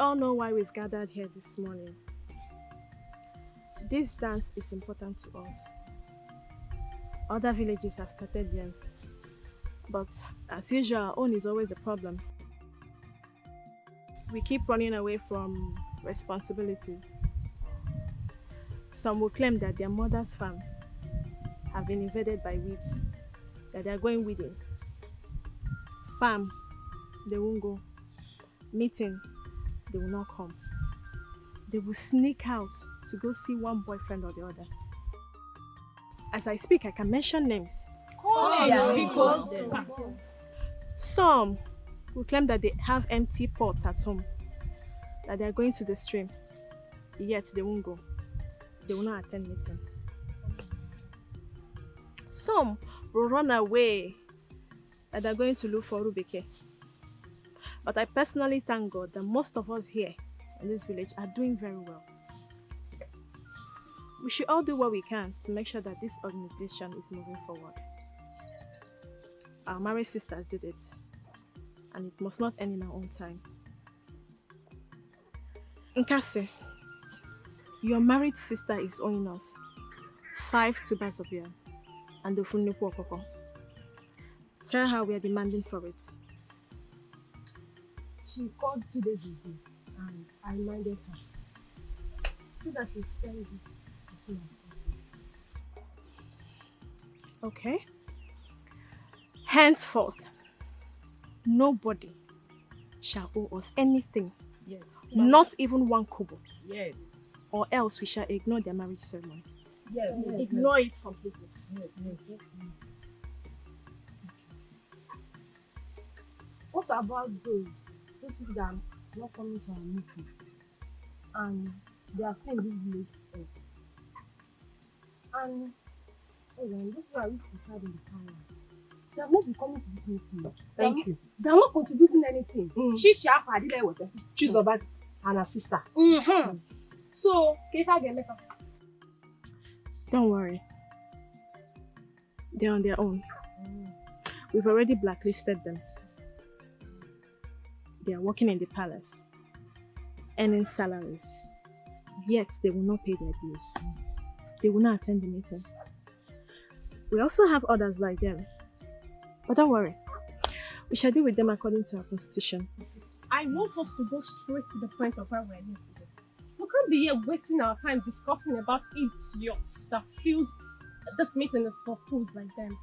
all know why we've gathered here this morning. This dance is important to us. Other villages have started theirs, but as usual, our own is always a problem. We keep running away from responsibilities. Some will claim that their mother's farm have been invaded by weeds, that they are going weeding. Farm, they won't go. Meeting, they will not come. They will sneak out to go see one boyfriend or the other. As I speak, I can mention names. Some will claim that they have empty pots at home, that they are going to the stream, yet they won't go. They will not attend meeting. Some will run away, that they are going to look for Rubeke. But I personally thank God that most of us here in this village are doing very well. We should all do what we can to make sure that this organization is moving forward. Our married sisters did it, and it must not end in our own time. Nkasi, your married sister is owing us 5 tubers of yam and the Funnipo Okoko. Tell her we are demanding for it. She called 2 days ago and I reminded her so that we send it as soon as possible. Okay. Henceforth, nobody shall owe us anything. Yes. Not even 1 kobo. Yes. Or else we shall ignore their marriage ceremony. Yes. Ignore it completely. Yes. What about those people that are not coming to our meeting and they are staying in this village with us? And those people are used to reside in the palace. They have not been coming to this meeting. Thank you. They are not contributing anything. She Shafa did with them. She's about and her sister. So, Kefa get better. Don't worry. They're on their own. We've already blacklisted them. They are working in the palace, earning salaries, yet they will not pay their dues. They will not attend the meeting. We also have others like them. But don't worry. We shall deal with them according to our constitution. I want us to go straight to the point of where we're here today. We can't be here wasting our time discussing about idiots that feel this meeting is for fools like them.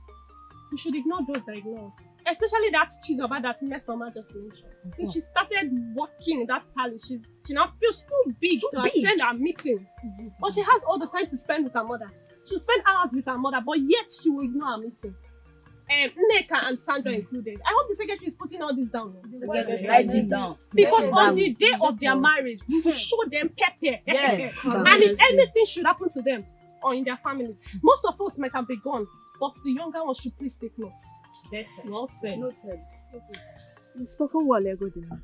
We should ignore those that ignore us. Especially that Chizoba that Mesoma just mentioned. Since she started working in that palace, she now feels too big to attend our meetings. But she has all the time to spend with her mother. She'll spend hours with her mother, but yet she will ignore our meeting. Nneka and Sandra included. I hope the secretary is putting all this down. Write it down. Because on the day of their marriage, we will show them pepper. Yes. And if anything should happen to them or in their families, most of us might have been gone, but the younger ones should please take notes. Well said. Noted. You've spoken well, Egodina.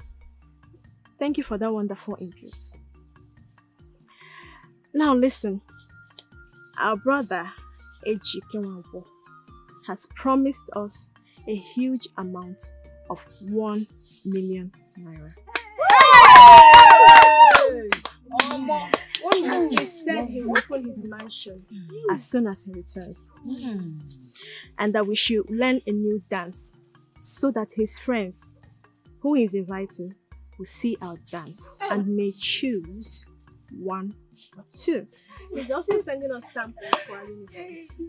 Thank you for that wonderful input. Now listen, our brother Eji Kenwabo has promised us a huge amount of 1 million naira. He said he will open his mansion as soon as he returns. And that we should learn a new dance so that his friends who he is inviting will see our dance and may choose 1 or 2. He's also sending us samples for our uniforms.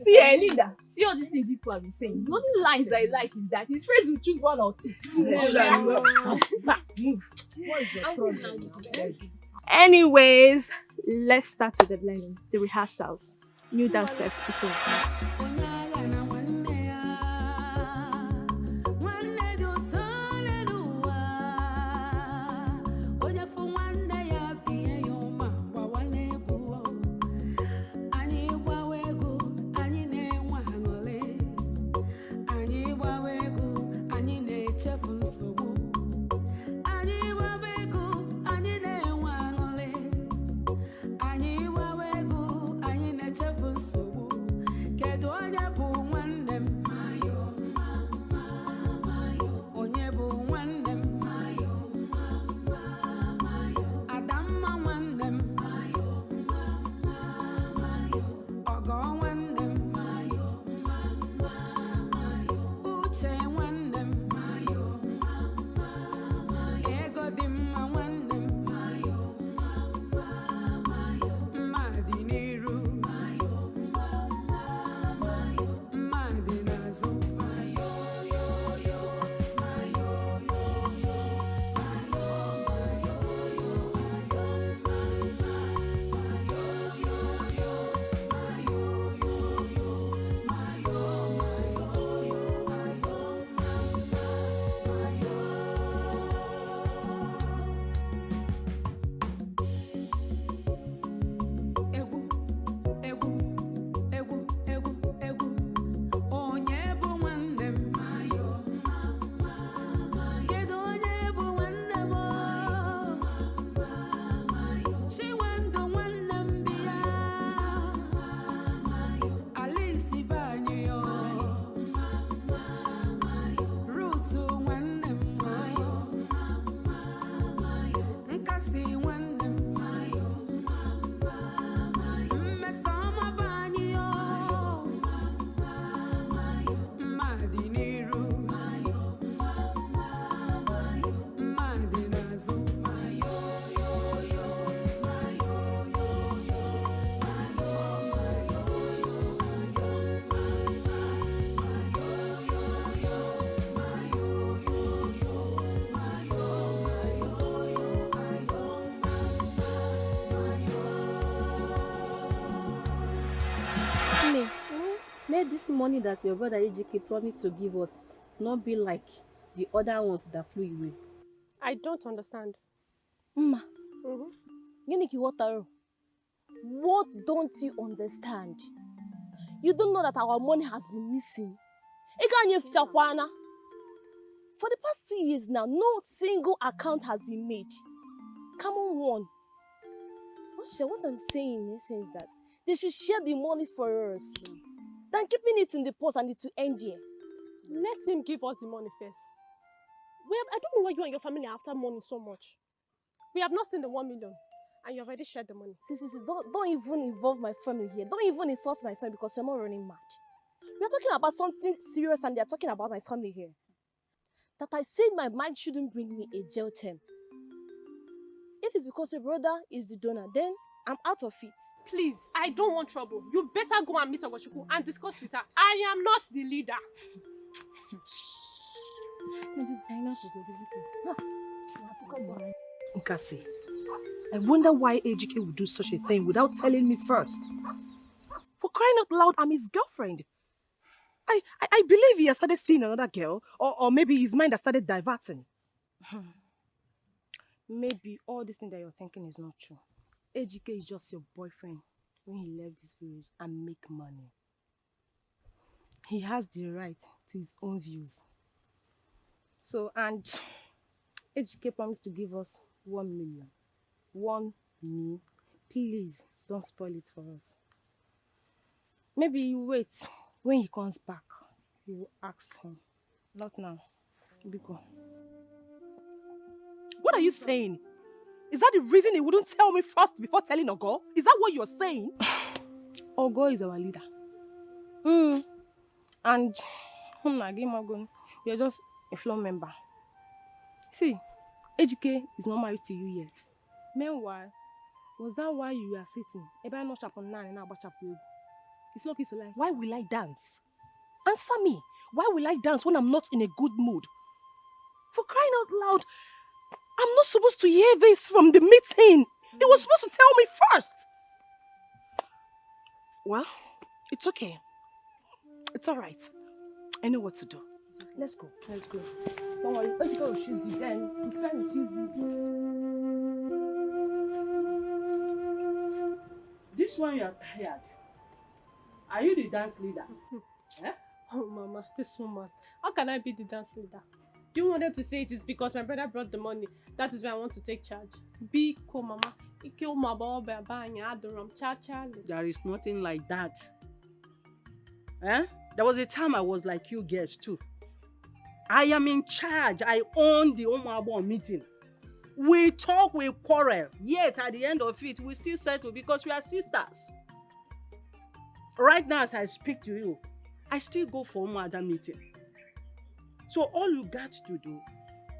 See, leader, see all these things people have been saying. The only lines I like is that his friends will choose 1 or 2. Move. What is your problem? Anyways, let's start with the blending, the rehearsals. New downstairs people. Kedu let this money that your brother Ejike promised to give us not be like the other ones that flew away. I don't understand. Mma, Mm-hmm. gịnị ka ị ghọtara? What don't you understand? You don't know that our money has been missing. Ị ka anyị efichakwana. For the past 2 years now, no single account has been made. Come on, one. What I'm saying in essence is that they should share the money for us than keeping it in the post and it will end here. Let him give us the money first. I don't know why you and your family are after money so much. We have not seen the 1 million, and you already shared the money. See, don't even involve my family here. Don't even insult my family because you're not running mad. We are talking about something serious and they are talking about my family here. That I said my mind shouldn't bring me a jail term. If it's because your brother is the donor, then I'm out of it. Please, I don't want trouble. You better go and meet Ogochukwu and discuss with her. I am not the leader. Nkasi, I wonder why Ejike would do such a thing without telling me first. For crying out loud, I'm his girlfriend. I believe he has started seeing another girl, or maybe his mind has started diverting. Maybe all this thing that you're thinking is not true. Ejike is just your boyfriend when he left this village and make money. He has the right to his own views. So, and Ejike promised to give us 1 million. 1 million. Please, don't spoil it for us. Maybe you wait. When he comes back, you will ask him. Not now. Biko. What are you saying? Is that the reason he wouldn't tell me first before telling Ogo? Is that what you're saying? Ogo is our leader. And you're just a floor member. See, Ejike is not married to you yet. Meanwhile, was that why you are sitting? It's lucky to lie. Why will I dance? Answer me. Why will I dance when I'm not in a good mood? For crying out loud, I'm not supposed to hear this from the meeting. He was supposed to tell me first. Well, it's okay. It's all right. I know what to do. Let's go. Let's go. Don't worry. Ejike will choose you then. He's trying to choose you. This one you are tired. Are you the dance leader? Eh? Oh, Mama, this woman. How can I be the dance leader? Do you want them to say it is because my brother brought the money? That is why I want to take charge. Be cool, Mama. There is nothing like that. Eh? There was a time I was like you girls too. I am in charge. I own the Omabo meeting. We talk, we quarrel. Yet at the end of it, we still settle because we are sisters. Right now, as I speak to you, I still go for another meeting. So all you got to do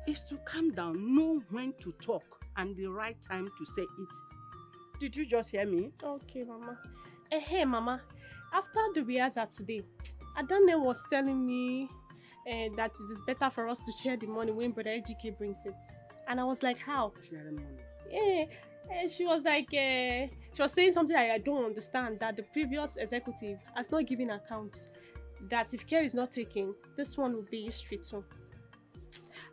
is to calm down, know when to talk, and the right time to say it. Did you just hear me? Okay, Mama. Hey, Mama. After the rehearsal today, Adane was telling me that it is better for us to share the money when Brother Ejike brings it. And I was like, how? Sharing money. Yeah. She was like, she was saying something I don't understand, that the previous executive has not given account, that if care is not taken, this one will be history too.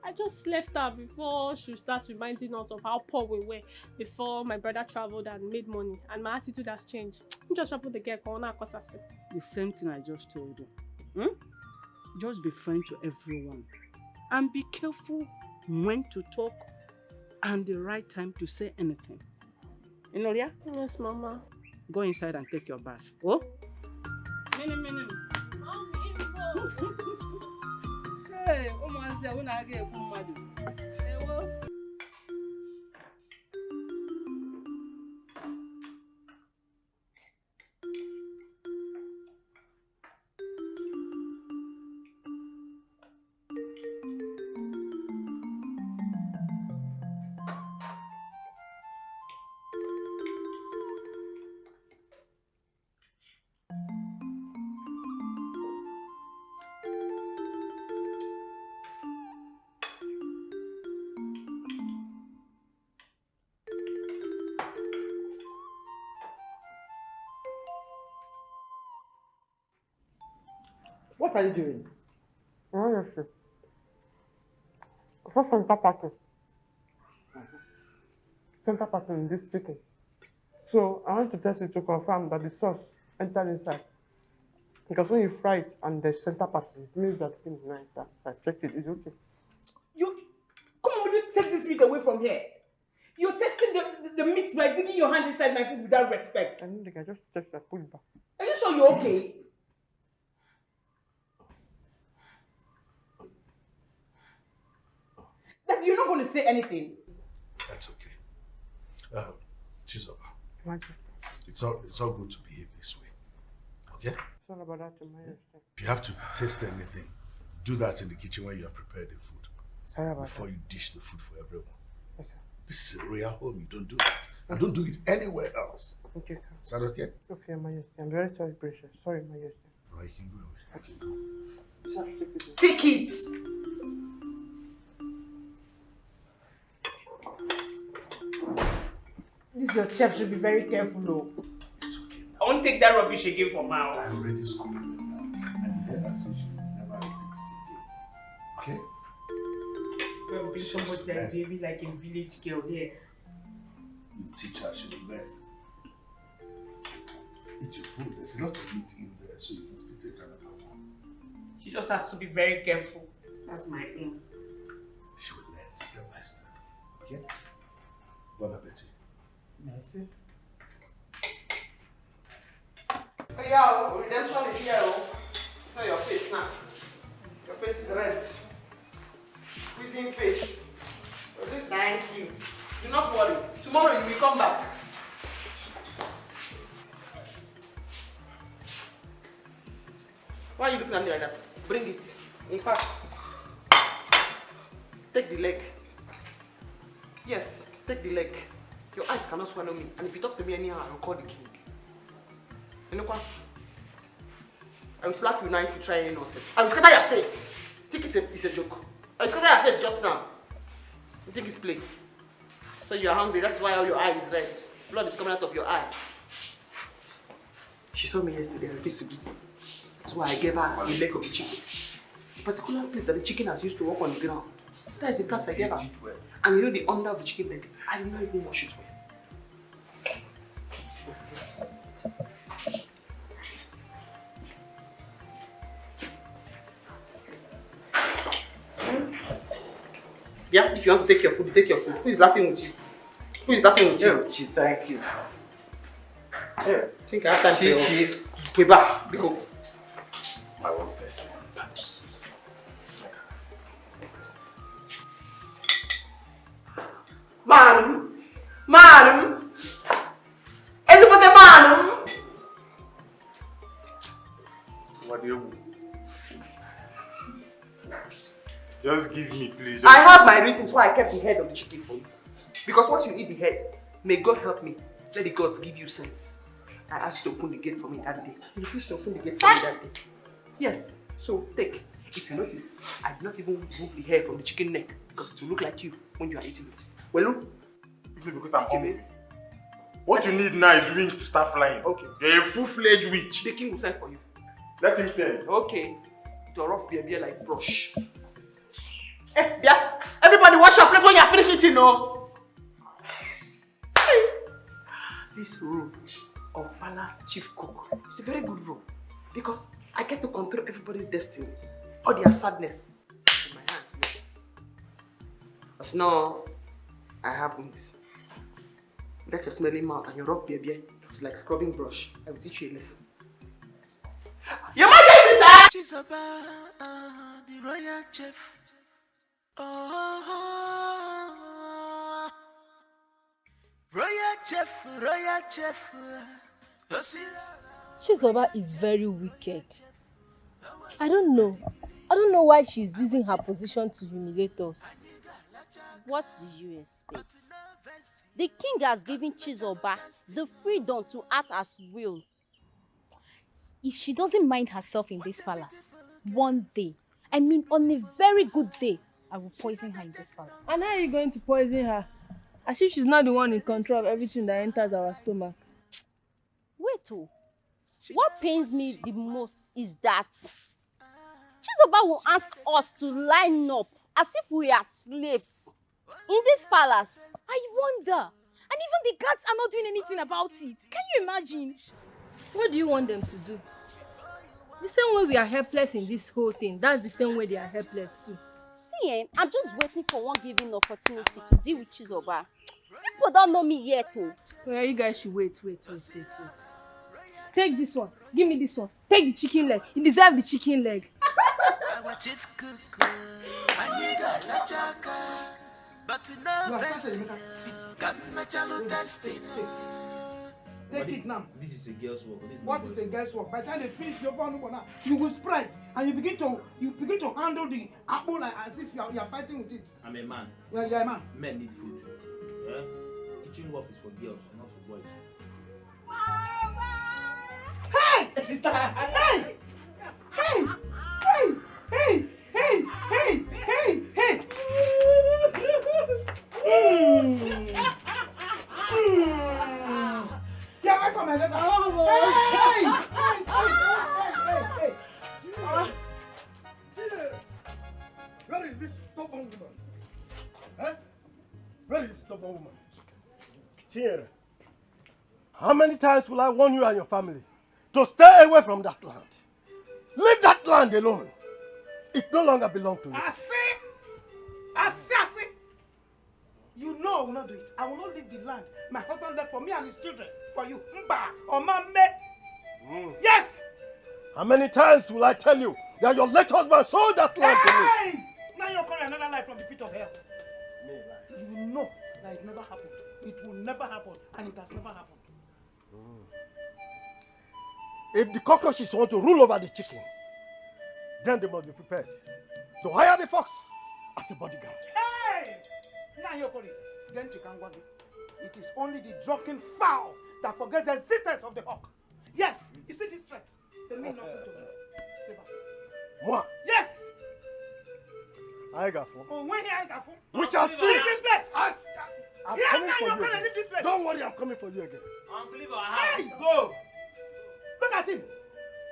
I just left her before she starts reminding us of how poor we were before my brother traveled and made money, and my attitude has changed. I'm just trying to the girl corner cause I said. The same thing I just told you. Just be friend to everyone. And be careful when to talk and the right time to say anything. You know, yeah? Yes, Mama. Go inside and take your bath. Oh? Hey, What are you doing? Honestly. For center party. Center party in this chicken. So I want to test it to confirm that the sauce entered inside. Because when you fry it and the center party, it means that thing is nice. I checked it, it's okay. You come on, will you take this meat away from here? You're testing the meat by digging your hand inside my food without respect. I don't think I just checked that, put it back. Are you sure you're okay? That you're not going to say anything? That's okay. Chizoba, Majesty. it's all good to behave this way. Okay? It's all about that, Your Majesty. If you have to taste anything, do that in the kitchen when you have prepared the food. Sorry about before that. you dish the food for everyone. Yes, sir. This is a royal home. You don't do that. And don't do it anywhere else. Okay, sir. Is that okay? It's okay, Your Majesty. I'm very sorry, Precious. Sorry, Majesty. Well, you can go away. You can go. Sir, take this. Take it! This your chef should be very careful, though. It's okay. I won't take that rubbish again from now. I already scolded her now. And the head said she will never repeat it again. Okay? Well, be somebody that's behaving like a village girl here. You teach her, she will learn. Eat your food. There's a lot of meat in there, so you can still take another one. She just has to be very careful. That's my aim. She will learn step by step. Okay? Bon appetit. Merci. Hey, yo, redemption is here. It's on your face now. Your face is red. Squeezing face. Thank you. Do not worry. Tomorrow you will come back. Why are you looking at me like that? Bring it. In fact, take the leg. Yes, take the leg. Your eyes cannot swallow me. And if you talk to me anyhow, I will call the king. You know what? I will slap you now if you try any nonsense. I will scatter your face. Think it's a joke. I will scatter your face just now. You think it's play. So you are hungry, that's why all your eye is red. Blood is coming out of your eye. She saw me yesterday and refused to greet me. That's why I gave her a leg of the chicken. The particular place that the chicken has used to walk on the ground. That is the place I gave her. And you know the under of the chicken leg, I did not even wash it well. Yeah, if you want to take your food, take your food. Who is laughing with you? Who is laughing with you? Chi, thank you. Yeah, think I have time for your paper. Go. My one person. Madam! Madam! Is it for the madam? What do you want? Just give me, please. I have my reasons why I kept the head of the chicken for you. Because once you eat the head, may God help me. Let the gods give you sense. I asked you to open the gate for me that day. You refused to open the gate for me that day. Yes, so take. If you notice, I did not even remove the hair from the chicken neck because it will look like you when you are eating it. Well, look. It's because I'm hungry. What you need now is wings to start flying. Okay. You're a full-fledged witch. The king will send for you. Let him send. Okay. To rough beer like brush. Yeah. Everybody wash your plate when you are finished eating, no? This role of palace chief cook is a very good role because I get to control everybody's destiny, all their sadness in my hand. Yes. But now I have wings. That's your smelly mouth and your rough beer. It's like scrubbing brush. I will teach you a lesson. Your Majesty, sir! She's about the royal chef. Oh, royal chef, royal chef. Chizoba is very wicked. I don't know why she's using her position to humiliate us. What did you expect? The king has given Chizoba the freedom to act as will. If she doesn't mind herself in this palace, one day, I mean on a very good day, I will poison her in this palace. And how are you going to poison her? As if she's not the one in control of everything that enters our stomach. Wait, what pains me the most is that Chizoba will ask us to line up as if we are slaves in this palace. I wonder. And even the guards are not doing anything about it. Can you imagine? What do you want them to do? The same way we are helpless in this whole thing, that's the same way they are helpless too. See, I'm just waiting for one given opportunity to deal with Chizoba. People don't know me yet, oh. Well, you guys should wait. Take this one. Give me this one. Take the chicken leg. You deserve the chicken leg. Take it now. This is a girl's work. What is a girl's work? By the time they finish your phone, you will spread and you begin to handle the apple like as if you are fighting with it. I'm a man. You're a man. Men need food. Yeah? Kitchen work is for girls, not for boys. Hey! Sister! Hey! Hey! Hey! Hey! Hey! Hey! Hey! Hey! Yeah, welcome, my letter. Hey! Where is this stubborn woman? Huh? Where is this stubborn woman? Here. How many times will I warn you and your family to stay away from that land? Leave that land alone. It no longer belongs to you. I see. You know I will not do it. I will not leave the land. My husband left for me and his children. For you. Mba or Mame. Yes. How many times will I tell you that your late husband sold that land to me? Now you're calling another life from the pit of hell. You will know that it never happened. It will never happen, and it has never happened. If the cockroaches want to rule over the chicken, then they must be prepared to hire the fox as a bodyguard. Hey! Now you're calling. Then it is only the drunken fowl that forgets the existence of the hawk. Yes, you see this threat. They mean nothing to me. Moi? Yes! I got four. Oh, when I got four? We shall see. Leave this place! I'm Yeah, coming now for you're you gonna again. leave this place. Don't worry, I'm coming for you again. Uncle, leave our house. Hey, go! Look at him.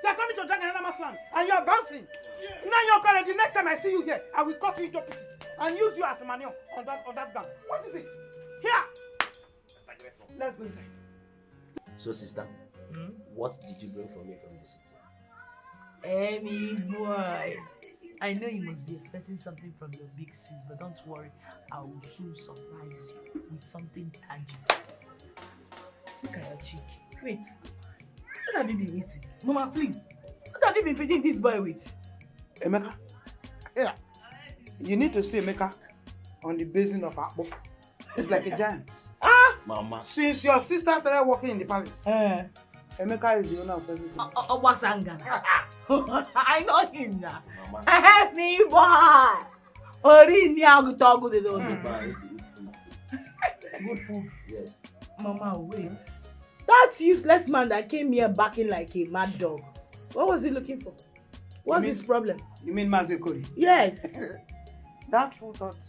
You're coming to drag another man's land and you're bouncing. Now you're calling. The next time I see you here, I will cut you into pieces and use you as a manure on that ground. What is it? Here! Let's go inside. So, sister, what did you bring for me from the city? Amy boy, I know you must be expecting something from your big sis, but don't worry, I will soon surprise you with something tangible. Look at your cheek. Wait, what have you been eating? Mama, please, what have you been feeding this boy with? Emeka, yeah. You need to see Emeka on the basin of Akpo. It's like a giant. Mama. Since your sister started working in the palace, Emeka is the owner of everything. Obasanga. I know him now. Help me, boy. Ori ni agutogu de do. Good food. Yes. Mama, wait. That useless man that came here barking like a mad dog. What was he looking for? What's his problem? You mean Mazekori? Yes. That fool thought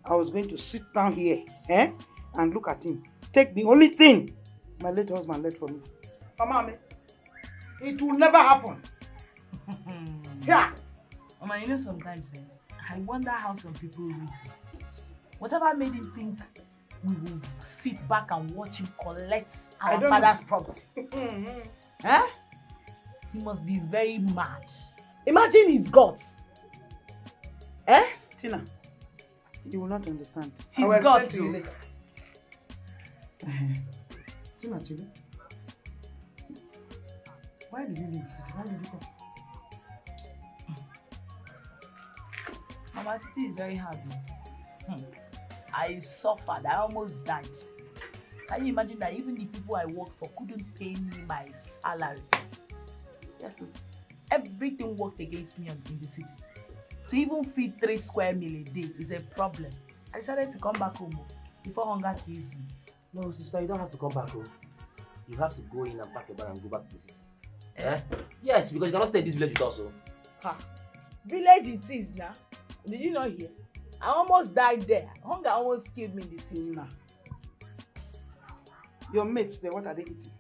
I was going to sit down here and look at him. Take the only thing my late husband left for me. Mama, it will never happen. Yeah. Mama, you know sometimes I wonder how some people reason. Whatever made him think we will sit back and watch him collect our father's property. He must be very mad. Imagine his guts. Tina, you will not understand. His guts. Tina, Chile, why did you leave the city? Why did you come? Mama, city is very hard. I suffered. I almost died. Can you imagine that even the people I worked for couldn't pay me my salary? Yes, so everything worked against me in the city. To even feed 3 square meal a day is a problem. I decided to come back home before hunger kills me. No, sister, you don't have to come back home. You have to go in and pack your bag and go back to the city. Yes, because you cannot stay in this village with us. Ha! Village it is now. Did you not hear? I almost died there. Hunger almost killed me in the city. Now, your mates there, what are they eating?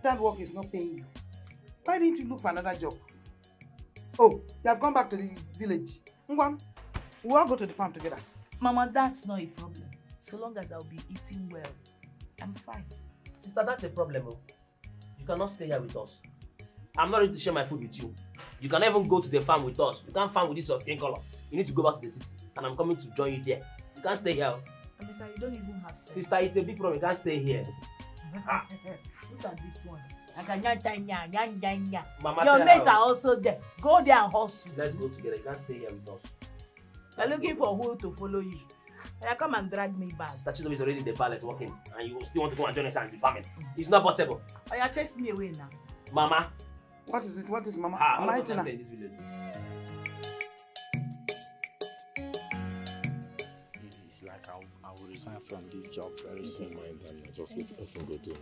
That work is not paying you. Why didn't you look for another job? Oh, you have gone back to the village. Ngwan, we'll all go to the farm together. Mama, that's not a problem. So long as I'll be eating well, I'm fine. Sister, that's a problem. Oh. You cannot stay here with us. I'm not ready to share my food with you. You can even go to the farm with us. You can't farm with this your skin color. You need to go back to the city. And I'm coming to join you there. You can't stay here. Amita, you don't even have sense. Sister, it's a big problem. You can't stay here. Look at this one. Mama, your mates are also there. Go there and hustle. Let's go together. You can't stay here with us. You're looking for who to follow you. Come and drag me back. Sister Chizobe is already in the palace working. And you still want to go and join us and be farming. It's not possible. Oh, you're chasing me away now. Mama. What is it? What is Mama? Am I in this village? It's like I will resign from this job very soon, and then just wait the person go do.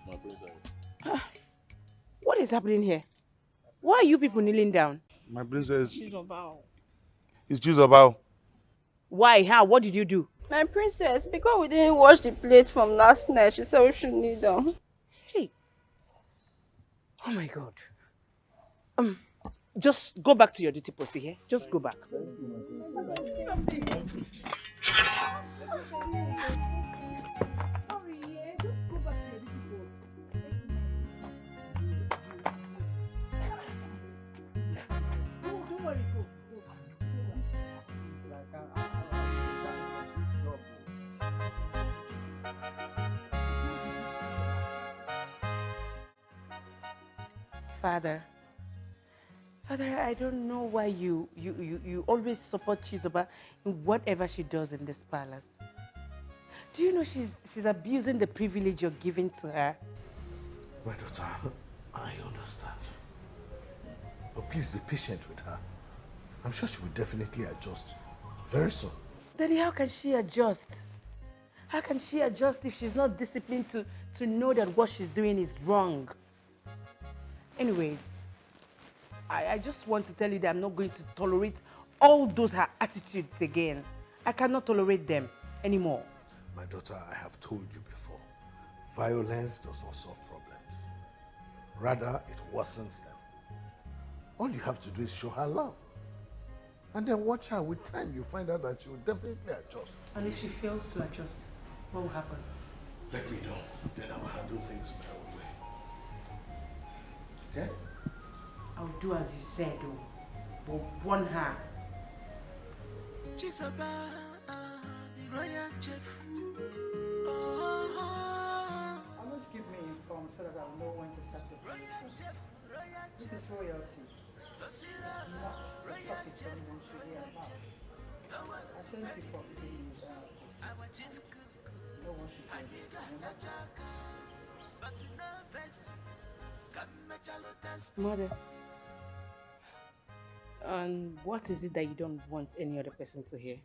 My princess. What is happening here? Why are you people kneeling down? My princess. Chizobao. It's Chizobao. Why? How? What did you do? My princess, because we didn't wash the plate from last night, she said we should kneel down. Hey. Oh my God. Just go back to your duty post here. Just go back. Father, I don't know why you always support Chizoba in whatever she does in this palace. Do you know she's abusing the privilege you're giving to her? My daughter, I understand. But please be patient with her. I'm sure she will definitely adjust very soon. Daddy, how can she adjust? How can she adjust if she's not disciplined to know that what she's doing is wrong? Anyways, I just want to tell you that I'm not going to tolerate all those her attitudes again. I cannot tolerate them anymore. My daughter, I have told you before, violence does not solve problems. Rather, it worsens them. All you have to do is show her love. And then watch her. With time, you'll find out that she will definitely adjust. And if she fails to adjust, what will happen? Let me know. Then I will handle things my own way. Okay? I'll do as you said, but warn her. Chizoba, the royal chef. Always keep me informed so that I will know when to start the production. This is royalty. It's not the topic anyone should hear about. I thank you for giving me this. No one should hear this. Mother, what is it that you don't want any other person to hear?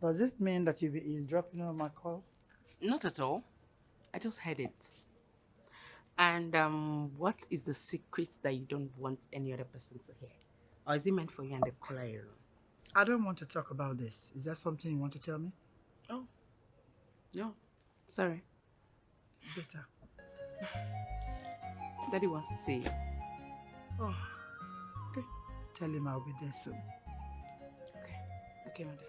Does this mean that you'll be eavesdropping on my call? Not at all. I just heard it. And what is the secret that you don't want any other person to hear? Or is it meant for you and the caller alone? I don't want to talk about this. Is that something you want to tell me? Oh, no. Sorry. Better. Daddy wants to see you. Oh, okay. Tell him I'll be there soon. Okay, Mother.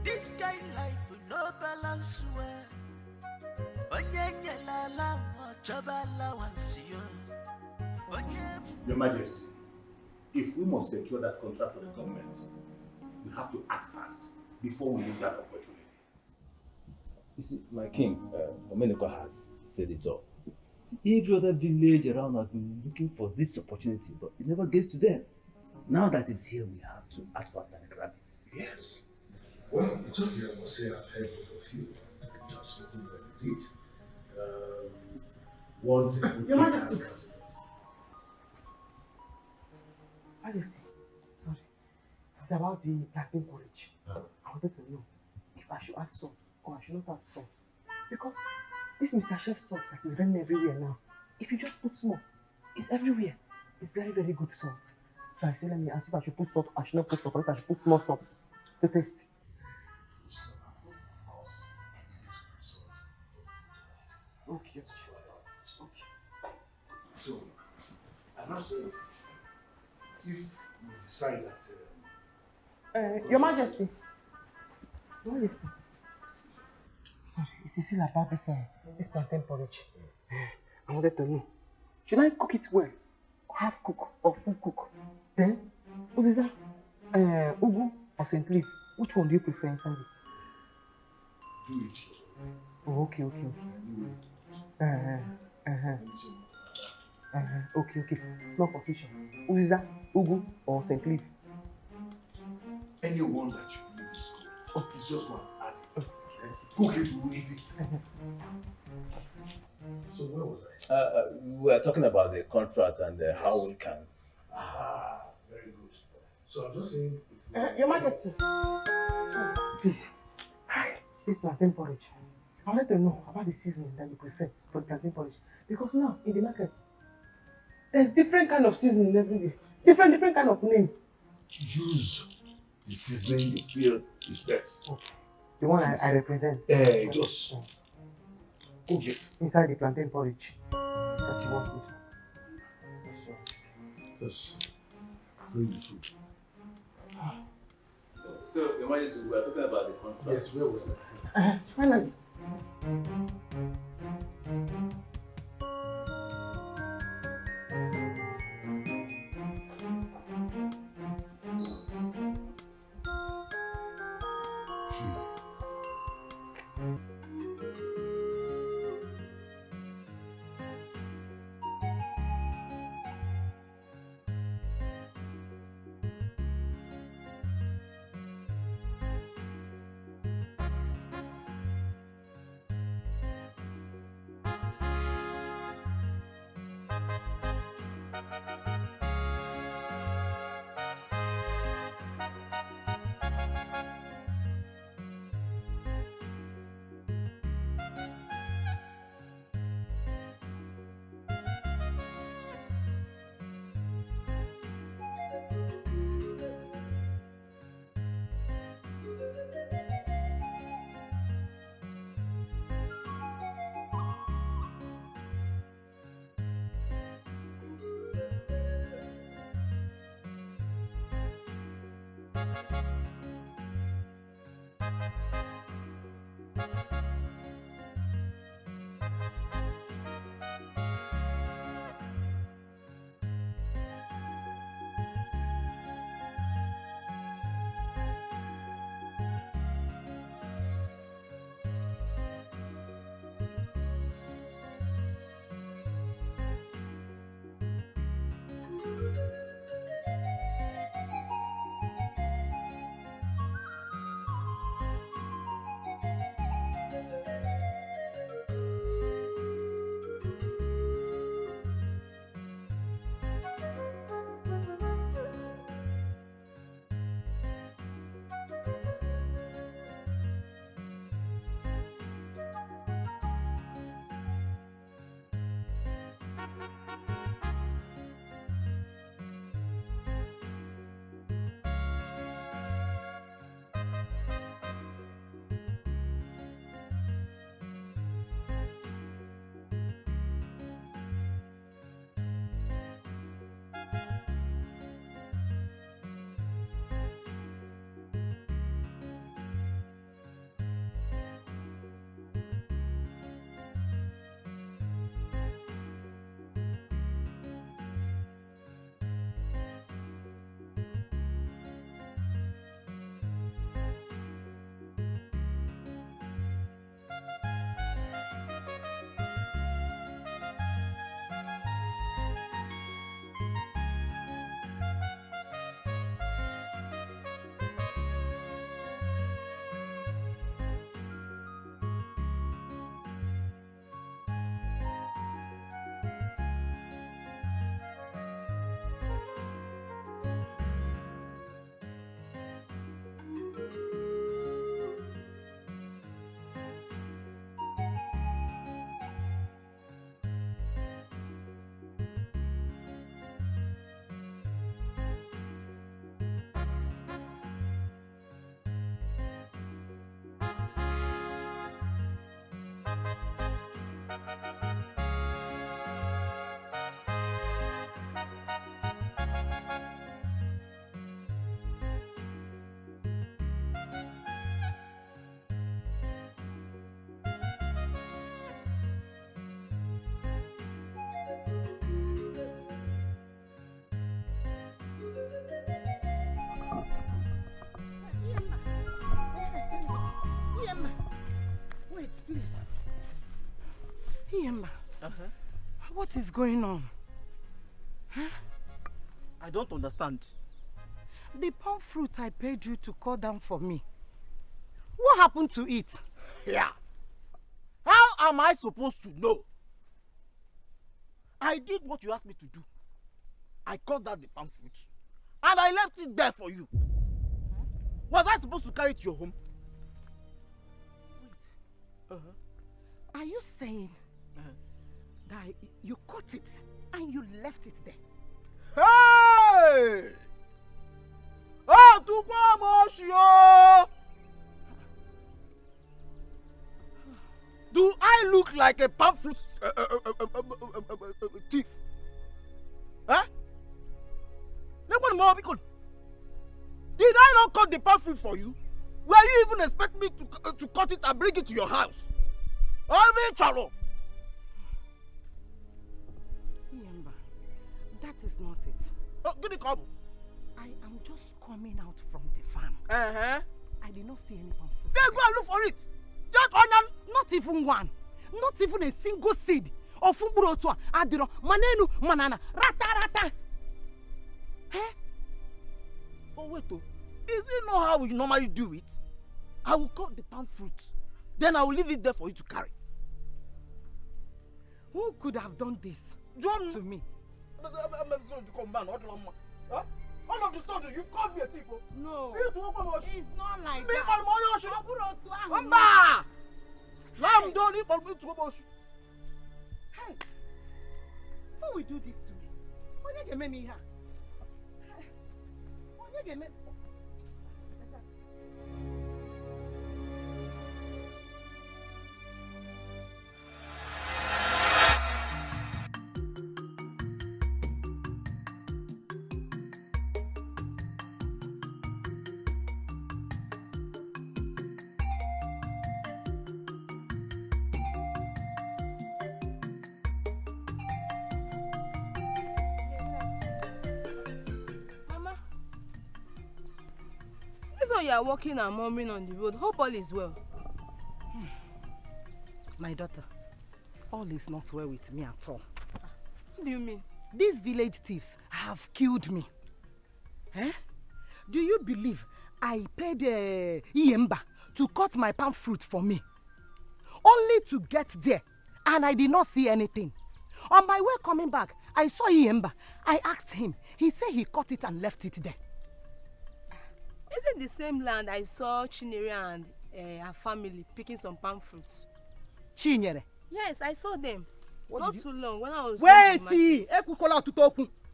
This kind life will no balance well. Your Majesty, if we must secure that contract for the government, we have to act fast before we lose that opportunity. You see, my king, Omeneko has said it all. See, every other village around has been looking for this opportunity, but it never gets to them. Now that it's here, we have to act fast and grab it. Yes. Well, it's okay, I must say I've heard both of you. That's what we did. Once a good Your thing Majesty. has consequences. Majesty, sorry. It's about the plantain porridge. I wanted to know if I should add salt or I should not add salt. Because this Mr. Chef salt that is running everywhere now, if you just put small, it's everywhere. It's very, very good salt. So I said, let me ask if I should put salt, I should not put salt, or if I should put small salt to taste. Of course. Okay. So, I'm not saying if we decide that Your Majesty. Your Majesty. Sorry, it's still about this plantain porridge. I wanted to know, should I cook it well, half cook or full cook? Then, what is that? Ugu or St. Leaf? Which one do you prefer inside it? do it. Oh, okay. Okay. It's not official. Uziza, Ugu, or St. Leaf? Anyone that you believe is good. Oh, it's just one. Add it. Cook it, we'll eat it. So where was I? We were talking about the contract and how we can. Ah, very good. So I'm just saying, Your Majesty. Please. This plantain porridge. I wanted to know about the seasoning that you prefer for the plantain porridge. Because now, in the market, there's different kind of seasoning every day. Different kind of name. Use the seasoning you feel is best. Okay. The one I represent. Just cook it. Inside the plantain porridge that you want with. Just bring the food. So, Your Majesty, we were talking about the contract. Yes, where was I? Finally. Wait, please. Iyemba, what is going on? Huh? I don't understand. The palm fruit I paid you to cut down for me. What happened to it? Yeah. How am I supposed to know? I did what you asked me to do. I cut down the palm fruit and I left it there for you. Was I supposed to carry it to your home? Wait. Are you saying that you cut it and you left it there? Hey! Oh, do I look like a palm fruit thief? Huh? Did I not cut the palm fruit for you? Were you even expect me to cut it and bring it to your house? Iyemba, that is not it. I am just coming out from the farm. I did not see any palm fruit. Then go and look for it. Just not even one. Not even a single seed of Fumburotua, Adiro, Manenu, Manana, Rata. Oh, wait, is it not how we normally do it? I will cut the palm fruit. Then I will leave it there for you to carry. Who could have done this to me? All of the sudden, you called me a thief. No. It's not like that. Hey, who will do this to me? When you get me here? When you get me? You are walking and murmuring on the road. Hope all is well. My daughter, all is not well with me at all. What do you mean? These village thieves have killed me. Do you believe I paid Iyemba to cut my palm fruit for me? Only to get there, and I did not see anything. On my way coming back, I saw Iyemba. I asked him. He said he cut it and left it there. Is it the same land I saw Chinyere and her family picking some palm fruits? Chinyere? Yes, I saw them. Not too long when I was. Wait!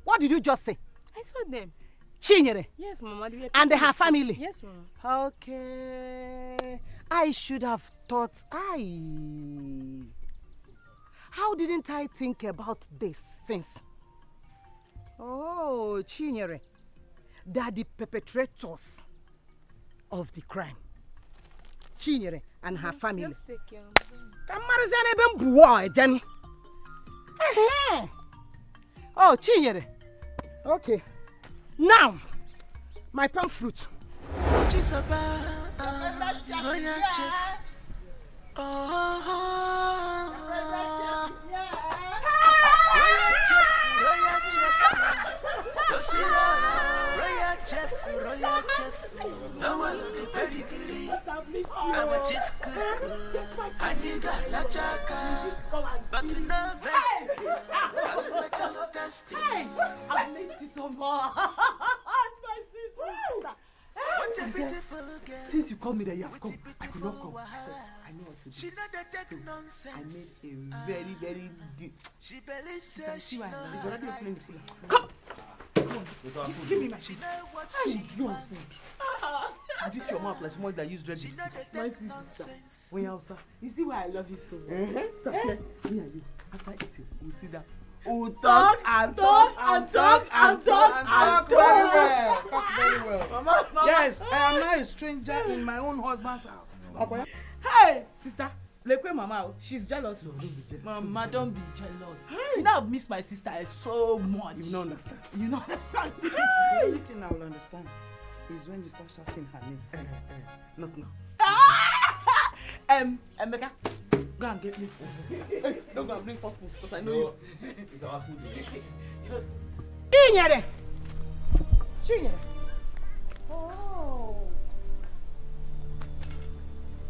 What did you just say? I saw them. Chinyere? Yes, Mama. And her family? Yes, Mama. Okay. I should have thought. How didn't I think about this since? Oh, Chinyere. They are the perpetrators of the crime. Chinyere and her family. Just take care of them. Oh, Chinyere. Okay. Now, my palm fruit. Royal chef, now I look at pedigree. I'm a chief cook, and you got la chaka, but no vest. I'm a chalo testing. I missed you so much. My sister. What a beautiful girl. Since you called me that you have come, I could not come. I know what to do. She not take nonsense. I made a very, very deep. She believes she knows. It's already opening the cooler. Come. Give me my food. She knows what she wants. This your mouth like someone that used red lipstick. My sister. When you're outside, you see why I love you so much. So, Eh? me and you, after eating, we'll sit down. We'll talk and talk and talk and talk and talk. Very well. Talk very well. Mama. Yes, I am now a stranger in my own husband's house. Okay. Hey, sister. Lekwe mama, she's jealous. No, don't be jealous. Mama, don't be jealous. You know, I miss my sister so much. You don't understand. You don't understand. The only thing I will understand is when you start shouting her name. Not now. Emeka, go and get me food. Don't go and bring first food because I know you. It's our food. Chinyere! Chinyere. Oh.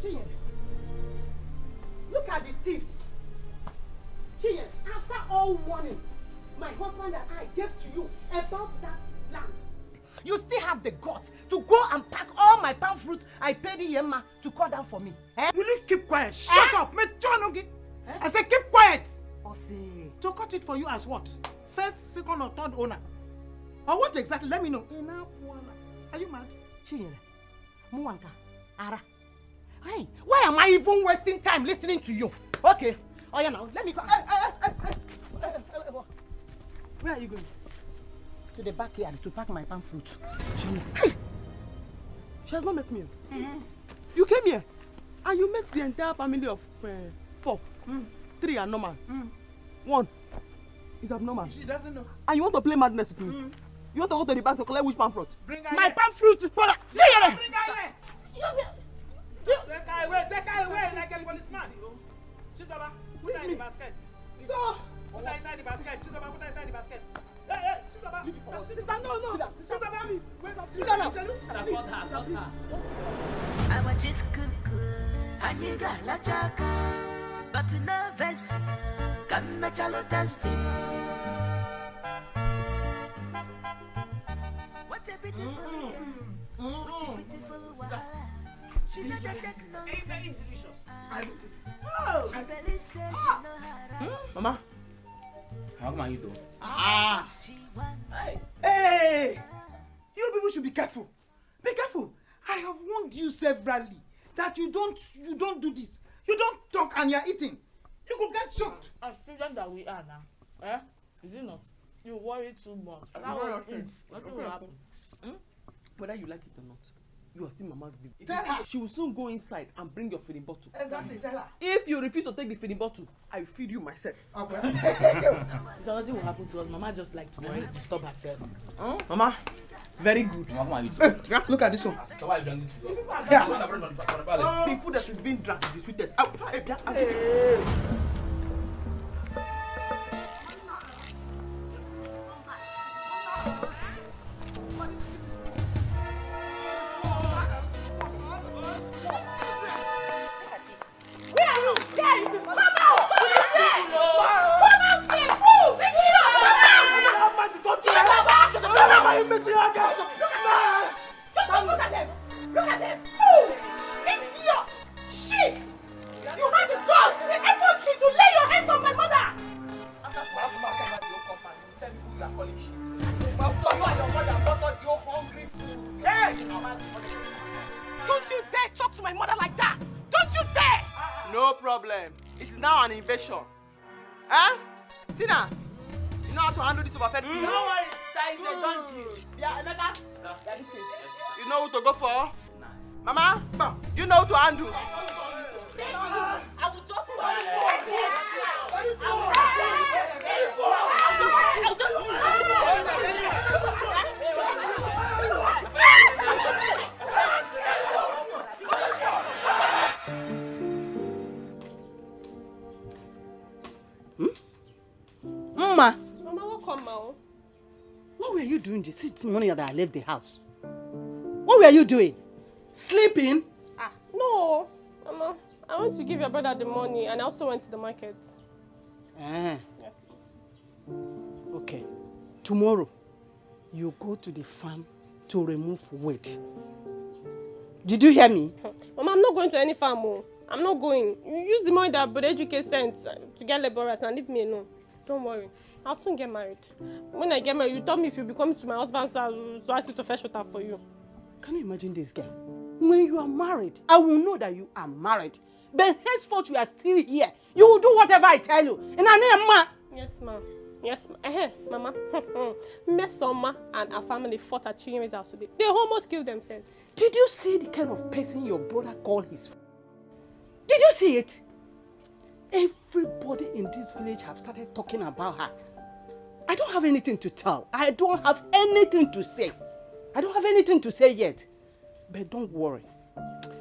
Chinyere. Look at the thieves. Chinyere, after all warning my husband and I gave to you about that land, you still have the guts to go and pack all my palm fruit I paid Yemma to cut down for me. Eh? Will you keep quiet? Shut up! I said keep quiet! To cut it for you as what? First, second or third owner? Or what exactly? Let me know. Are you mad? Chinyere, Muwanka, Ara. Hey, why am I even wasting time listening to you? Okay. Oh yeah, now let me go. Where are you going? To the backyard to pack my palm fruit. Hey! She has not met me. You came here and you met the entire family of 4. 3 are normal. 1 is abnormal. She doesn't know. And you want to play madness with me? You want to go to the bank to collect which palm fruit? Bring her my here. palm fruit! Brother! Bring her here! Take her away like a policeman. Chizoba, put her in the basket. Put her inside the basket. Chizoba, put her inside the basket. Hey, Chizoba. Sister, no. Chizoba, please. Sit down now. I'm a chief cuckoo, and you got la chaka, but nervous, come at your testing. What a beautiful girl, what a beautiful wife. She not a take nonsense. She believes she know her right. Mama. How come you do? Hey! You people should be careful. Be careful. I have warned you severally that you don't do this. You don't talk and you're eating. You could get shocked. As children that we are now, is it not? You worry too much. That was it. Nothing will happen. Whether you like it or not, you are still mama's baby. Tell her. She will soon go inside and bring your feeding bottle. Exactly, tell her. If you refuse to take the feeding bottle, I feed you myself. Okay. So nothing will happen to us. Mama just like to worry, disturb herself. Mama, very good. Look at this one. So why you done this food? Yeah. The food that is being drunk is the sweetest. Look at them! Fools! Idiot! Shit! You had the guts, the effort to lay your hands on my mother! Don't you dare talk to my mother like that! Don't you dare! No problem. It is now an invasion. Huh? Tina, you know how to handle this overfed food? No worries, sister. It's a donkey. Yeah, Emeka. You know who to go for? Mama, you know who to handle. I will just Mama, welcome, Ma. what were you doing this morning that I left the house? What were you doing? Sleeping? No, Mama. I went to give your brother the money and I also went to the market. Yes. Okay. Tomorrow, you go to the farm to remove weed. Did you hear me? Mama, I'm not going to any farm. I'm not going. You use the money that Brother Educate sent to get laborers and leave me alone. Don't worry. I'll soon get married. When I get married, you told me if you be coming to my husband's house to ask me to fetch water for you. Can you imagine this girl? When you are married, I will know that you are married. But henceforth, you are still here. You will do whatever I tell you. And I know, Yes, ma'am. Yes, ma'am. Hey, Mama. Mesoma and her family fought at Chinyemi's house today. They almost killed themselves. Did you see the kind of person your brother called his friend? Did you see it? Everybody in this village have started talking about her. I don't have anything to tell. I don't have anything to say. I don't have anything to say yet. But don't worry.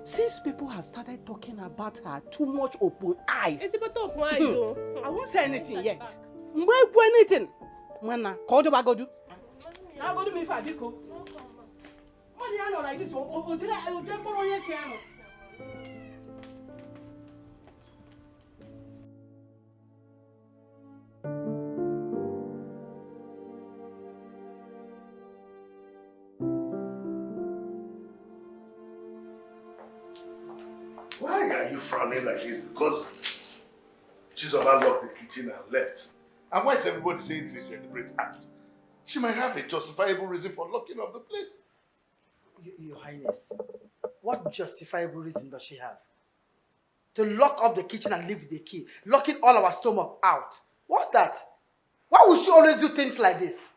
Since people have started talking about her too much open eyes. It's about open eyes, oh. I won't say anything yet. Wait for anything. Mana, call the bagodu. Now go to me for a biko. What do you know like this? Until I take more on your piano. Why are you frowning like this? Because Chizoba locked the kitchen and left. And why is everybody saying it's a deliberate act? She might have a justifiable reason for locking up the place. Your Highness, what justifiable reason does she have? To lock up the kitchen and leave the key, locking all our stomach out. What's that? Why would she always do things like this?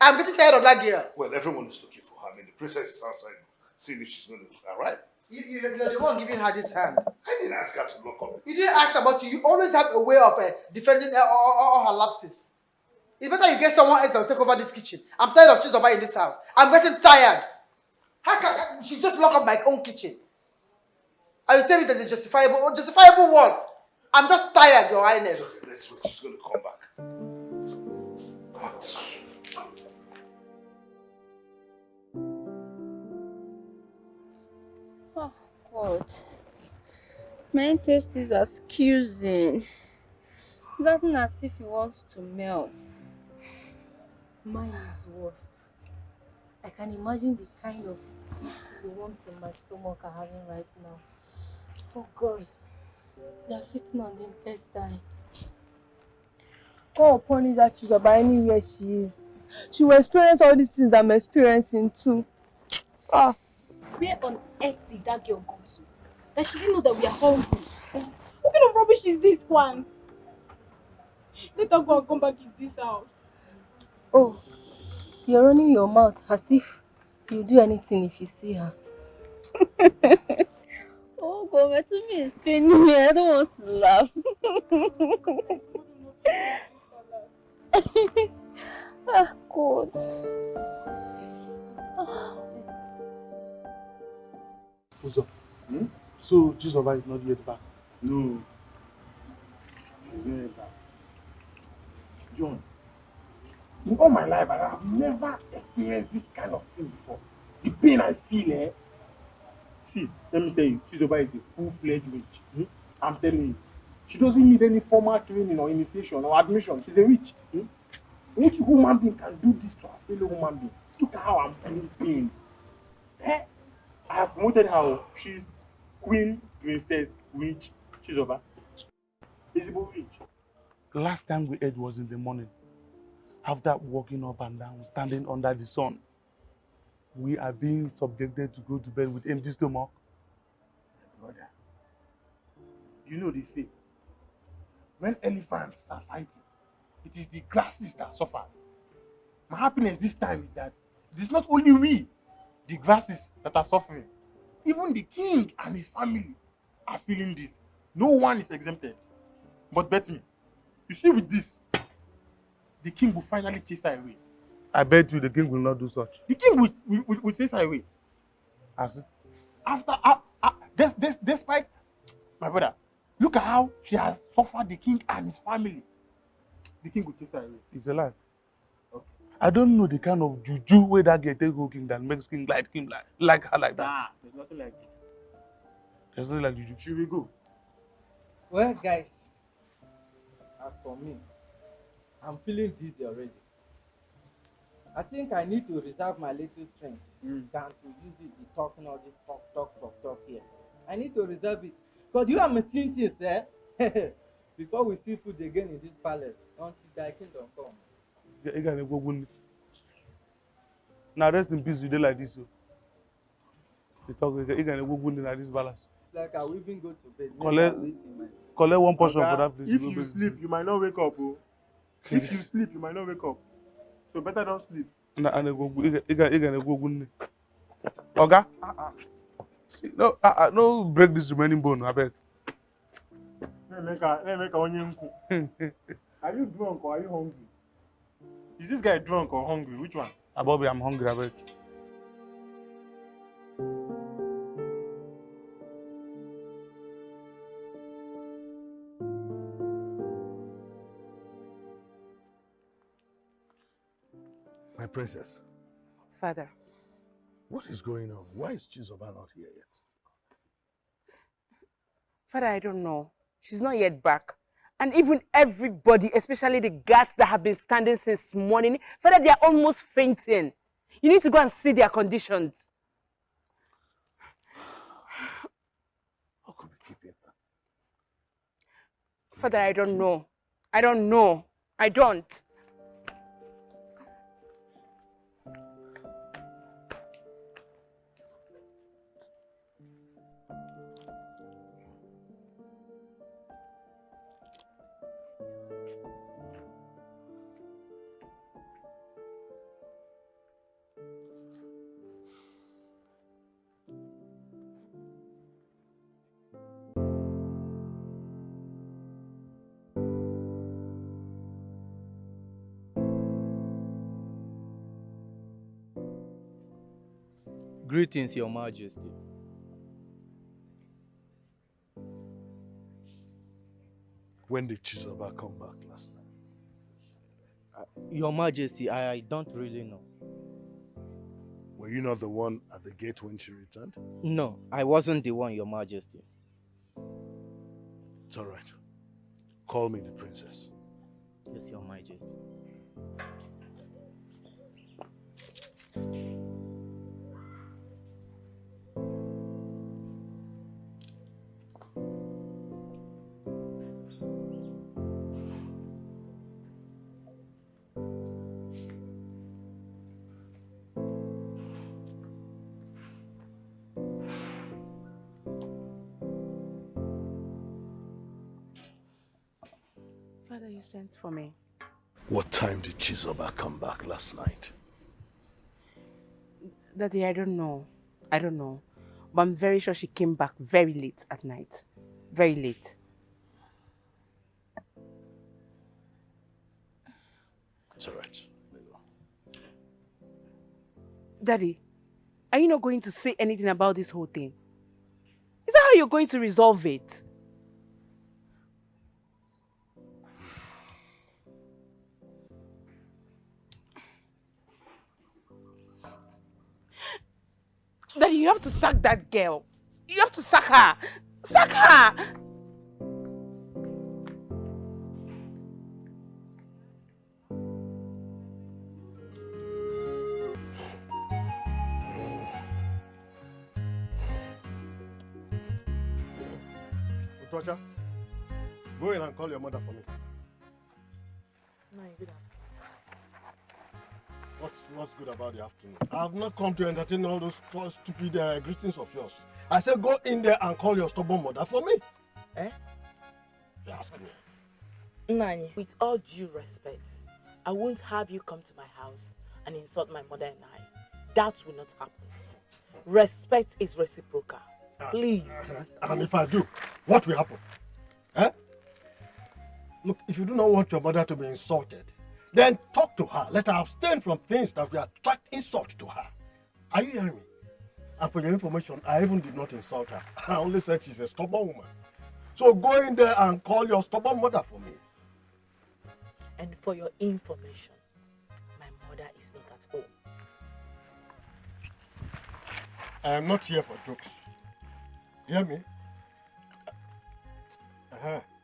I'm getting tired of that girl. Well, everyone is looking for her. I mean, the princess is outside seeing if she's going to arrive. You're the one giving her this hand. I didn't ask her to lock up. You didn't ask about you. You always have a way of defending all her lapses. It's better you get someone else that will take over this kitchen. I'm tired of Chizoba in this house. I'm getting tired. How can she just lock up my own kitchen? Are you telling me there's a justifiable what? I'm just tired, Your Highness. Okay, let's wait. She's going to come back. What? Oh, God. My taste is accusing. It's acting as if he wants to melt. Mine is worse. I can imagine the kind of the warmth in my stomach I'm having right now. Oh God, they are fitting on the intestine. God punish that Chizoba anywhere she is. She will experience all these things that I'm experiencing too. Ah. Where on earth did that girl go to? That she didn't know that we are hungry. What kind of rubbish is this one? Let her go and come back in this house. Oh, you're running your mouth as if you'll do anything if you see her. Oh God, my tummy is paining me. I don't want to laugh. Ah, God. Uzo. So Chizoba is not yet back? No. She's not yet back. John, in all my life, I have never experienced this kind of thing before. The pain I feel, eh? See, let me tell you, Chizoba is a full-fledged witch. I'm telling you. She doesn't need any formal training or initiation or admission. She's a witch. Which human being can do this to a fellow human being? Look at how I'm feeling pain. Eh? I have promoted her. She's Queen, Princess, Witch, Chizoba. Visible witch. The last time we ate was in the morning. After walking up and down, standing under the sun, we are being subjected to go to bed with empty stomach. Brother, you know they say, when elephants are fighting, it is the grasses that suffers. My happiness this time is that it is not only we, the grasses, that are suffering. Even the king and his family are feeling this. No one is exempted. But bet me, you see with this, the king will finally chase her away. I bet you the king will not do such. The king will chase her away. As after, despite, my brother, look at how she has suffered the king and his family. The king will chase her away. It's a lie. Okay. I don't know the kind of juju where that girl take go king that makes king like her like that. Ah, there's nothing like it. There's nothing like juju. Should we go? Well, guys, as for me, I'm feeling dizzy already. I think I need to reserve my little strength than to use it be talking all this talk here. I need to reserve it. Because you are missing things, eh? Before we see food again in this palace, until thy kingdom come. Now rest in peace, you dey like this. You talk, you can go good in this balance. It's like I will even go to bed. Collect one portion for that place. If you sleep, you might not wake up. Oh. If you sleep, you might not wake up. So better don't sleep. And go good. You can go good. Oga? See, no break this remaining bone, I beg. Are you drunk or are you hungry? Is this guy drunk or hungry? Which one? Bobby, I'm hungry, I beg. My princess, Father. what is going on? Why is Chizoba not here yet? Father, I don't know. She's not yet back. And even everybody, especially the guards that have been standing since morning, Father, they are almost fainting. You need to go and see their conditions. How could we keep him? Father, I don't know. I don't know. I don't. Greetings, Your Majesty. When did Chizoba come back last night? Your Majesty, I don't really know. Were you not the one at the gate when she returned? No, I wasn't the one, Your Majesty. It's all right. Call me the princess. Yes, Your Majesty. Father, you sent for me. What time did Chizoba come back last night? Daddy, I don't know. I don't know. But I'm very sure she came back very late at night. Very late. It's all right. Daddy, are you not going to say anything about this whole thing? Is that how you're going to resolve it? Daddy, you have to sack that girl. You have to sack her. Sack her! Utocha, go in and call your mother for me. No, you didn't. What's good about the afternoon? I have not come to entertain all those stupid greetings of yours. I said go in there and call your stubborn mother for me. Eh? You ask me. Nani, with all due respect, I won't have you come to my house and insult my mother and I. That will not happen. Respect is reciprocal. Please. And if I do, what will happen? Eh? Look, if you do not want your mother to be insulted, then talk to her. Let her abstain from things that will attract insult to her. Are you hearing me? And for your information, I even did not insult her. I only said she's a stubborn woman. So go in there and call your stubborn mother for me. And for your information, my mother is not at home. I am not here for jokes. Hear me?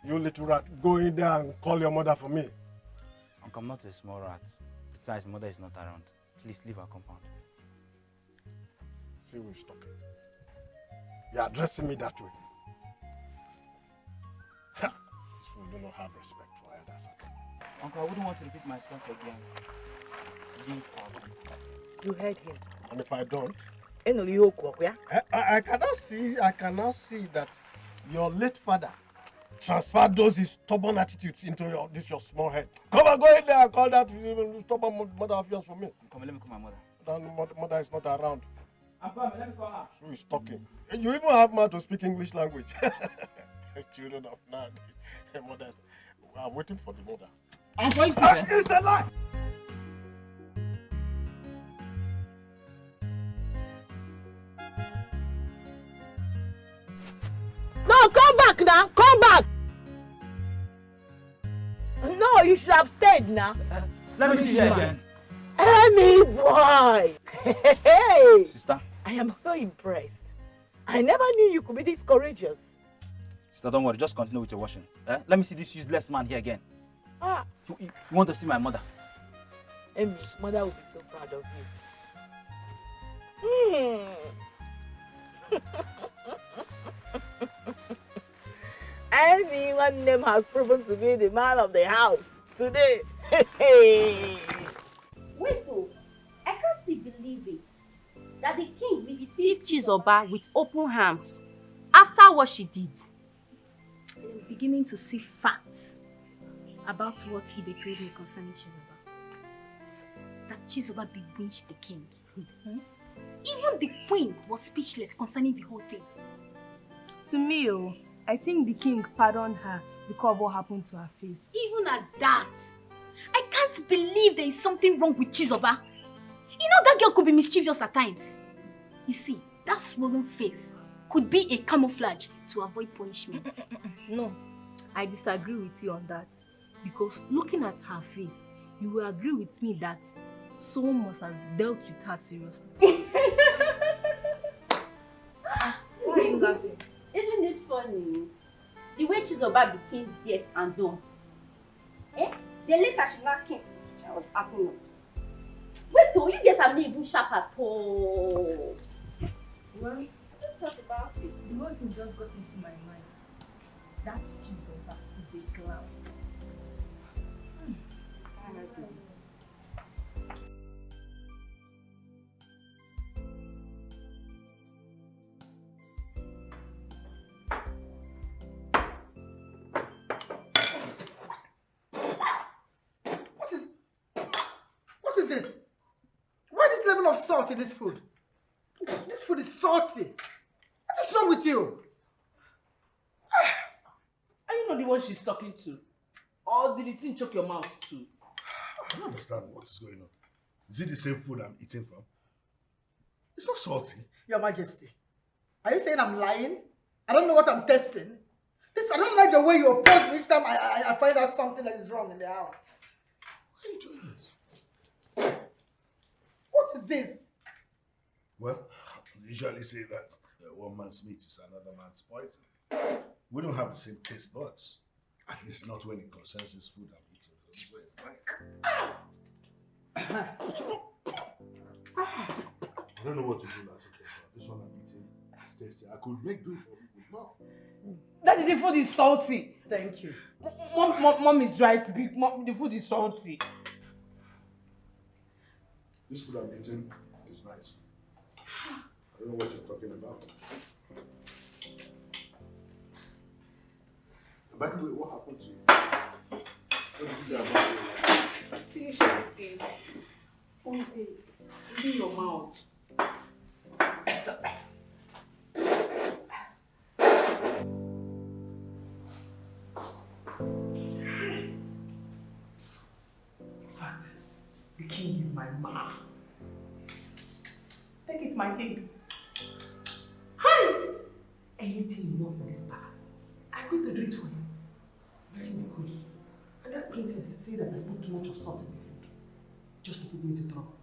You little rat, go in there and call your mother for me. Uncle, I'm not a small rat. Besides, mother is not around. Please leave our compound. See who is talking. You're addressing me that way. This fool do not have respect for elders. Uncle, I wouldn't want to repeat myself again. Leave our compound. You heard him. And if I don't, I cannot see that your late father transferred those his stubborn attitudes into your small head. Come on, go in there and call that stubborn mother of yours for me. Come on, let me call my mother. Mother is not around. I'm coming, let me call her. Who is talking? You even have mouth to speak English language. Children of now. Mother, I'm waiting for the mother. I'm going to It's a lie! No, come back now. Come back. No, you should have stayed now. Let me see you again. Amy boy. Hey. Sister. I am so impressed. I never knew you could be this courageous. Sister, don't worry. Just continue with your washing. Let me see this useless man here again. Ah. You want to see my mother? Amy, mother will be so proud of you. Amy, one name has proven to be the man of the house today. Wait, oh, I can't still believe it. That the king received Chizoba with open arms after what she did. I'm beginning to see facts about what Ibe told me concerning Chizoba. That Chizoba bewitched the king. Even the queen was speechless concerning the whole thing. To me, I think the king pardoned her because of what happened to her face. Even at that, I can't believe there is something wrong with Chizoba. You know that girl could be mischievous at times. You see, that swollen face could be a camouflage to avoid punishment. No, I disagree with you on that. Because looking at her face, you will agree with me that someone must have dealt with her seriously. Why are you laughing? Isn't it funny? The way Chizoba became deaf and dumb. Then later she now came to the kitchen and was acting up. Wait though, you guys are not even sharp at all. Well, just talk about it. The whole thing just got into my mind. That Chizoba is a clown. What is this? Why this level of salt in this food? This food is salty. What is wrong with you? Are you not the one she's talking to? Or did the thing choke your mouth too? I don't understand what is going on. Is it the same food I'm eating from? It's not salty. Your Majesty, are you saying I'm lying? I don't know what I'm testing. I don't like the way you approach me each time I find out something that is wrong in the house. Why are you doing this? What is this? Well, we usually say that one man's meat is another man's poison. We don't have the same taste buds. At least not when it concerns this food I'm eating. This way it's nice. I don't know what to do now. This one I'm eating is tasty. I could make do for with more. Daddy, the food is salty. Thank you. Mom is right. The food is salty. This food I'm eating is nice. I don't know what you're talking about. By the way, what happened to you? What did you say about it? Finish everything. Okay. In your mouth. The king is my man. Take it, my king. Hi! Anything you want in this palace, I'm going to do it for you. Imagine the cookie. And that princess said that I put too much of salt in the food. Just to put me into trouble.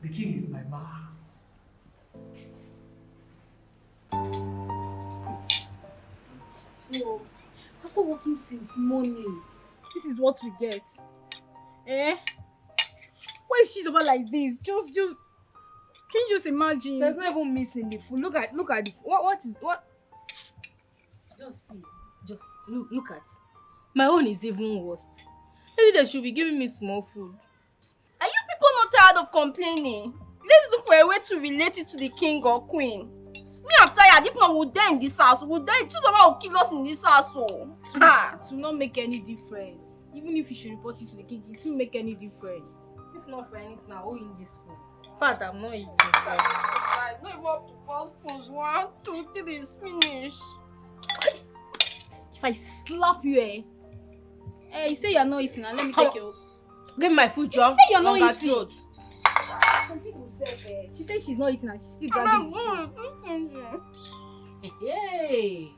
The king is my man. So, after working since morning, this is what we get. Why is she about like this? Just can you just imagine? There's not even meat in the food. Look at the what? Just see. Just look at. My own is even worse. Maybe they should be giving me small food. Are you people not tired of complaining? Let's look for a way to relate it to the king or queen. Me, I'm tired. If not, we'll die in this house. We'll die. Choose someone who kill us in this house. So. It will not make any difference. Even if you should report it to the king, it won't make any difference. If not for anything, now who in this food? In fact, I'm not eating. I don't even have to first spoons. 1, 2, 3 is finished. If I slap you, you say you're not eating, and let me take your... Give me my food, John. You say you're not eating. Some people say, she said she's not eating and she's still dragging. Hey!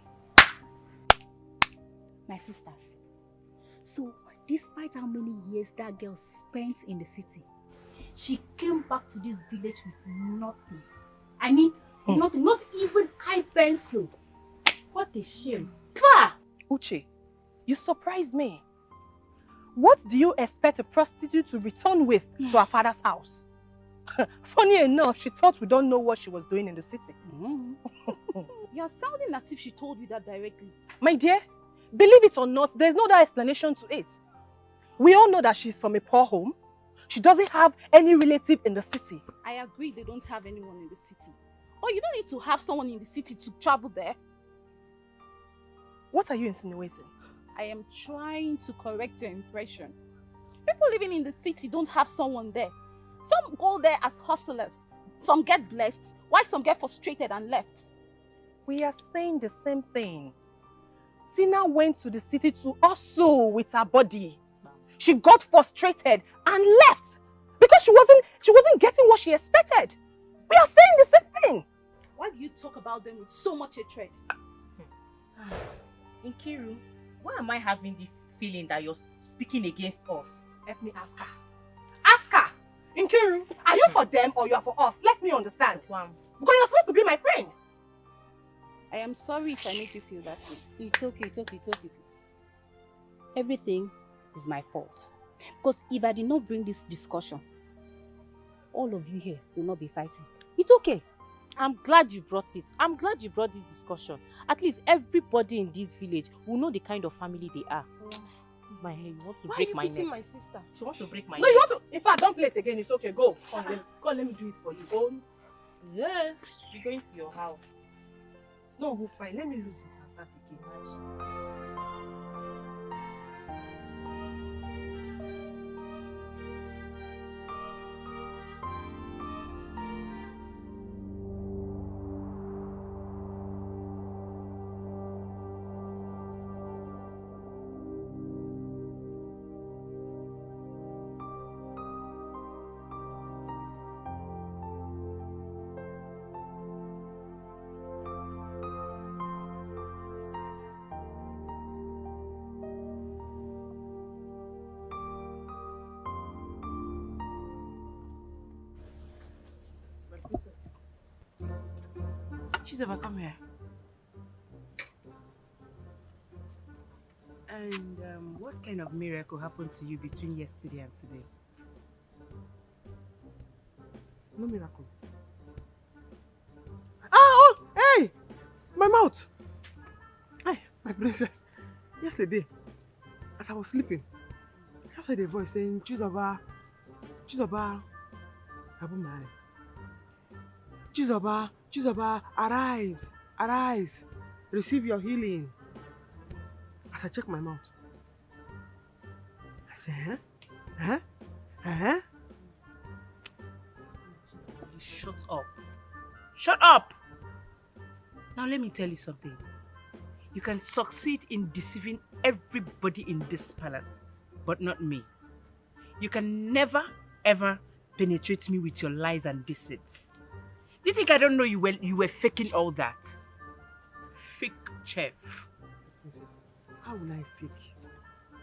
My sisters, so despite how many years that girl spent in the city, she came back to this village with nothing. I mean, nothing, not even eye pencil. What a shame. Pah! Uche, you surprised me. What do you expect a prostitute to return with to her father's house? Funny enough, she thought we don't know what she was doing in the city. You're sounding as if she told you that directly. My dear, believe it or not, there's no other explanation to it. We all know that she's from a poor home. She doesn't have any relative in the city. I agree they don't have anyone in the city. But you don't need to have someone in the city to travel there. What are you insinuating? I am trying to correct your impression. People living in the city don't have someone there. Some go there as hustlers. Some get blessed, while some get frustrated and left. We are saying the same thing. Tina went to the city to hustle with her body. She got frustrated and left because she wasn't getting what she expected. We are saying the same thing. Why do you talk about them with so much hatred? Nkiru, why am I having this feeling that you're speaking against us? Let me ask her. Ask her! Nkiru, are you for them or you are for us? Let me understand. Because you're supposed to be my friend. I am sorry if I make you feel that way. It's okay. Everything is my fault. Because if I did not bring this discussion, all of you here will not be fighting. It's okay. I'm glad you brought it. I'm glad you brought this discussion. At least everybody in this village will know the kind of family they are. My hair, you want to break my neck. Why are you beating my sister? She wants to break my No, neck. you want to... In fact, don't play it again. It's okay. Go. Come, let me do it for you. Go. Yeah, you're going to your house. It's not good fine. Let me lose it and start again. She's ever come here. And what kind of miracle happened to you between yesterday and today? No miracle. Oh, hey! My mouth! Hey, my princess. Yesterday, as I was sleeping, I heard a voice saying, Chizoba, Abumai. Chizoba, arise, receive your healing. As I check my mouth, I said, Shut up. Shut up! Now let me tell you something. You can succeed in deceiving everybody in this palace, but not me. You can never, ever penetrate me with your lies and deceits. Do you think I don't know you were faking all that? Fake chef. Princess, how will I fake?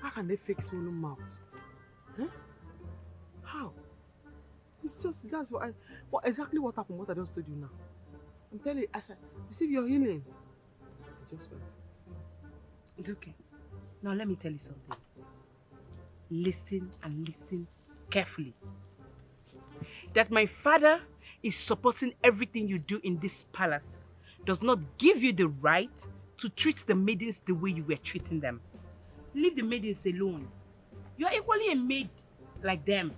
How can they fake swollen mouth? Huh? How? It's just, that's exactly what happened, what I just told you now. I'm telling you, as I receive your healing. I just went. It's okay. Now let me tell you something. Listen and listen carefully. That my father is supporting everything you do in this palace does not give you the right to treat the maidens the way you were treating them. Leave the maidens alone. You are equally a maid like them.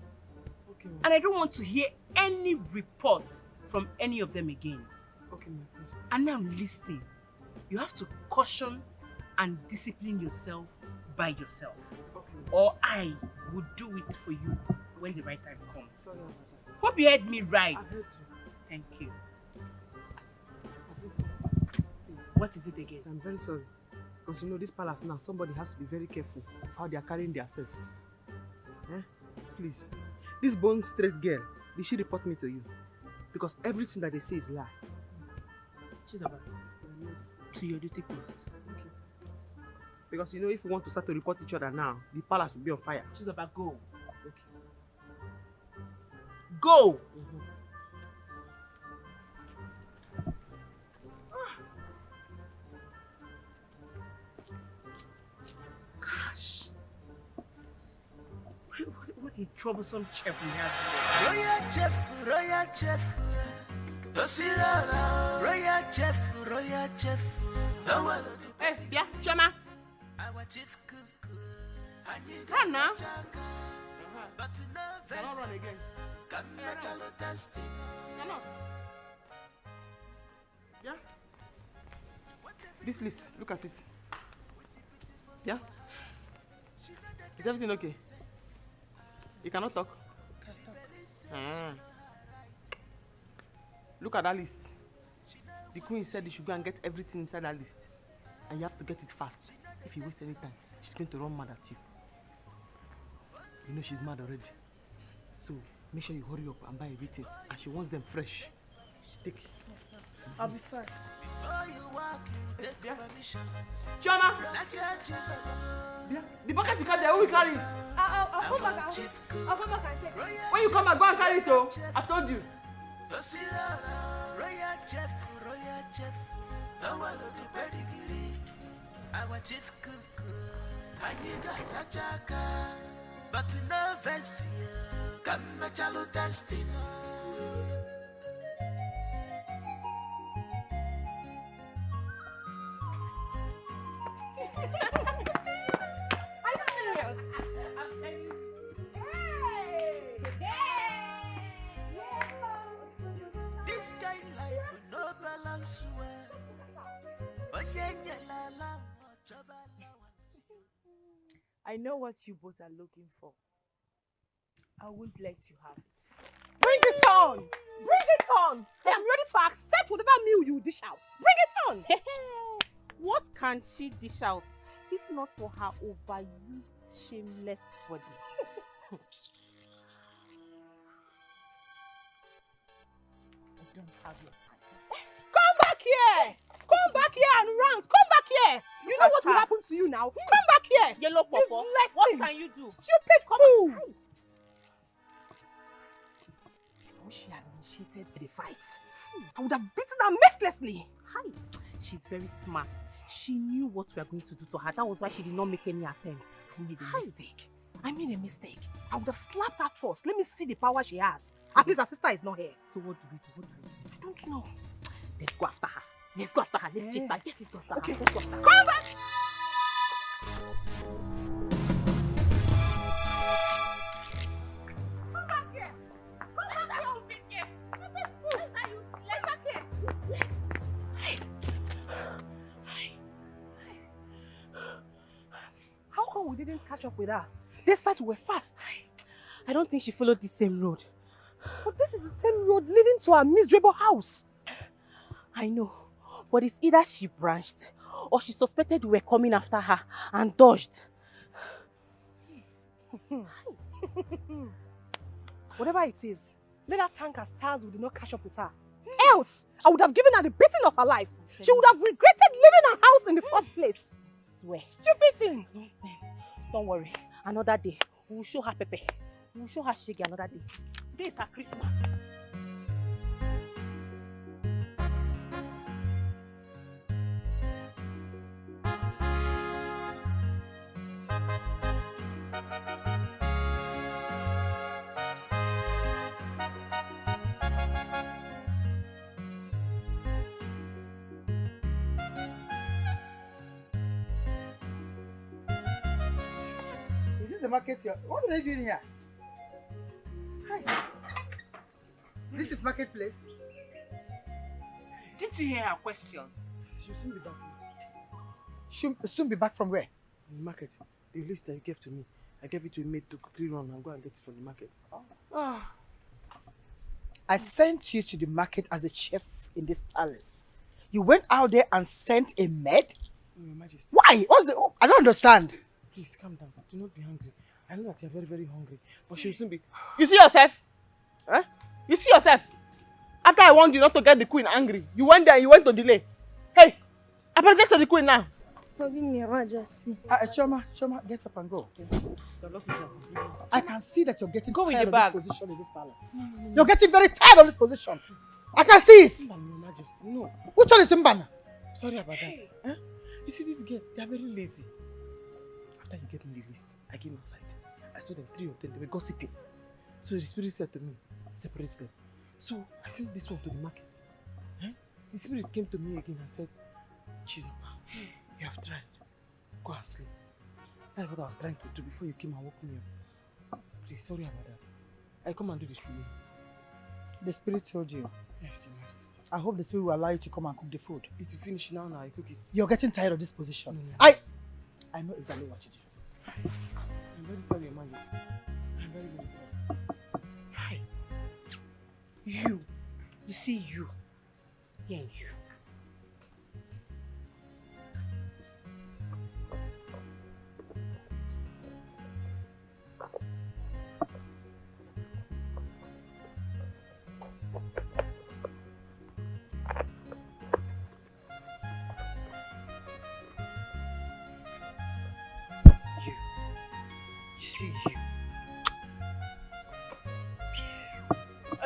Okay. And I don't want to hear any report from any of them again. Okay, my prince. And now listen. You have to caution and discipline yourself by yourself. Okay. Or I will do it for you when the right time comes. Sorry about that. Hope you heard me right. I heard you. Thank you. Please. What is it again? I'm very sorry. Because you know, this palace now, somebody has to be very careful of how they are carrying themselves. Eh? Please. This bone straight girl, did she report me to you? Because everything that they say is lie. She's about to your duty post. Okay. Because you know, if we want to start to report each other now, the palace will be on fire. She's about go. Okay. Go! Gosh. What a troublesome chef we have here. Royal chef. Royal chef. Hey, yeah, Chama. Run now. Cannot run again. Cannot. Yeah? This list, look at it. Yeah? Is everything okay? You cannot talk? Ah. Look at that list. The queen said you should go and get everything inside that list. And you have to get it fast. If you waste any time, she's going to run mad at you. You know she's mad already. So make sure you hurry up and buy everything. And she wants them fresh. Take. I'll be fine. Yeah. Chioma! Yeah. The bucket you carry there, who will carry it? I'll come back. I'll come back and take it. When you come back, go and carry it, oh. I told you. Royal chef. Our chief cook. Aniga la chaka. But no verse here. Come chalo testing. Are you serious? I'm telling you. This kind life no balance well. I know what you both are looking for. I won't let you have it. Bring it on! Bring it on! I am ready to accept whatever meal you dish out. Bring it on! What can she dish out if not for her overused, shameless body? I don't have your time. Come back here! Come back here and rant! Come back here! You know what will happen to you now? Come back here! Yellow Popo, what can you do? Stupid fool! I wish she had initiated the fight. I would have beaten her mercilessly. Hi. She's very smart. She knew what we were going to do to her. That was why she did not make any attempts. I made a mistake. I would have slapped her first. Let me see the power she has. At least her sister is not here. So what do we do? I don't know. Let's go after her. Let's go after her. Let's chase her. Yes, let's go after Okay. her. Let's go after her. Come back! Come back here! Come back here, stupid girl! Stupid fool! Come back here! How come we didn't catch up with her? Despite we were fast. I don't think she followed the same road. But this is the same road leading to her miserable house. I know. But it's either she branched or she suspected we were coming after her and dodged. Whatever it is, let her thank her stars we did not catch up with her. Else, I would have given her the beating of her life. She would have regretted leaving her house in the first place. Swear. Stupid thing. Nonsense. Don't worry. Another day, we will show her Pepe. We will show her Shaggy another day. Today is her Christmas. Is this the market here? What are they doing here? Hi. This is marketplace. Did you hear her question? She'll soon be back. Soon be back from where? In the market. The list that you gave to me, I gave it to a maid to quickly run and go and get it from the market. I sent you to the market as a chef in this palace. You went out there and sent a maid? Your Majesty. Why? I don't understand. Please calm down. Do not be hungry. I know that you're very, very hungry, but she'll soon be. You see yourself? Huh? You see yourself? After I warned you not to get the queen angry, you went there and you went to delay. Hey, I present to the queen now. Forgive me, Your Majesty. Choma, get up and go. I can see that you're getting tired of this position in this palace. You're getting very tired of this position. I can see it. Your Majesty, no. Which one is Mbana? Sorry about that. Huh? You see these girls, they are very lazy. After you gave me the list, I came outside. I saw them, 3 of them, they were gossiping. So the spirit said to me, separate them. So I sent this one to the market. Huh? The spirit came to me again and said, Chizoma, you have tried. Go and sleep. That's what I was trying to do before you came and woke me up. Please, sorry about that. I come and do this for you. The spirit told you? Yes, Your Majesty. I hope the spirit will allow you to come and cook the food. It will finish now, I cook it. You're getting tired of this position. No. I know exactly what you do. I'm very sorry, Your Majesty. I'm very, very sorry. Hi. You see you. Yeah, you.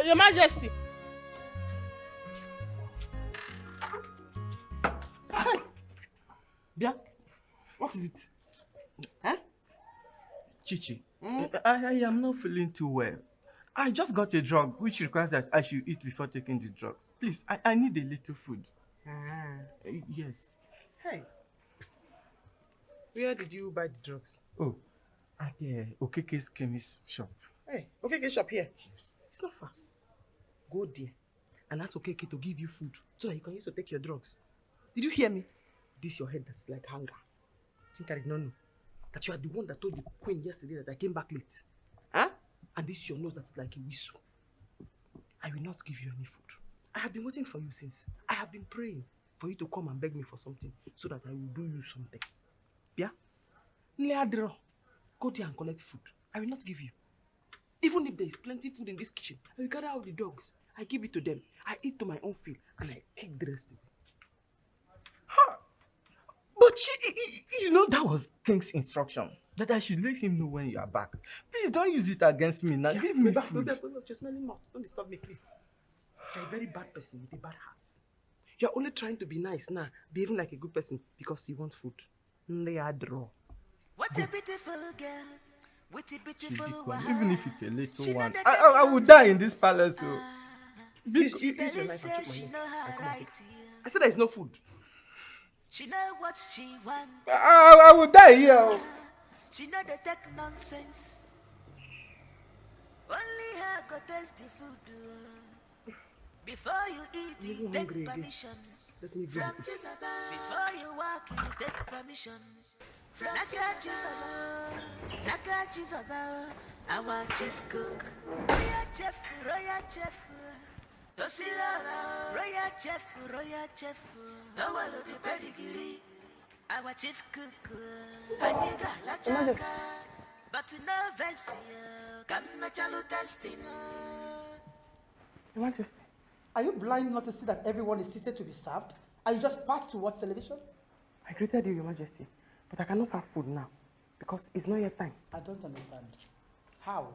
Your Majesty. Bia, what is it? Huh? Chichi, I am not feeling too well. I just got a drug which requires that I should eat before taking the drug. Please, I need a little food. Yes. Hey. Where did you buy the drugs? Oh, at the Okeke's chemist shop. Hey, Okeke shop here? Yes. It's not far. Go there and ask Okeke to give you food so that you can use to take your drugs. Did you hear me? This your head that's like hunger. I think I did not know that you are the one that told the queen yesterday that I came back late. Huh? And this your nose that's like a whistle. I will not give you any food. I have been waiting for you since. I have been praying for you to come and beg me for something so that I will do you something. Yeah? Go there and collect food. I will not give you. Even if there is plenty food in this kitchen, I will gather out the dogs. I give it to them. I eat to my own fill and I kick the rest away. But you know that was King's instruction, that I should let him know when you are back. Please don't use it against me now. Give me food. No, just smelling mouth. Don't disturb me, please. You're a very bad person with a bad heart. You're only trying to be nice now, behaving like a good person because you want food. What a beautiful girl. What a beautiful one. Even if it's a little one, I will die in this palace. She believes she know her right. I said there is no food. She know what she wants. I will die here. She know they take nonsense. Only her go taste the food. Before you eat, you take permission. From Jezebel. Before you walk, you take permission. From Naka Jezebel, our chief cook. Royal chef. Royal chef. Our the pedigree. Our chief cook. Aniga la chaka. But no verse. Come chalo testing. Your Majesty. Are you blind not to see that everyone is seated to be served? And you just passed to watch television? I greeted you, Your Majesty, but I cannot serve food now because it's not yet time. I don't understand. How?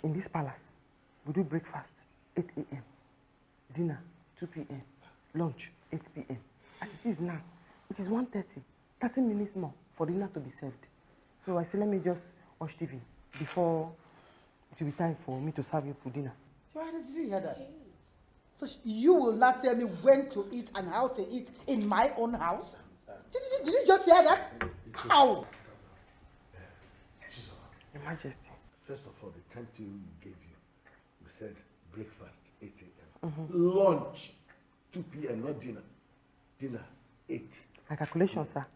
In this palace, we do breakfast 8 a.m., dinner 2 p.m., lunch 8 p.m. As it is now, it is 1:30, 30 minutes more for dinner to be served. So I said, let me just watch TV before it will be time for me to serve you for dinner. Did you hear that? So you will not tell me when to eat and how to eat in my own house? Did you just hear that? How? Your Majesty. First of all, the timetable we gave you, we said breakfast 8 a.m. Lunch 2 p.m. not dinner. Dinner 8. My calculation, sir.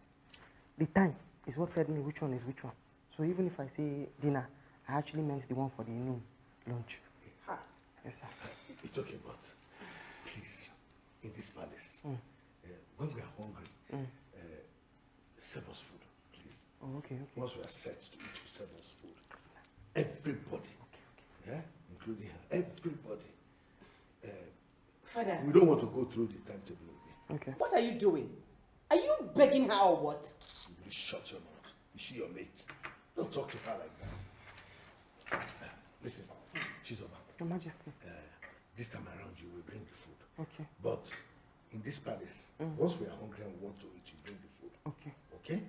The time is what tells me which one is which one. So even if I say dinner, I actually meant the one for the noon lunch. Yes, sir. It's okay, but please, in this palace, when we are hungry, serve us food, please. Oh, okay. Once we are set to eat, you serve us food. Everybody. Yeah? Including her. Everybody. Father. We don't want to go through the timetable again. Okay. What are you doing? Are you begging her or what? You shut your mouth. Is she your mate? Don't talk to her like that. Listen, Chizoba. Your Majesty. This time around you will bring the food. Okay. But in this palace, once we are hungry and we want to eat, you bring the food. Okay. Okay?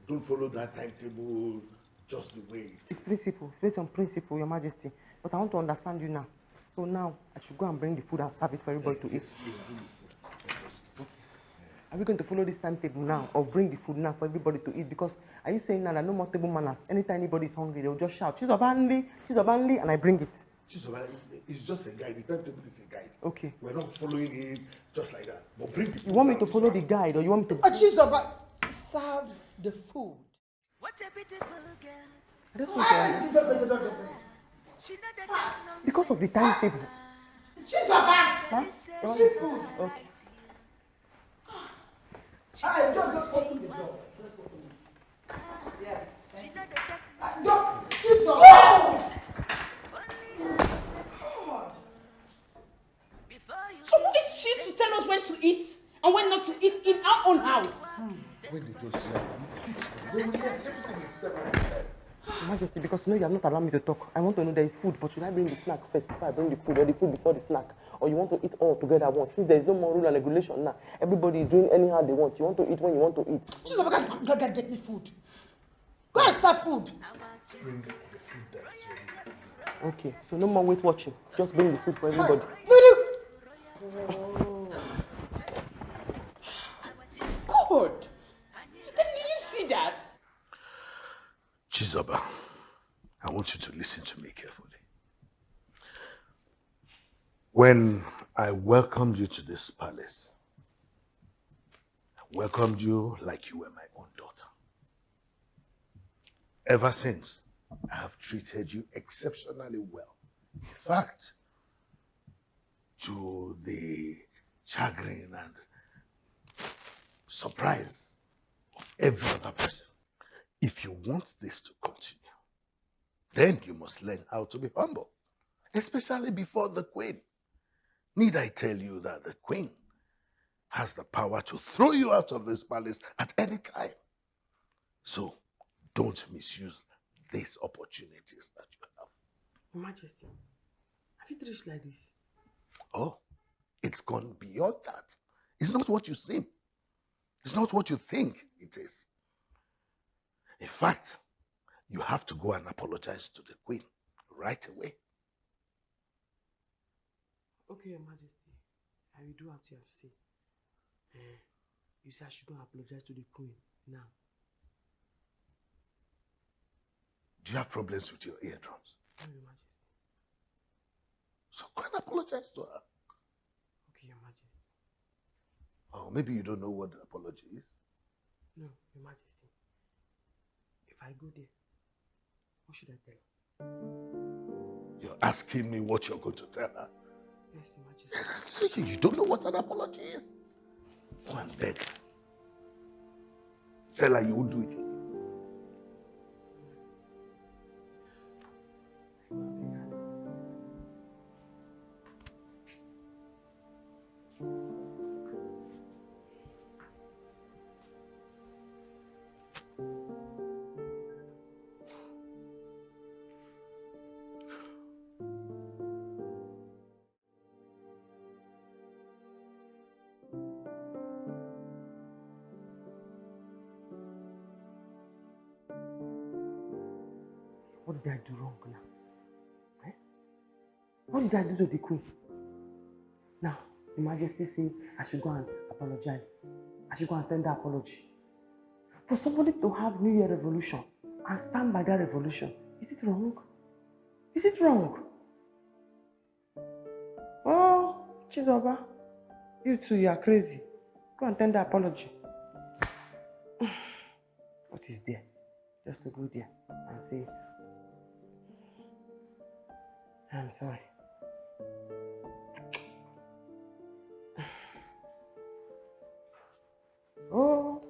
Don't follow that timetable just the way it is. It's principle. It's based on principle, Your Majesty. But I want to understand you now. So now I should go and bring the food and serve it for everybody to eat. Yes, please bring the food. Let us eat. Are we going to follow this timetable now or bring the food now for everybody to eat? Because are you saying now that no more table manners? Anytime anybody is hungry, they'll just shout, Chizobanli, and I bring it. Chizoba, it's just a guide. The timetable is a guide. Okay. We're not following it just like that. But bring the food. You want me to follow the guide or you want me to... Chizoba, serve the food. What a beautiful girl. I just want to... Because of the timetable. Chizoba! Huh? You want the food? Okay. Just open the door. Just open it. Yes. Don't sit down. So who is she to tell us when to eat and when not to eat in our own house? When they don't say, you teach them. They will learn. Everything is step by step. Your Majesty, because you know you have not allowed me to talk. I want to know there is food, but should I bring the snack first before I bring the food, or the food before the snack? Or you want to eat all together at once? Since there is no more rule and regulation now, everybody is doing anyhow they want. You want to eat when you want to eat. Chizoba, go get me food. Go and serve food. Bring the food that's ready. Okay, so no more wait watching. Just bring the food for everybody. Good. Did you see that? Chizoba, I want you to listen to me carefully. When I welcomed you to this palace, I welcomed you like you were my own daughter. Ever since, I have treated you exceptionally well. In fact, to the chagrin and surprise of every other person. If you want this to continue, then you must learn how to be humble, especially before the queen. Need I tell you that the queen has the power to throw you out of this palace at any time? So don't misuse these opportunities that you have. Your Majesty, have you reached like this? Oh, it's gone beyond that. It's not what you seem. It's not what you think it is. In fact, you have to go and apologize to the queen right away. Okay, Your Majesty. I will do what you have to say. You say I should go and apologize to the queen now. Do you have problems with your eardrums? No, Your Majesty. So go and apologize to her. Okay, Your Majesty. Oh, maybe you don't know what the apology is. No, Your Majesty. If I go there, what should I tell her? You're asking me what you're going to tell her? Yes, Your Majesty. You don't know what an apology is? Go and beg her. Tell her you won't do it again. What did I do wrong now? Eh? What did I do to the queen? Now, Your Majesty says I should go and apologize. I should go and tender apology. For somebody to have New Year revolution and stand by that revolution, is it wrong? Is it wrong? Chizoba, you two, you are crazy. Go and tender apology. What is there? Just to go there and say, I'm sorry. Oh.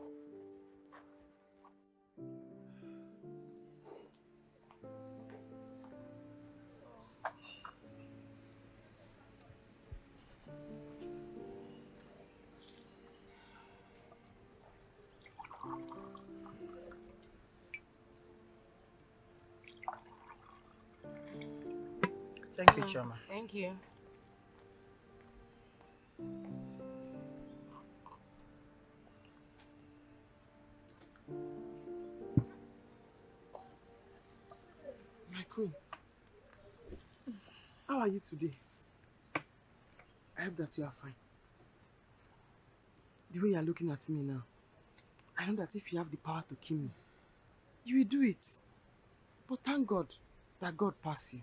Thank you, Choma. Thank you. My queen, how are you today? I hope that you are fine. The way you are looking at me now, I know that if you have the power to kill me, you will do it. But thank God that God passed you.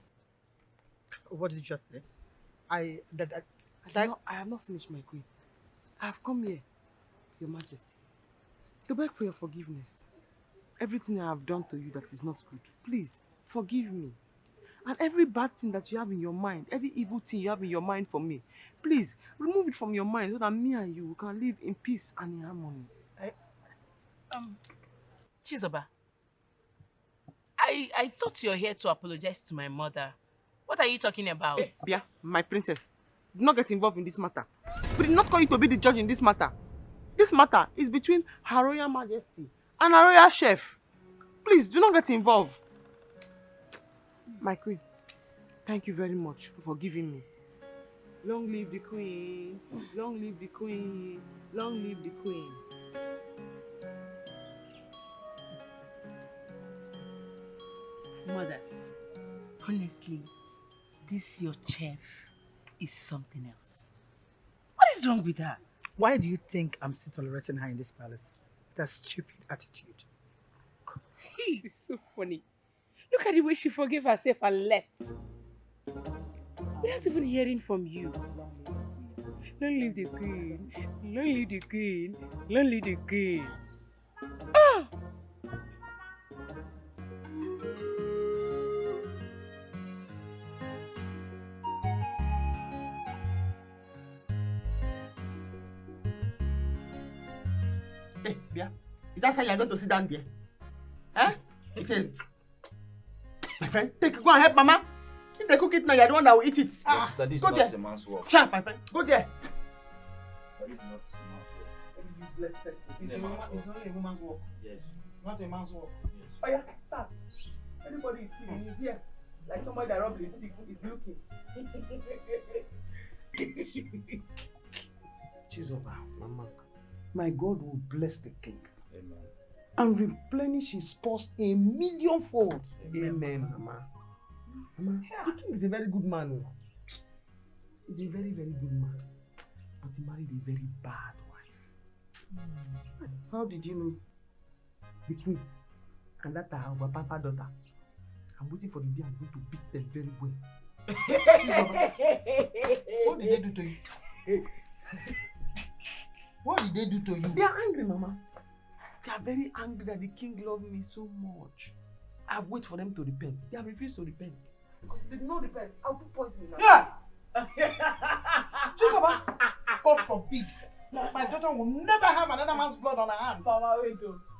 What did you just say? I have not finished, my queen. I have come here, Your Majesty, to beg for your forgiveness. Everything I have done to you that is not good, please, forgive me. And every bad thing that you have in your mind, every evil thing you have in your mind for me, please, remove it from your mind so that me and you can live in peace and in harmony. Chizoba, I thought you're here to apologize to my mother. What are you talking about? Hey, Bia, my princess, do not get involved in this matter. We did not call you to be the judge in this matter. This matter is between Her Royal Majesty and Her Royal Chef. Please, do not get involved. My queen, thank you very much for forgiving me. Long live the queen, long live the queen, long live the queen. Mother, honestly, this your chef is something else. What is wrong with her? Why do you think I'm still tolerating her in this palace? That stupid attitude. This is so funny. Look at the way she forgave herself and left. Without even hearing from you. Long live the queen, long live the queen, long live the queen. Ah! Hey, Bia, is that how you're going to sit down there? Eh? He said, my friend, go and help Mama. If they cook it now, you're the one that will eat it. Yes, sister, this is not a man's work. Shut up, my friend. Go there. This is not a man's work. Useless person. It's only a woman's work. Yes. Not a man's work. Yes. Oh yeah, start. Everybody is sitting. He's here. Like somebody that rubbed his stick is looking. Chizoba, Mama, my God will bless the king. Amen. And replenish his purse 1,000,000-fold. Amen, Mama. Mama, the king is a very good man. He's a very, very good man. But he married a very bad wife. How did you know? The queen. And that our papa daughter. I'm waiting for the day I'm going to beat them very well. What did they do to you? What did they do to you? They are angry, Mama. They are very angry that the king loved me so much. I have waited for them to repent. They have refused to repent. Because if they did not repent, I'll put poison in them. Yeah! Chizoba, God forbid. My daughter will never have another man's blood on her hands. Mama, wait,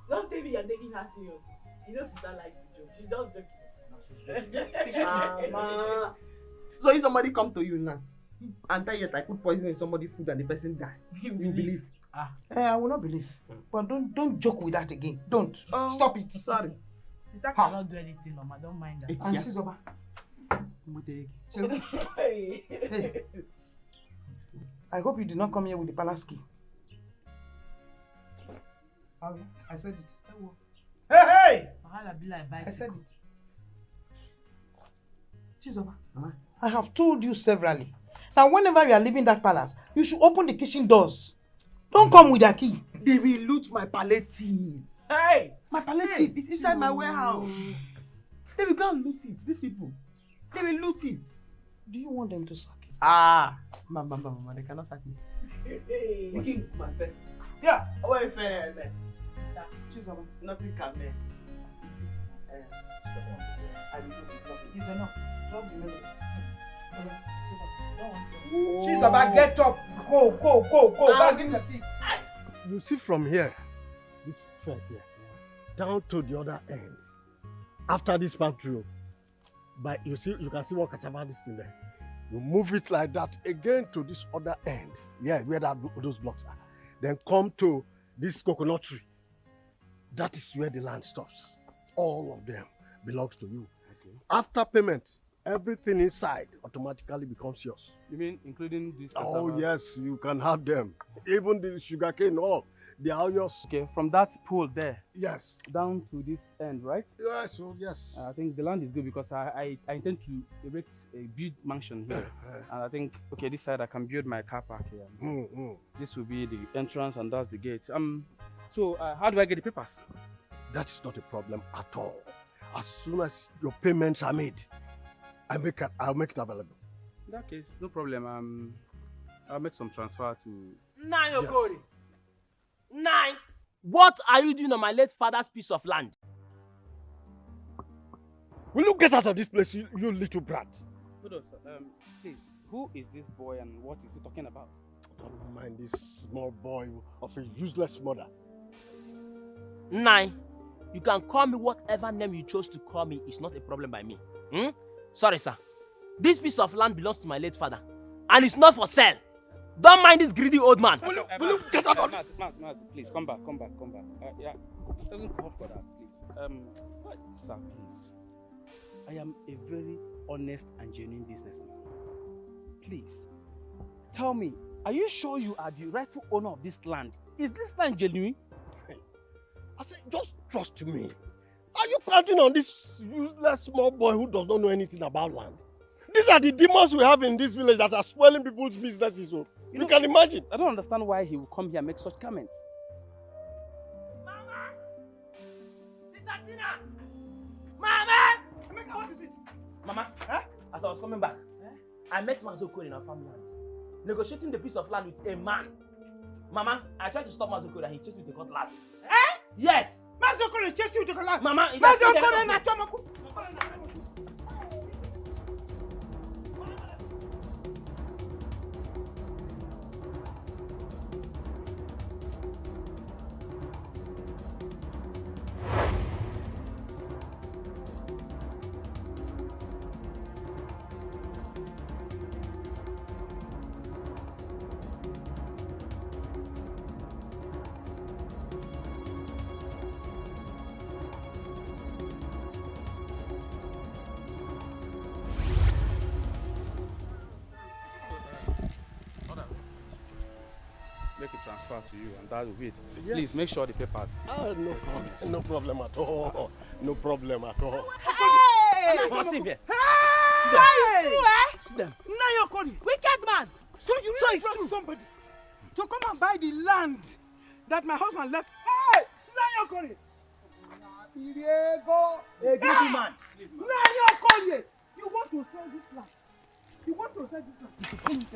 don't tell me you're taking her serious. You know sister likes the joke. She's just joking. Mama. So if somebody come to you now and tell you that I put poison in somebody's food and the person die, you believe? I will not believe. But don't joke with that again. Don't. Stop it. Sorry. Sister cannot do anything, Mama. Don't mind that. And Chizoba. Hey. I hope you did not come here with the palace key. I said it. Hey! I said it. Chizoba, Mama, I have told you severally that whenever you are leaving that palace, you should open the kitchen doors. Don't come with a key. They will loot my palliative. Hey! My palliative is inside my warehouse. They will go and loot it. These people. They will loot it. Do you want them to sack it? Ah, mama, they cannot sack me. Hey, my best. Yeah, away fair, man. Sister, choose one. Nothing can man. I will do it. It's enough. Drop the melody. She's about get up. Go. Back in the seat. You see from here, this fence here, down to the other end. After this part through, but you can see what cassava is in there. You move it like that again to this other end. Yeah, where those blocks are. Then come to this coconut tree. That is where the land stops. All of them belongs to you. Okay. After payment, everything inside automatically becomes yours. You mean including this cassava? Oh yes, you can have them. Even the sugarcane, all. They are yours. Okay, from that pool there. Yes. Down to this end, right? Yes, oh yes. I think the land is good because I intend to erect a big mansion here. And I think, okay, this side I can build my car park here. This will be the entrance and that's the gate. So how do I get the papers? That is not a problem at all. As soon as your payments are made, I'll make it available. In that case, no problem. I'll make some transfer to... Nayokori. Nine. What are you doing on my late father's piece of land? Will you get out of this place, you little brat? Please, who is this boy and what is he talking about? Don't mind this small boy of a useless mother. Nine. You can call me whatever name you chose to call me. It's not a problem by me. Sorry, sir. This piece of land belongs to my late father. And it's not for sale. Don't mind this greedy old man. Will you get out of this? Please, come back. Yeah, it doesn't call for that, please. Sir, please. I am a very honest and genuine businessman. Please, tell me, are you sure you are the rightful owner of this land? Is this land genuine? I said, just trust me. Are you counting on this useless small boy who does not know anything about land? These are the demons we have in this village that are spoiling people's businesses. So you can imagine. I don't understand why he will come here and make such comments. Mama! Sister Tina! Mama! What is it? Mama, as I was coming back, I met Mazoko in our farmland, negotiating the piece of land with a man. Mama, I tried to stop Mazoko and he chased me to cutlass. Yes! Mazoko chased you to cutlass. Mama, Mazoko Make a transfer to you and that will be it. Yes. Please make sure the papers. No problem at all. No problem at all. Hey! Come on, here. Sit down. Nayokori. Wicked man. So you really brought somebody to come and buy the land that my husband left. Hey! Nayokori. Hey, greedy man. Nayokori. You want to sell this land? You want to sell this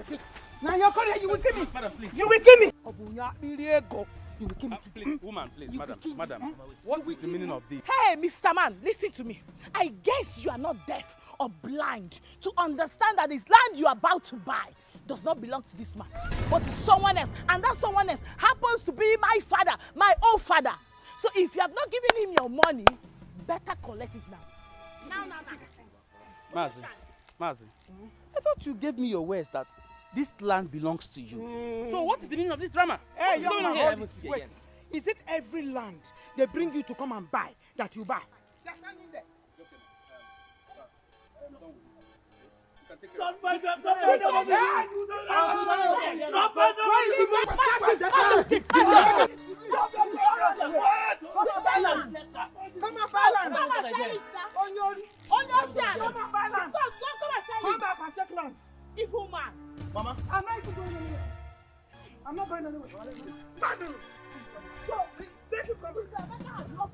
land? Nayokori, you will kill me. Madam, please. You will kill me. You will kill me. Please, woman, please, madam. What is the meaning of this? Hey, Mr. Man, listen to me. I guess you are not deaf or blind to understand that this land you are about to buy does not belong to this man, but to someone else. And that someone else happens to be my father, my own father. So if you have not given him your money, better collect it now. Mazi, I thought you gave me your words that this land belongs to you. So what is the meaning of this drama? Hey, young man, wait. Is it every land they bring you to come and buy that you buy? Just stand in there. Don't buy them. Don't buy them. Evil man. Mama, I'm not even going anywhere. I'm not going anywhere. So, they should come.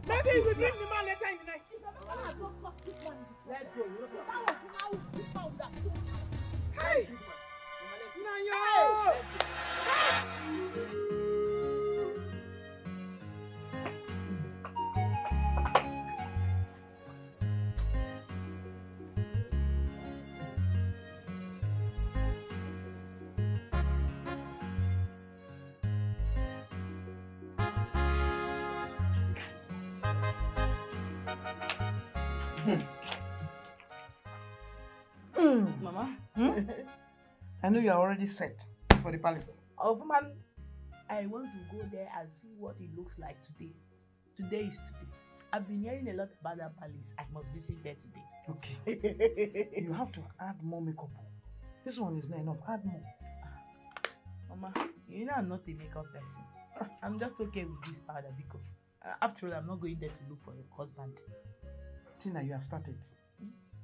Maybe you will bring the man later in the night. Let's go. Hey! I know you are already set for the palace. Woman, I want to go there and see what it looks like today. Today is today. I've been hearing a lot about that palace. I must visit there today. Okay. You have to add more makeup. This one is not enough. Add more. Mama, you know I'm not a makeup person. I'm just okay with this powder because after all, I'm not going there to look for your husband. Tina, you have started.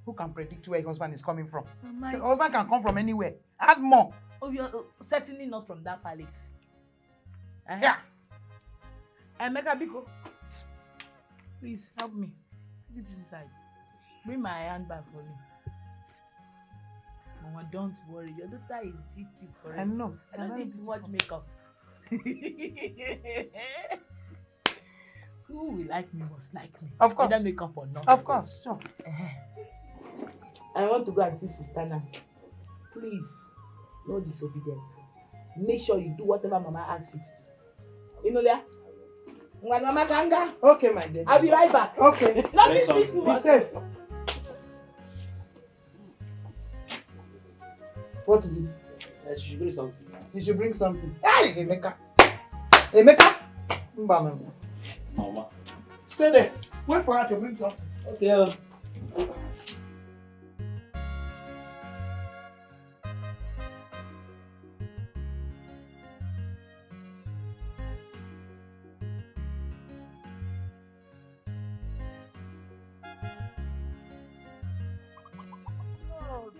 Who can predict where your husband is coming from? Mama, your husband can come from anywhere. Add more. Oh, you're certainly not from that palace. Yeah. Emeka Biko, please help me. Take this inside. Bring my handbag for me. Mama, don't worry. Your daughter is beautiful. I know. I don't need too much makeup. Who will like me must like me. Of course. Whether makeup or not. Of course, sure. I want to go and see Sister now. Please, no disobedience. Make sure you do whatever Mama asks you to do. You know that? Mama Kanga. Okay, my dear. I'll be right back. Okay. Let me speak to Be safe. What is it? She should bring something. You should bring something. Hey, Emeka. Emeka. Mama. Stay there. Wait for her to bring something. Okay. Oh,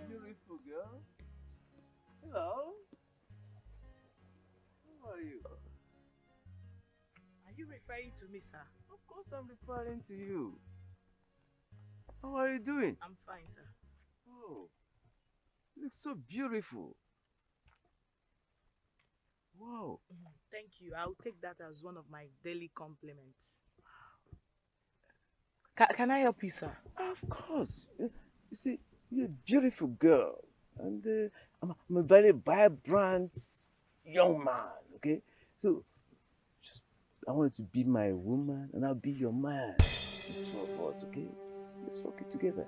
beautiful girl. Hello. How are you? Are you referring to me, sir? Of course I'm referring to you. How are you doing? I'm fine, sir. Oh, you look so beautiful. Wow. Thank you. I'll take that as one of my daily compliments. Can I help you, sir? Of course. You see, you're a beautiful girl. And I'm a very vibrant young man, okay? So, I want you to be my woman and I'll be your man. The two of us, okay? Let's work it together.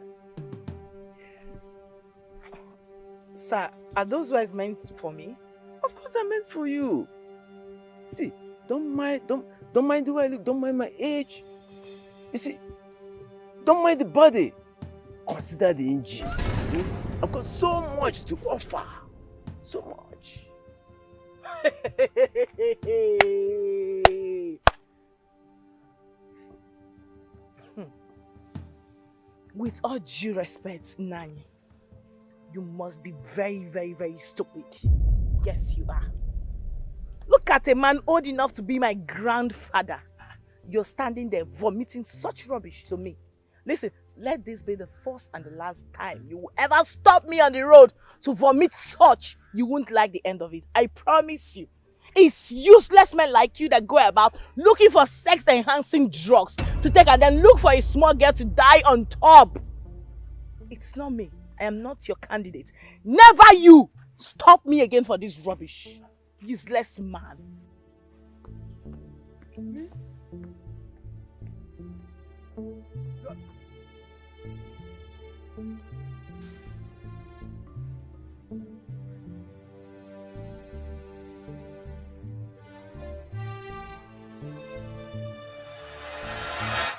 Yes. Sir, are those words meant for me? Of course they're meant for you. See, don't mind the way I look, don't mind my age. You see, don't mind the body. Consider the engine. Okay? I've got so much to offer. So much. With all due respect, Nani, you must be very, very, very stupid. Yes, you are. Look at a man old enough to be my grandfather. You're standing there vomiting such rubbish to me. Listen, let this be the first and the last time you will ever stop me on the road to vomit such. You won't like the end of it. I promise you. It's useless men like you that go about looking for sex-enhancing drugs to take and then look for a small girl to die on top. It's not me. I am not your candidate. Never you stop me again for this rubbish. Useless man.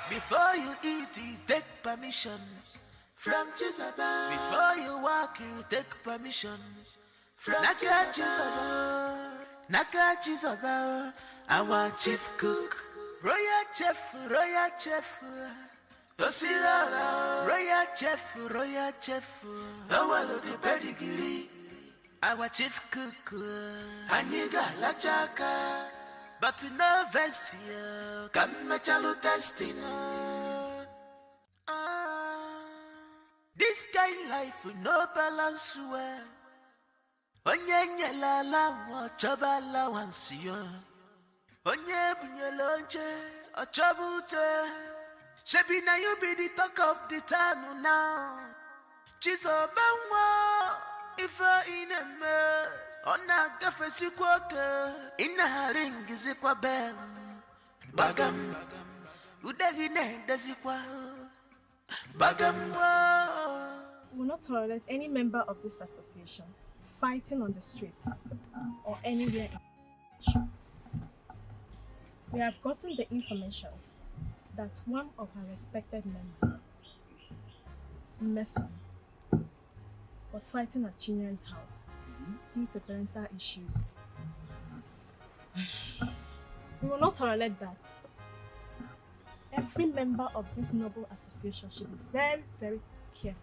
Before you eat, you take permission from Jezebel. Before you walk, you take permission from Jezebel. Naka Jezebel, our chief cook, royal chef, Tosila, royal chef, the the pedigree, our chief cook, Aniga Lachaka. But no version can match a testing. This kind life with no balance well. Onye la wa chabala wansio. Onye bunyelonche a chabute. Shebi na you be the talk of the town now. Chizo banwa if in a me. Ona gafe sikwoke ina ringi zikwa bem bagam udagi ne dazikwa bagam We will not tolerate any member of this association fighting on the streets or anywhere in. We have gotten the information that one of our respected members, Meso, was fighting at Chinyere's house due to parental issues. We will not tolerate that. Every member of this noble association should be very, very careful.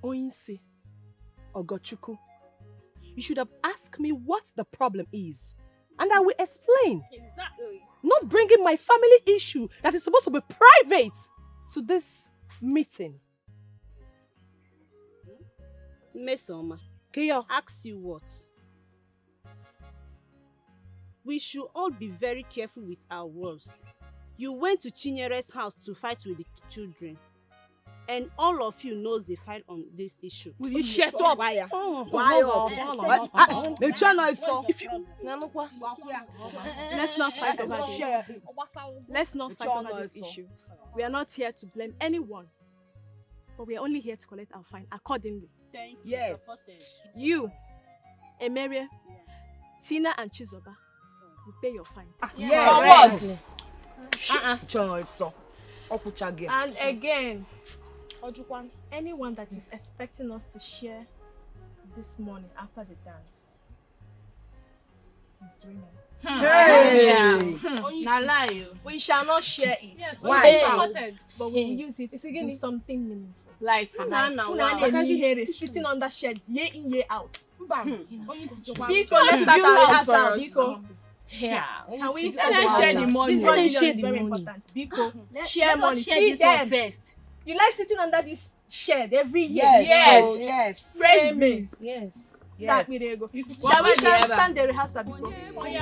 Oinsi, Ogochuku, you should have asked me what the problem is, and I will explain. Exactly. Not bringing my family issue that is supposed to be private to this meeting. Mesoma, ask you what? We should all be very careful with our words. You went to Chinyere's house to fight with the children. And all of you knows they fight on this issue. Will you shut up? Why? Let's not fight over this. Let's not fight over this issue. We are not here to blame anyone, but we are only here to collect our fine accordingly. Thank you. Yes. You, Emerie, Tina, and Chizoba will pay your fine. Yes. And again, anyone that is expecting us to share this morning after the dance is dreaming. We shall not share it. Yes, why? But we will use it to do something meaningful. Like sitting on that shed year in, year out. Biko, let's start our rehearsal. Biko. Yeah. Can we share the money? This 1 million is very important. Biko, share money. See them first. You like sitting under this shed every year? Yes. Fresh beans. Yes. That we go. Shall we stand the rehearsal before? Oh, yeah.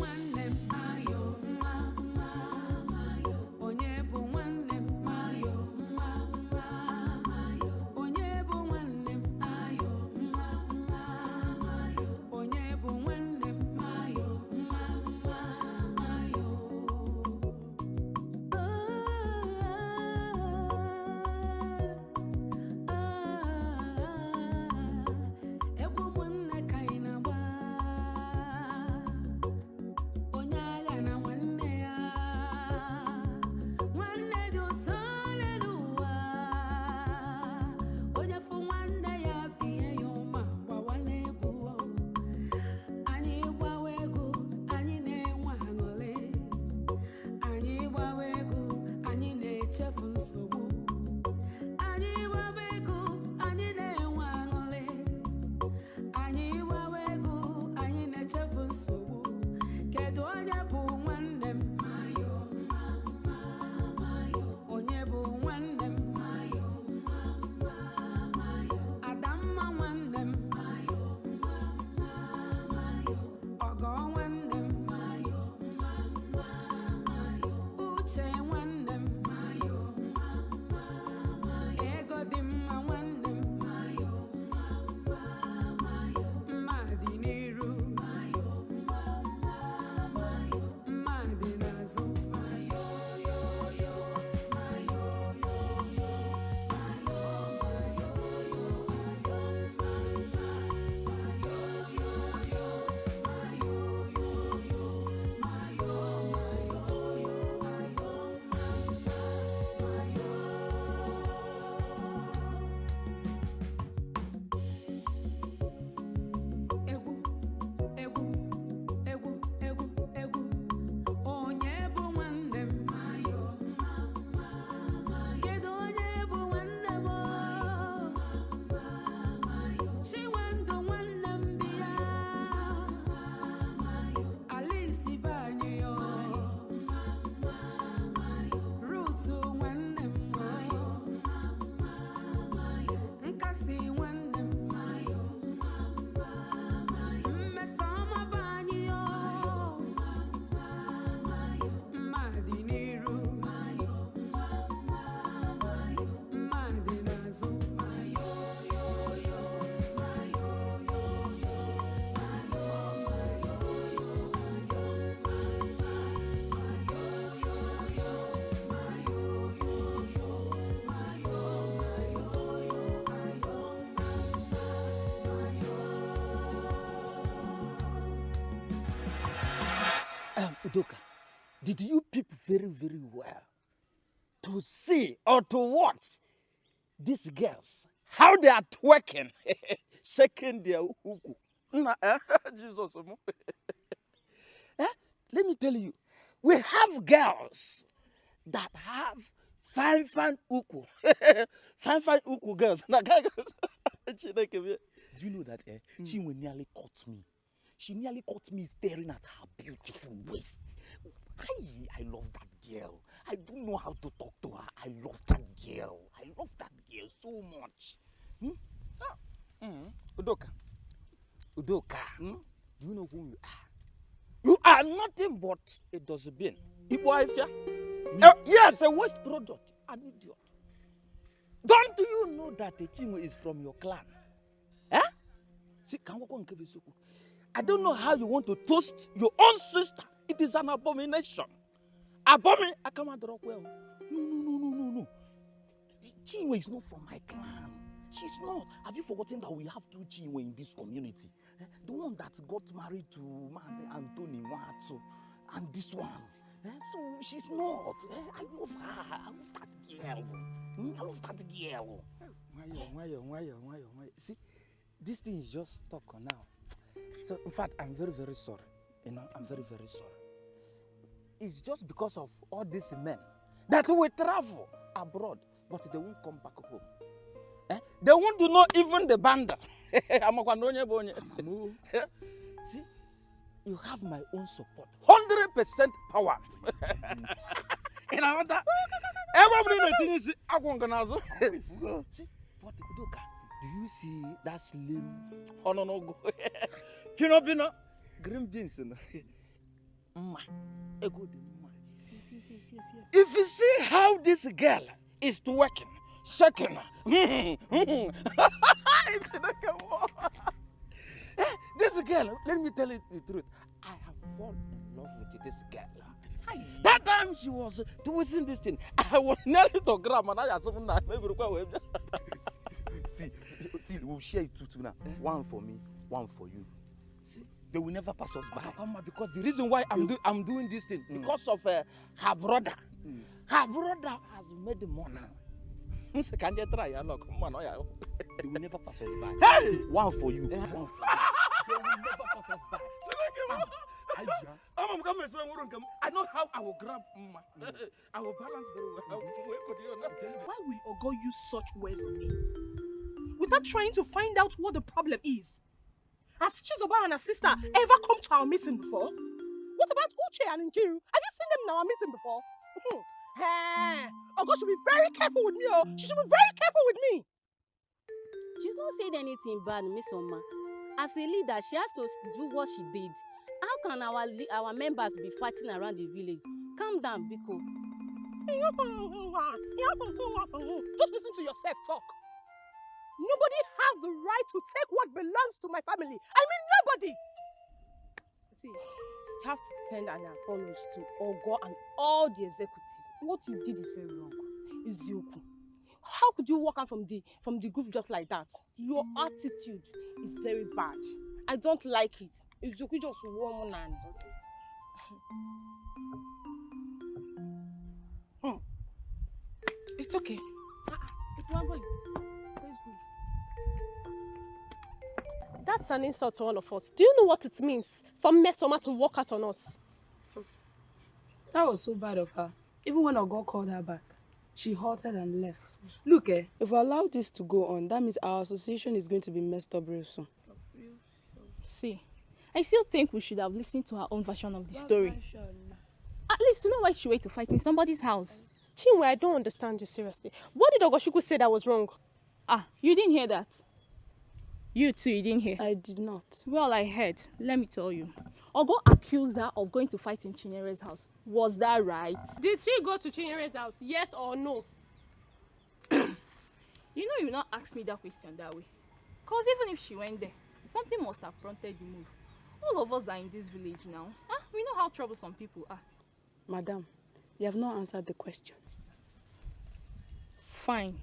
Udoka, did you peep very, very well to see or to watch these girls, how they are twerking, shaking their uku? Jesus. Let me tell you, we have girls that have fine uku. fine uku girls. Do you know that she nearly caught me? She nearly caught me staring at her beautiful waist. I love that girl. I don't know how to talk to her. I love that girl. I love that girl so much. Udoka. Udoka. Do you know who you are? You are nothing but a dustbin. Yes, a waste product. An idiot. Don't you know that the Chinwe is from your clan? See, I don't know how you want to toast your own sister. It is an abomination. Abomin, I can't drop well. No. Chinwe is not from my clan. She's not. Have you forgotten that we have two Chinwe in this community? The one that got married to Mazi Anthony Watu and this one. So she's not. I love her. I love that girl. I love that girl. Why? See, this thing is just stuck on now. So, in fact, I'm very, very sorry. I'm very, very sorry. It's just because of all these men that we travel abroad, but they won't come back home. They want to know even the banda. See, you have my own support. 100% power. And I want that. Everybody is see, what Udoka? Do you see that slim? Oh no, go. Pino, green beans. If you see how this girl is working, shaking, this girl, let me tell you the truth. I have fallen in love with this girl. That time she was twisting this thing, I was nearly to grab and I had something that maybe require. See, we'll share it two now. One for me, one for you. See, they will never pass us by. Because the reason why I'm doing this thing, because of her brother. Her brother has made the money. Can you try? They will never pass us by. Hey! One for you. One for you. They will never pass us by. I know how I will grab I will balance very well. Why will Ogo use such words on me? Without trying to find out what the problem is. Has Chizoba and her sister ever come to our meeting before? What about Uche and Nkiru? Have you seen them in our meeting before? Hey, Ogo should be very careful with me. She should be very careful with me. She's not saying anything bad, Miss Oma. As a leader, she has to do what she did. How can our members be fighting around the village? Calm down, Biko. Just listen to yourself talk. Nobody has the right to take what belongs to my family. I mean, nobody. See, you have to send an apology to Ogo and all the executive. What you did is very wrong. Izuku. How could you walk out from the group just like that? Your attitude is very bad. I don't like it. Izuku just one man. It's okay. That's an insult to all of us. Do you know what it means for Mesoma to walk out on us? That was so bad of her. Even when Ogo called her back, she halted and left. Look, if we allow this to go on, that means our association is going to be messed up real soon. See, I still think we should have listened to her own version of the story. At least to know why she went to fight in somebody's house. Chinwe, I don't understand you seriously. What did Ogoshuku say that was wrong? You didn't hear that? You too, you didn't hear? I did not. Well, I heard. Let me tell you. Ogo accused her of going to fight in Chinyere's house. Was that right? Did she go to Chinyere's house? Yes or no? You know you not ask me that question that way. Because even if she went there, something must have prompted the move. All of us are in this village now. We know how troublesome people are. Madam, you have not answered the question. Fine.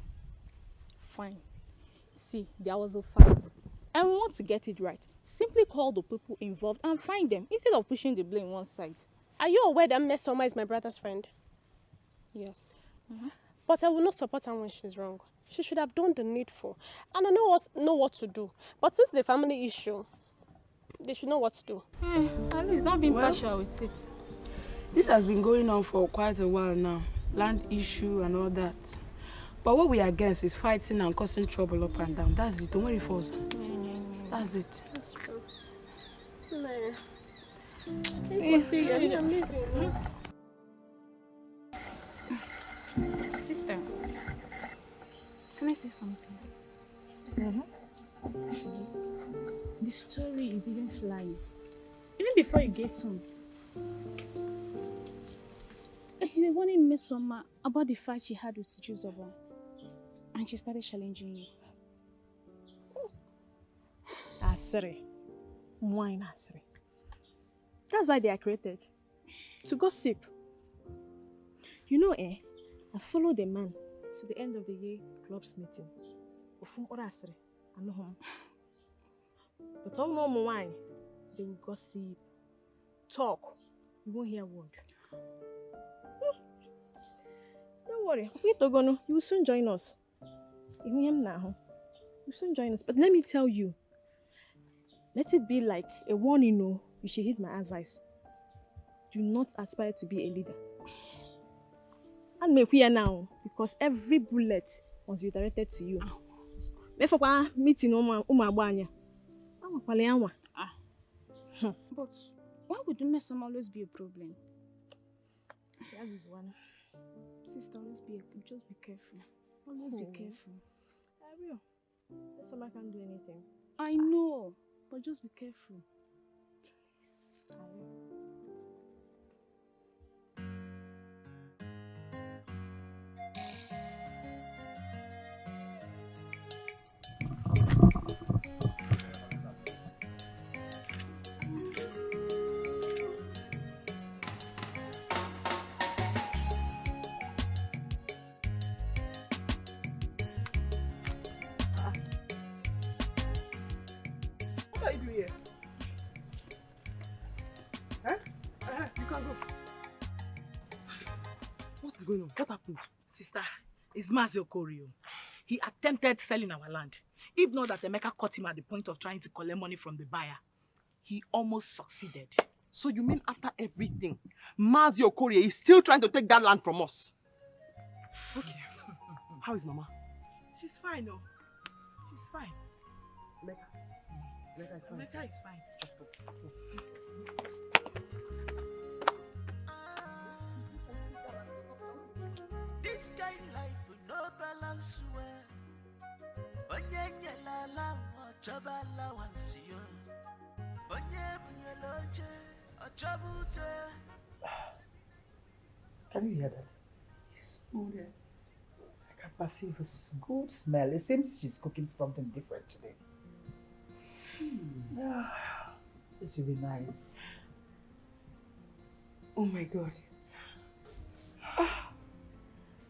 See, there was a fight. And we want to get it right. Simply call the people involved and find them instead of pushing the blame one side. Are you aware that Mesoma is my brother's friend? Yes. But I will not support her when she's wrong. She should have done the needful. And I know what to do. But since the family issue, they should know what to do. At least don't be partial with it. This has been going on for quite a while now. Land issue and all that. But what we are against is fighting and causing trouble up and down. That's it. Don't worry for us. That's it. That's true. Sister, can I say something? The story is even flying. Even before you get home. As you were warning Mesoma about the fight she had with Juzoba, and she started challenging you. Asiri. Wine Asiri. That's why they are created. To gossip. You know, I followed the man to the end of the year club's meeting. Asiri. I know him. But on more wine, they will gossip. Talk. You won't hear a word. Don't worry. You will soon join us. You will soon join us. But let me tell you, let it be like a warning, you should heed my advice. Do not aspire to be a leader. And make here now, because every bullet must be directed to you. Therefore, meeting But why would Mesoma always be a problem? That is one. Sister, just be careful. Always be careful. I will. Mesoma can't do anything. I know, but just be careful. Please, I will. What are you doing here? You can go. What is going on? What happened? Sister, it's Mazio Korio. He attempted selling our land. If not that Emeka caught him at the point of trying to collect money from the buyer, he almost succeeded. So you mean after everything, Mazio Korie is still trying to take that land from us? Okay. How is Mama? She's fine, no. She's fine. Emeka is fine. Emeka is fine. Just go. This kind life with no balance well. Onye nyelala ochoba allowance yo. Onye bunyeloche ochobute. Can you hear that? Yes, Mother. I can perceive a good smell. It seems she's cooking something different today. This will be nice. Oh my God.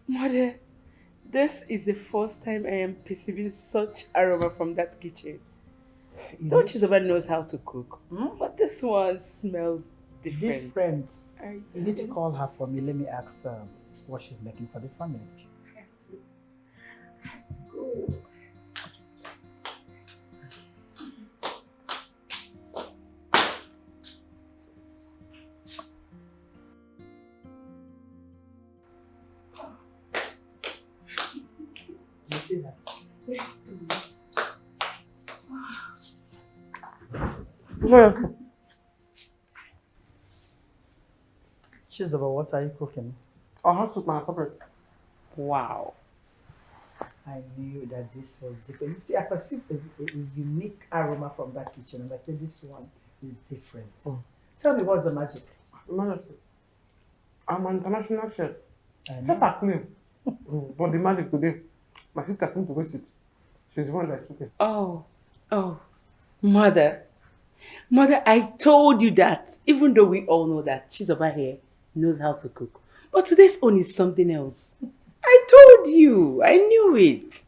Mother, this is the first time I am perceiving such aroma from that kitchen. Though Chizoba knows how to cook, but this one smells different. You need to call her for me. Let me ask what she's making for this family. Let's go. You see that? Chizoba, what are you cooking? I'll have to my favorite. Wow. I knew that this was different. You see, I perceived a unique aroma from that kitchen, and I said this one is different. Tell me, what's the magic? Magic. I'm an international chef. I know. Except I clean. But the magic today, my sister came to visit. She's the one that's cooking. Oh, Mother, I told you that, even though we all know that she's over here knows how to cook. But today's own is something else. I told you, I knew it.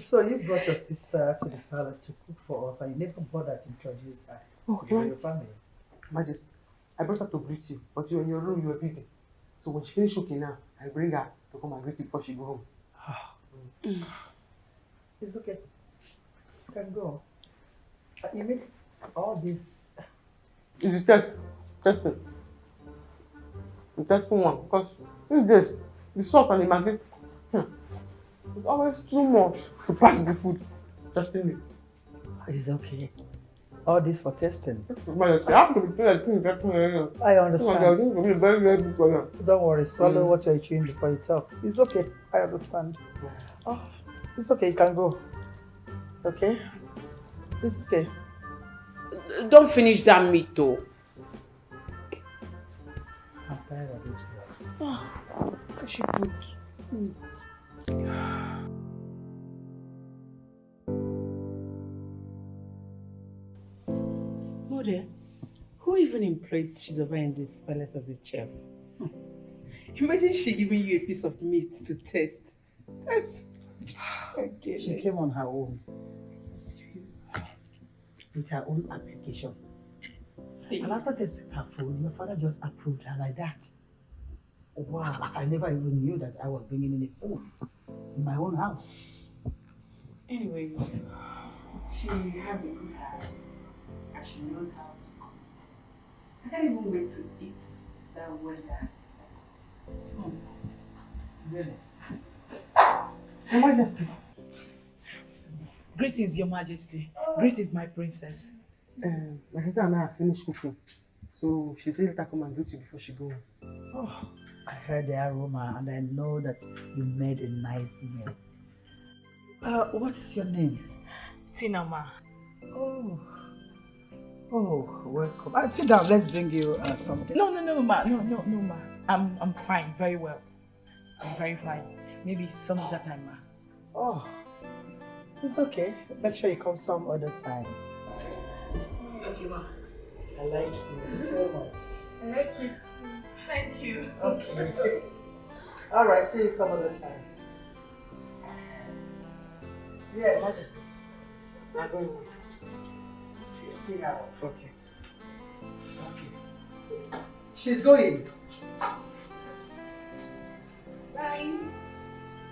So you brought your sister to the palace to cook for us, and you never bothered to introduce her to your family. Majesty, I brought her to greet you, but you're in your room, you were busy. So when she finished cooking now, I bring her to come and greet you before she go home. It's okay. You can go. You mean all this? It's testing. The testing one, because the salt and the maggi, it's always too much to pass the food. Testing it. It's okay. All this for testing. I have to be doing I understand. Don't Don't worry, swallow what you're chewing before you talk. It's okay. I understand. Oh, it's okay. You can go. Okay? It's okay. Don't finish that meat though. I'm tired of this girl. Oh, she put. Mother, who even employed Chizoba in this palace as a chef? Imagine she giving you a piece of meat to taste. That's okay. She came on her own. Serious? With her own application. And after tasting her food, your father just approved her like that. Wow, I never even knew that I was bringing in a food in my own house. Anyway, she has a good heart and she knows how to cook. I can't even wait to eat that well that sister. Really? Your Majesty. Greetings, Your Majesty. Greetings, my princess. My sister and I have finished cooking. So she said let her come and greet you before she go home. Oh, I heard the aroma and I know that you made a nice meal. What is your name? Tina, ma. Oh, welcome. Sit down. Let's bring you something. No, ma. No, ma. I'm fine. Very well. I'm very fine. Maybe some other time, ma. Oh, it's okay. Make sure you come some other time. Okay, ma. I like you so much. I like it too. Thank you. Okay. All right. See you some other time. Yes. I'm going home. See now. Okay. She's going. Bye.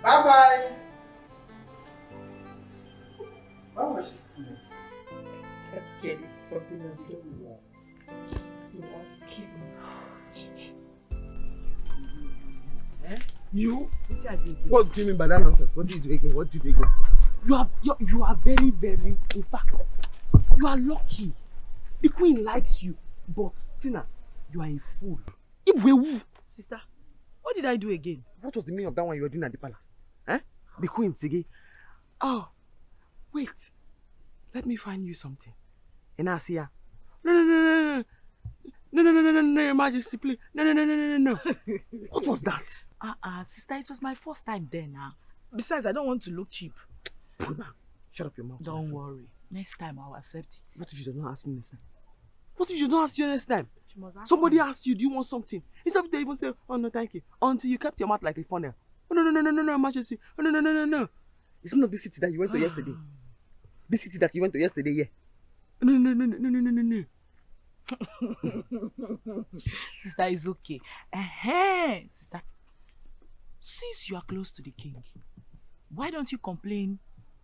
Bye-bye. Why was she standing? Okay, it's something that you don't want. You asking You? What do you mean by that nonsense? What do you do again? What do you do again? You are very, very, in fact, you are lucky. The queen likes you, but Tina, you are a fool. Sister, what did I do again? What was the meaning of that one you were doing at the palace? Eh? The queen, Sige. Oh, wait. Let me find you something. And I see her. No, Your Majesty, please. No. What was that? Sister, it was my first time there now. Besides, I don't want to look cheap. Shut up your mouth. Don't worry. Next time I'll accept it. What if you don't ask me next time? What if you don't ask you next time? She must ask Somebody me. asked you, do you want something? Instead of they even say, oh no, thank you. Until you kept your mouth like a funnel. Oh, no, Majesty. Oh, no. It's not this city that you went to yesterday. This city that you went to yesterday, yeah. No. Sister, it's okay. Sister, since you are close to the king, why don't you complain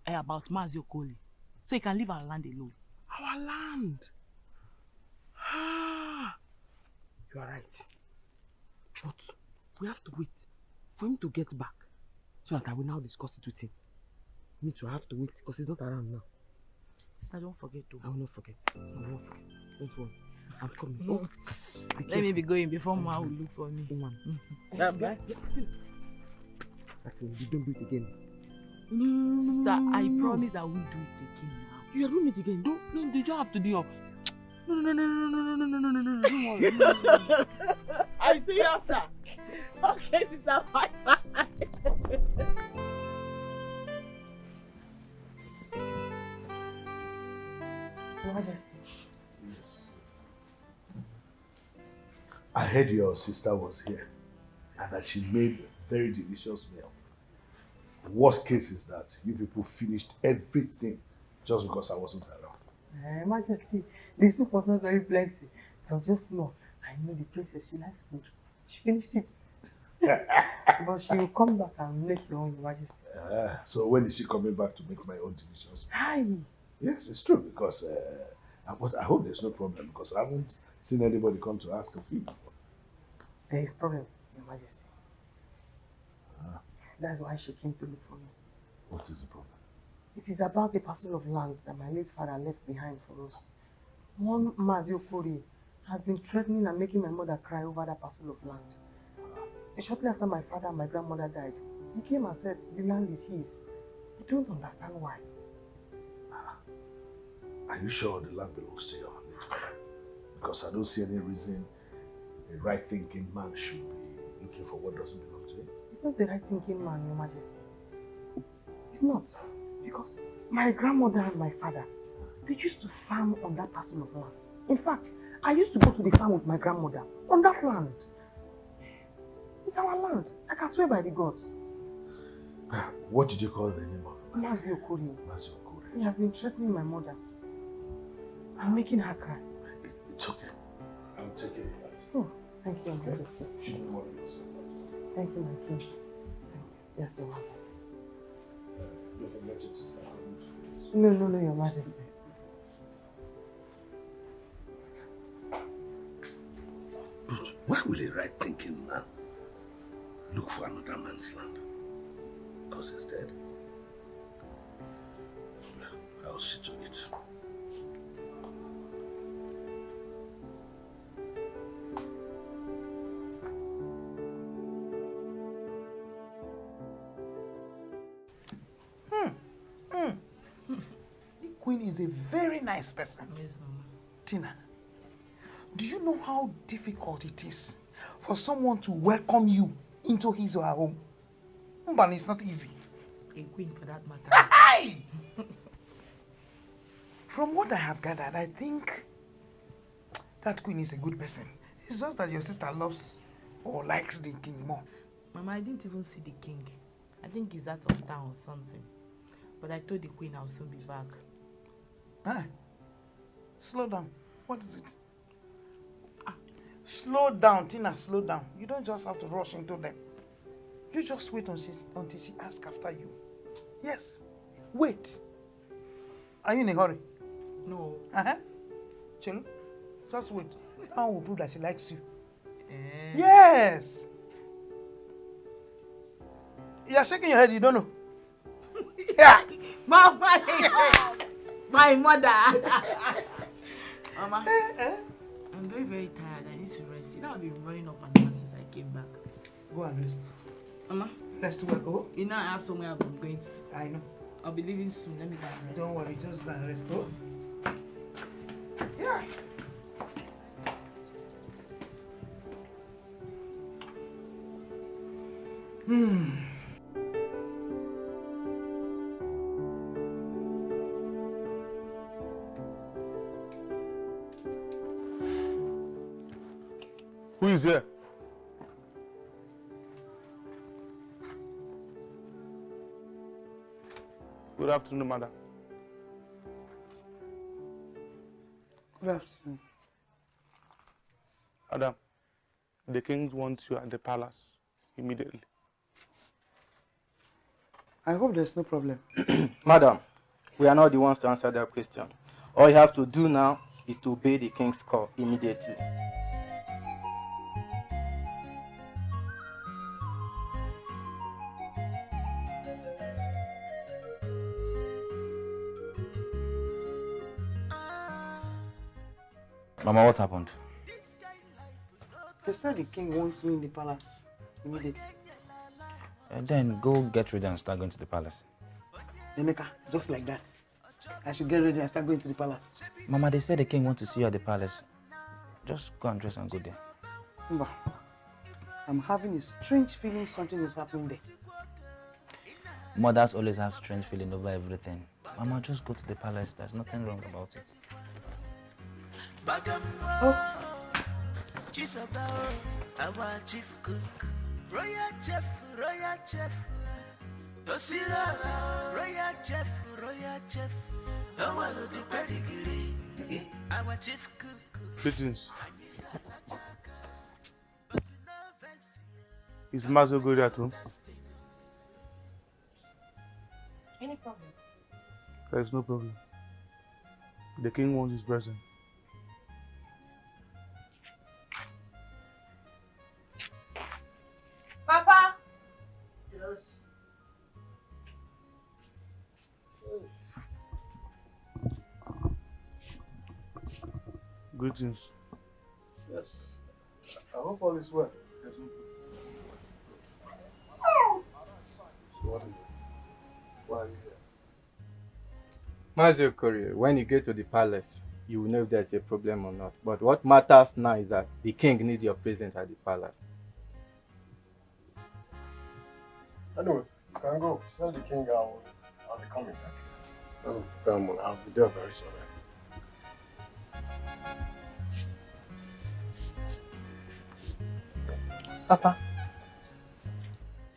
about Mazi Okoli so he can leave our land alone? Our land? You are right. But we have to wait for him to get back so that I will now discuss it with him. Me too, I have to wait because he's not around now. Sister, don't forget to. I will not forget. Don't worry. I'm coming. No. Oh, Let me be going before Ma will look for me. Bye. You don't do it again. Sister, I promise that we'll do it again now. You are doing it again. Don't you don't have to do your... No. Don't worry. I'll see you after. Okay, sister. Bye. Your Majesty. Yes. I heard your sister was here and that she made a very delicious meal. Worst case is that you people finished everything just because I wasn't around. Majesty, the soup was not very plenty. It was just small. I know the princess, she likes food. She finished it. But she will come back and make your own, Your Majesty. So when is she coming back to make my own delicious? Hi. Yes, it's true because but I hope there's no problem because I haven't seen anybody come to ask of you before. There is problem, Your Majesty. That's why she came to look for me. What is the problem? It is about the parcel of land that my late father left behind for us. One Mazi Okori has been threatening and making my mother cry over that parcel of land. Shortly after my father and my grandmother died, he came and said the land is his. I don't understand why. Are you sure the land belongs to your late father? Because I don't see any reason a right-thinking man should be looking for what doesn't belong to him. He's not the right-thinking man, Your Majesty. He's not. Because my grandmother and my father, they used to farm on that parcel of land. In fact, I used to go to the farm with my grandmother on that land. It's our land. I can swear by the gods. What did you call the name of him? Mazi Okori. Mazi Okori. He has been threatening my mother and making her cry. It's okay. I'm taking it back. Oh, thank you, Your Majesty. Shouldn't worry yourself. Thank you, my king. Yes, Your Majesty. Don't forget your sister. No, Your Majesty. But why will a right-thinking man look for another man's land? Because he's dead? I'll see to it. The queen is a very nice person. Yes, Mama. Tina, do you know how difficult it is for someone to welcome you into his or her home? But it's not easy. A queen for that matter. Hi! From what I have gathered, I think that queen is a good person. It's just that your sister loves or likes the king more. Mama, I didn't even see the king. I think he's out of town or something. But I told the queen I'll soon be back. Slow down. What is it? Slow down, Tina, slow down. You don't just have to rush into them. You just wait until she asks after you. Yes, wait. Are you in a hurry? No. Chill. Just wait. That one will prove that she likes you. Yes. You are shaking your head, you don't know. Yeah. Mama, my mother. Mama, I'm very, very tired. I need to rest. You know, I've been running up and down since I came back. Go and rest. Mama, rest well. Oh. You know I have somewhere I'm going to. I know. I'll be leaving soon. Let me go and rest. Don't worry, just go and rest. Oh. Yeah. Who is here? Good afternoon, madam. Good afternoon. Madam, the king wants you at the palace immediately. I hope there's no problem. Madam, we are not the ones to answer that question. All you have to do now is to obey the king's call immediately. Mama, what happened? They said the king wants me in the palace immediately. Then go get ready and start going to the palace. Emeka, just like that. I should get ready and start going to the palace. Mama, they said the king wants to see you at the palace. Just go and dress and go there. Mba, I'm having a strange feeling something is happening there. Mothers always have strange feeling over everything. Mama, just go to the palace. There's nothing wrong about it. Oh. Our chief cook, royal chef, royal chef. Royal chef, royal chef. The pedigree. Our chief cook. Greetings. Is Mazo good at home? Any problem? There is no problem. The king wants his present. Papa! Yes. Greetings. Yes. I hope all is well. There's no So what is it? Why are you here? Mazi Okorie, when you get to the palace, you will know if there's a problem or not. But what matters now is that the king needs your presence at the palace. Anyway, you can go. Tell the king I'll be coming back. Oh, come on, I'll be there very soon. Papa,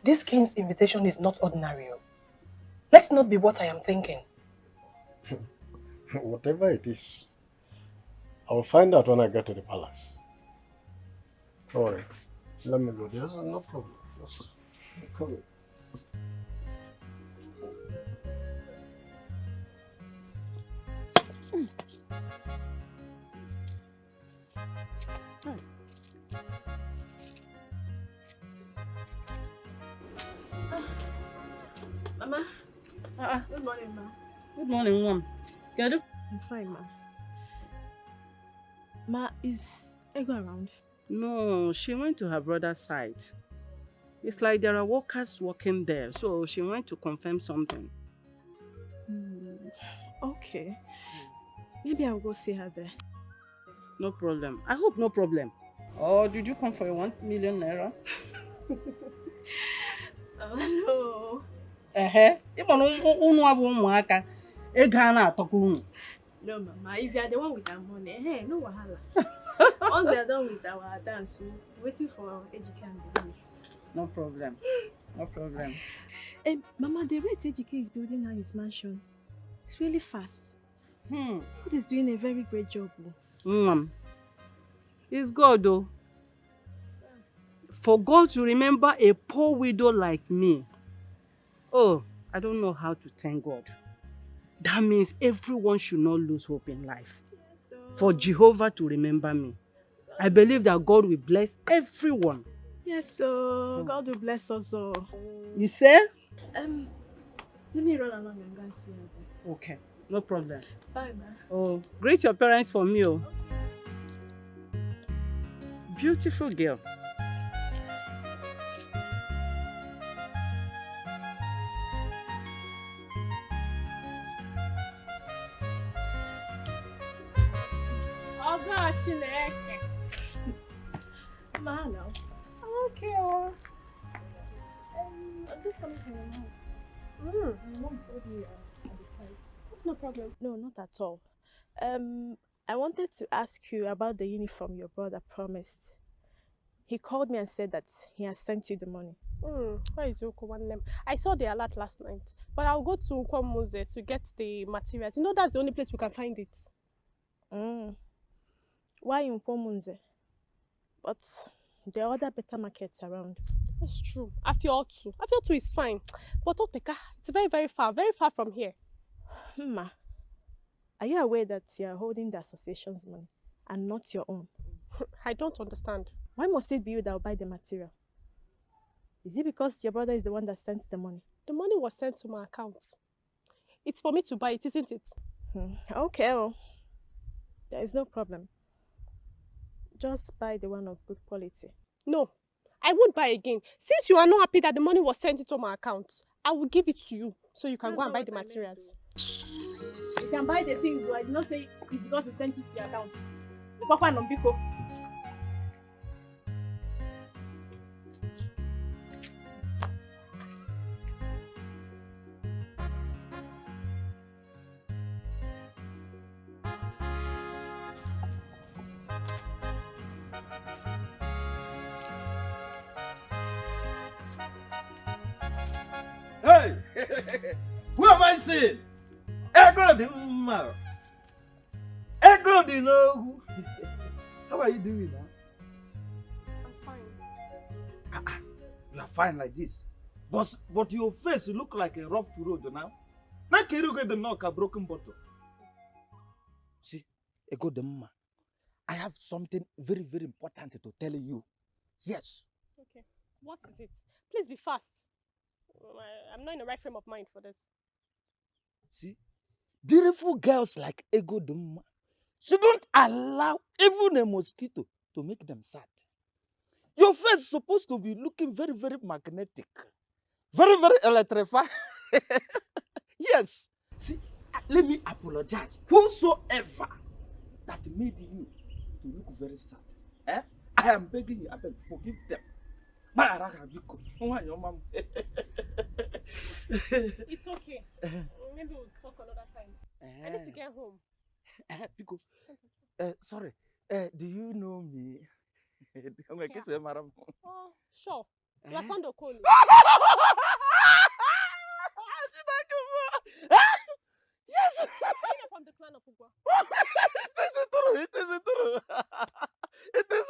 this king's invitation is not ordinary. Let's not be what I am thinking. Whatever it is, I will find out when I get to the palace. Don't worry. Let me go. There's no problem. Just come in. Mama. Good morning, ma. Good morning, Mom. Good? I'm fine, ma. Ma, is Ego around? No, she went to her brother's side. It's like there are workers working there, so she went to confirm something. Okay. Maybe I'll go see her there. No problem. I hope no problem. Or did you come for your 1 million naira? Oh, no. No, Mama. If you are the one with our money, hey, no wahala. Once we are done with our dance, we're waiting for Ejike and the baby. No problem. No problem. Mama, the rate Ejike is building now his mansion. It's really fast. God is doing a very great job. It's God, though. For God to remember a poor widow like me. Oh, I don't know how to thank God. That means everyone should not lose hope in life. Yes, For Jehovah to remember me. I believe that God will bless everyone. Yes, so God will bless us all. You say? Let me run along and go and see her. Okay, no problem. Bye, ma. Oh, greet your parents for me. Oh. Beautiful girl. Ma, no. Okay. I'm just coming from your house. My mom told me at the site. No problem. No, not at all. I wanted to ask you about the uniform your brother promised. He called me and said that he has sent you the money. Where is Uko? I saw the alert last night, but I'll go to Uko Muse to get the materials. You know that's the only place we can find it. Why in Uko? But there are other better markets around. That's true. Afiotu is fine. But Oteka, it's very, very far from here. Ma, are you aware that you are holding the association's money and not your own? I don't understand. Why must it be you that will buy the material? Is it because your brother is the one that sent the money? The money was sent to my account. It's for me to buy it, isn't it? Okay, there is no problem. Just buy the one of good quality. No, I won't buy again. Since you are not happy that the money was sent into my account, I will give it to you so you can go and buy the materials. You can buy the things, but I did not say it's because he sent it to your account. The papa and Biko. Hey! Who am I seeing? Ego the Umar. Ego the no. How are you doing now? I'm fine. You are fine like this. But your face look like a rough road now. Now can you get the knock a broken bottle? See, Ego Demma, I have something very, very important to tell you. Yes. Okay. What is it? Please be fast. I'm not in the right frame of mind for this. See, beautiful girls like Ego Demma shouldn't allow even a mosquito to make them sad. Your face is supposed to be looking very, very magnetic. Very, very electrifying. Yes. See, let me apologize. Whosoever that made you to look very sad. Eh? I am begging you, I beg, forgive them. It's okay. Maybe we'll talk another time. I need to get home. Pico, sorry. Do you know me? Oh, sure. You are Sando Kolu. Yes! You're from the clan of Ugwa. It is true. It is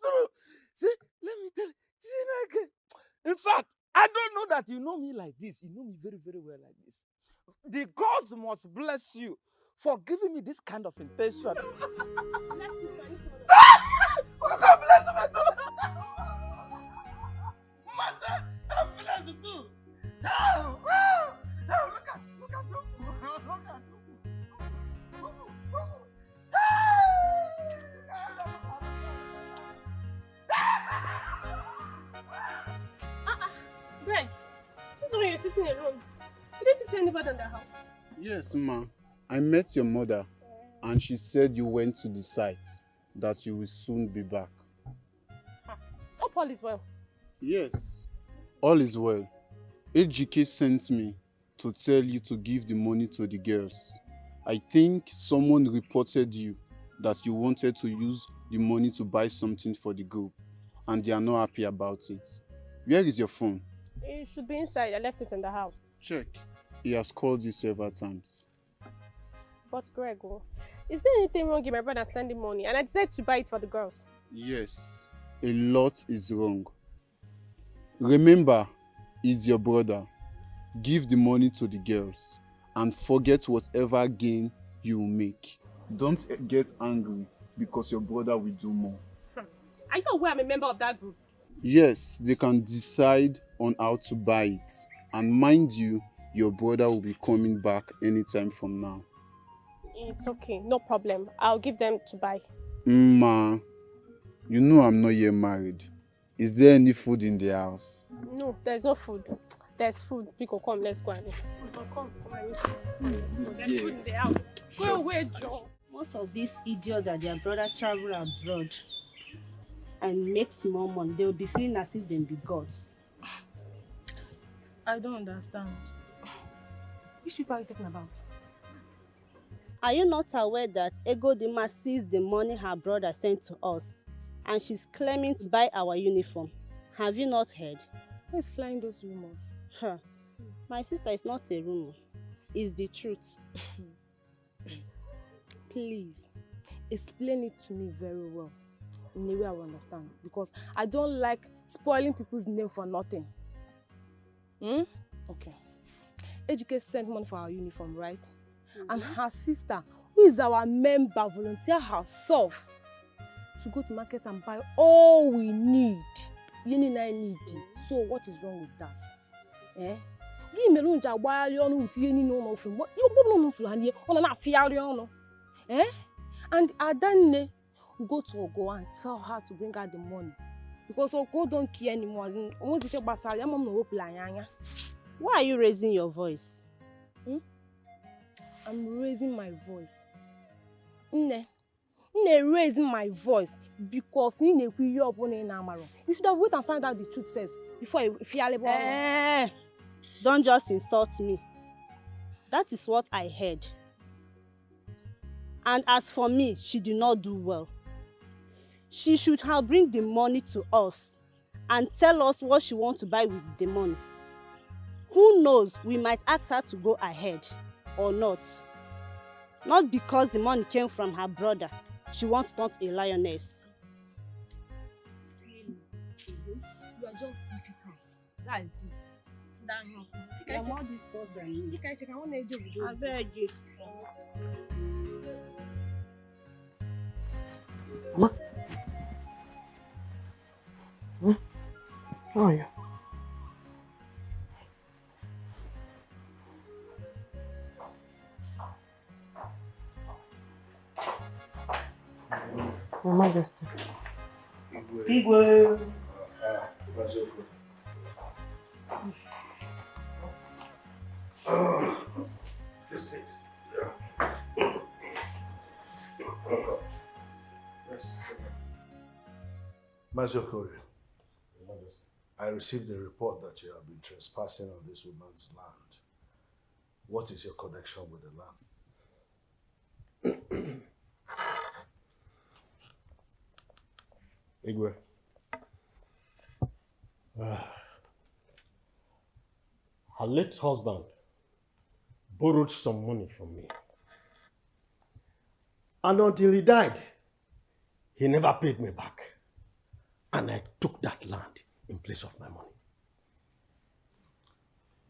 true. See, let me tell you. In fact, I don't know that you know me like this. You know me very, very well like this. The gods must bless you for giving me this kind of intention. Bless you, sir. God bless me too. Master, I'm blessed too. Oh, look at you. Look at you. Greg, this is when you're sitting alone. You didn't see anybody in the house. Yes, ma. I met your mother and she said you went to the site, that you will soon be back. Hope all is well. Yes, all is well. AGK sent me to tell you to give the money to the girls. I think someone reported you that you wanted to use the money to buy something for the group and they are not happy about it. Where is your phone? It should be inside. I left it in the house. Check. He has called you several times. But Greg, is there anything wrong if my brother sending money and I decided to buy it for the girls? Yes, a lot is wrong. Remember, it's your brother. Give the money to the girls and forget whatever gain you will make. Don't get angry because your brother will do more. Are you aware I'm a member of that group? Yes, they can decide on how to buy it. And mind you, your brother will be coming back anytime from now. It's okay, no problem. I'll give them to buy. Ma, you know I'm not yet married. Is there any food in the house? No, there's no food. There's food. Pico, come, let's go and eat. Pico, come and eat. There's food in the house. Go away, Joe. Most of these idiots that their brother travel abroad and make small money, they will be feeling as if they be gods. I don't understand. Which people are you talking about? Are you not aware that Ego Dima sees the money her brother sent to us and she's claiming to buy our uniform? Have you not heard? Who is flying those rumors? Her. My sister, is not a rumor. It's the truth. Please, explain it to me very well, in a way I will understand, because I don't like spoiling people's name for nothing. Okay. Ejike sent money for our uniform, right? And her sister, who is our member, volunteered herself to go to market and buy all we need. Yeni I need. So what is wrong with that? Eh? Give me lunch a while you know with yeni no from what you no no on na fiari. Eh? And Adane will go to Ogo and tell her to bring her the money. Because Ogo don't care anymore. Why are you raising your voice? I'm raising my voice. Raising my voice because you should have waited and find out the truth first before you feel don't just insult me. That is what I heard. And as for me, she did not do well. She should have bring the money to us and tell us what she wants to buy with the money. Who knows, we might ask her to go ahead or not. Not because the money came from her brother. She wants not a lioness. You are just difficult. That is it. That house. You're more difficult than you. You can check. I want to do. I beg you. Mama? How are you? Your Majesty. Igwe. Just sit. Mazokore, I received a report that you have been trespassing on this woman's land. What is your connection with the land? Igwe. Her late husband borrowed some money from me. And until he died, he never paid me back. And I took that land in place of my money.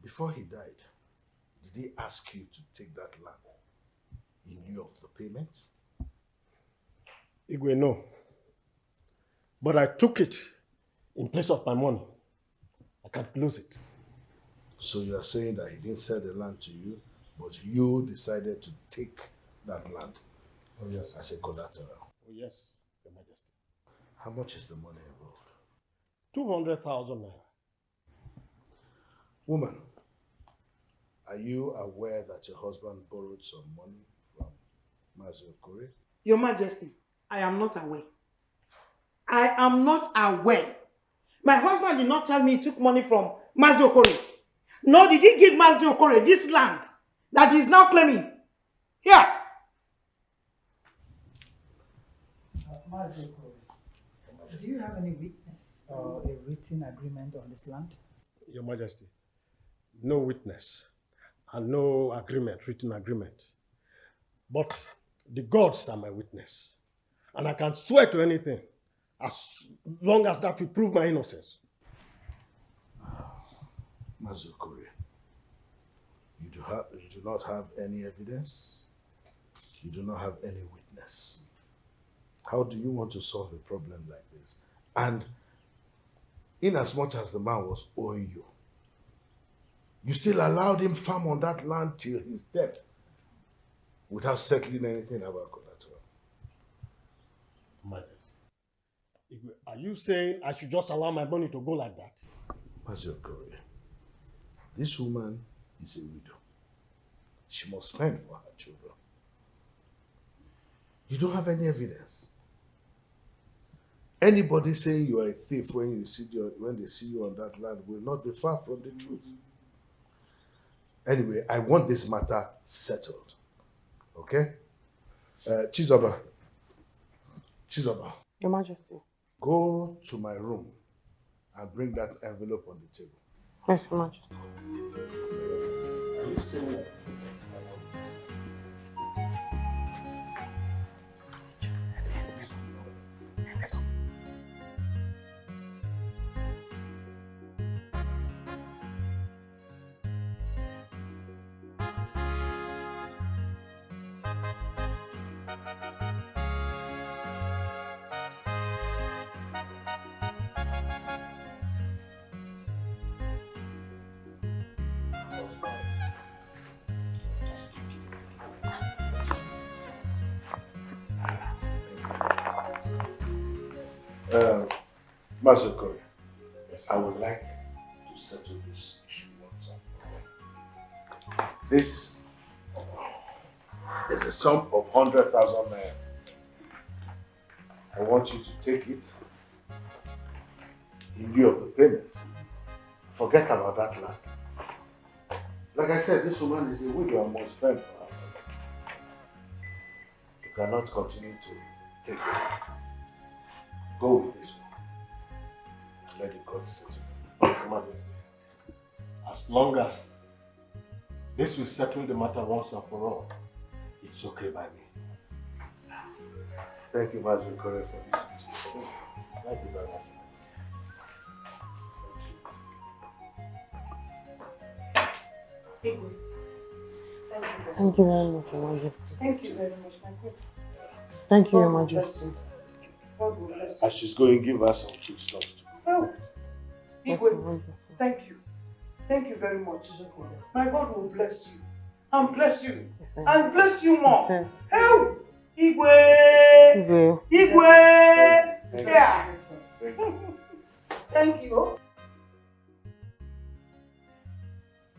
Before he died, did he ask you to take that land in lieu of the payment? Igwe, no. But I took it in place of my money. I can't lose it. So you are saying that he didn't sell the land to you, but you decided to take that land as a collateral? Oh, yes, Your Majesty. How much is the money involved? 200,000 naira. Woman, are you aware that your husband borrowed some money from Mazokore? Your Majesty, I am not aware. I am not aware. My husband did not tell me he took money from Mazokore. Nor did he give Mazokore this land that he is now claiming. Here. Mazokore, do you have any witness or a written agreement on this land? Your Majesty, no witness and no agreement, written agreement. But the gods are my witness. And I can swear to anything as long as that will prove my innocence. Mazokore, you do not have any evidence. You do not have any witness. How do you want to solve a problem like this? And in as much as the man was owing you, you still allowed him farm on that land till his death without settling anything about collateral. Majesty, are you saying I should just allow my money to go like that? Mazokore, this woman is a widow. She must fend for her children. You don't have any evidence. Anybody saying you are a thief when they see you on that land will not be far from the truth. Anyway, I want this matter settled. Okay? Chizoba. Your Majesty. Go to my room and bring that envelope on the table. Yes, Your Majesty. Mazokore, I would like to settle this issue once and for all. This is a sum of 100,000 naira. I want you to take it in lieu of the payment. Forget about that land. Like I said, this woman is a widow and must fend for her family. You cannot continue to take it. Go with this one. Let the court settle. Your Majesty, as long as this will settle the matter once and for all, it's okay by me. Thank you, Mazokore, for listening to me. Thank you very much. Thank you very much, Your Majesty. Thank you very much, my good. Thank you, Your God bless Majesty. you. God will bless you. As she's going, give her some food stuff to Oh, Igwe, thank you. Thank you very much. My God will bless you. And bless you. And bless you more. Oh, Igwe! Igwe! Yeah. Thank you.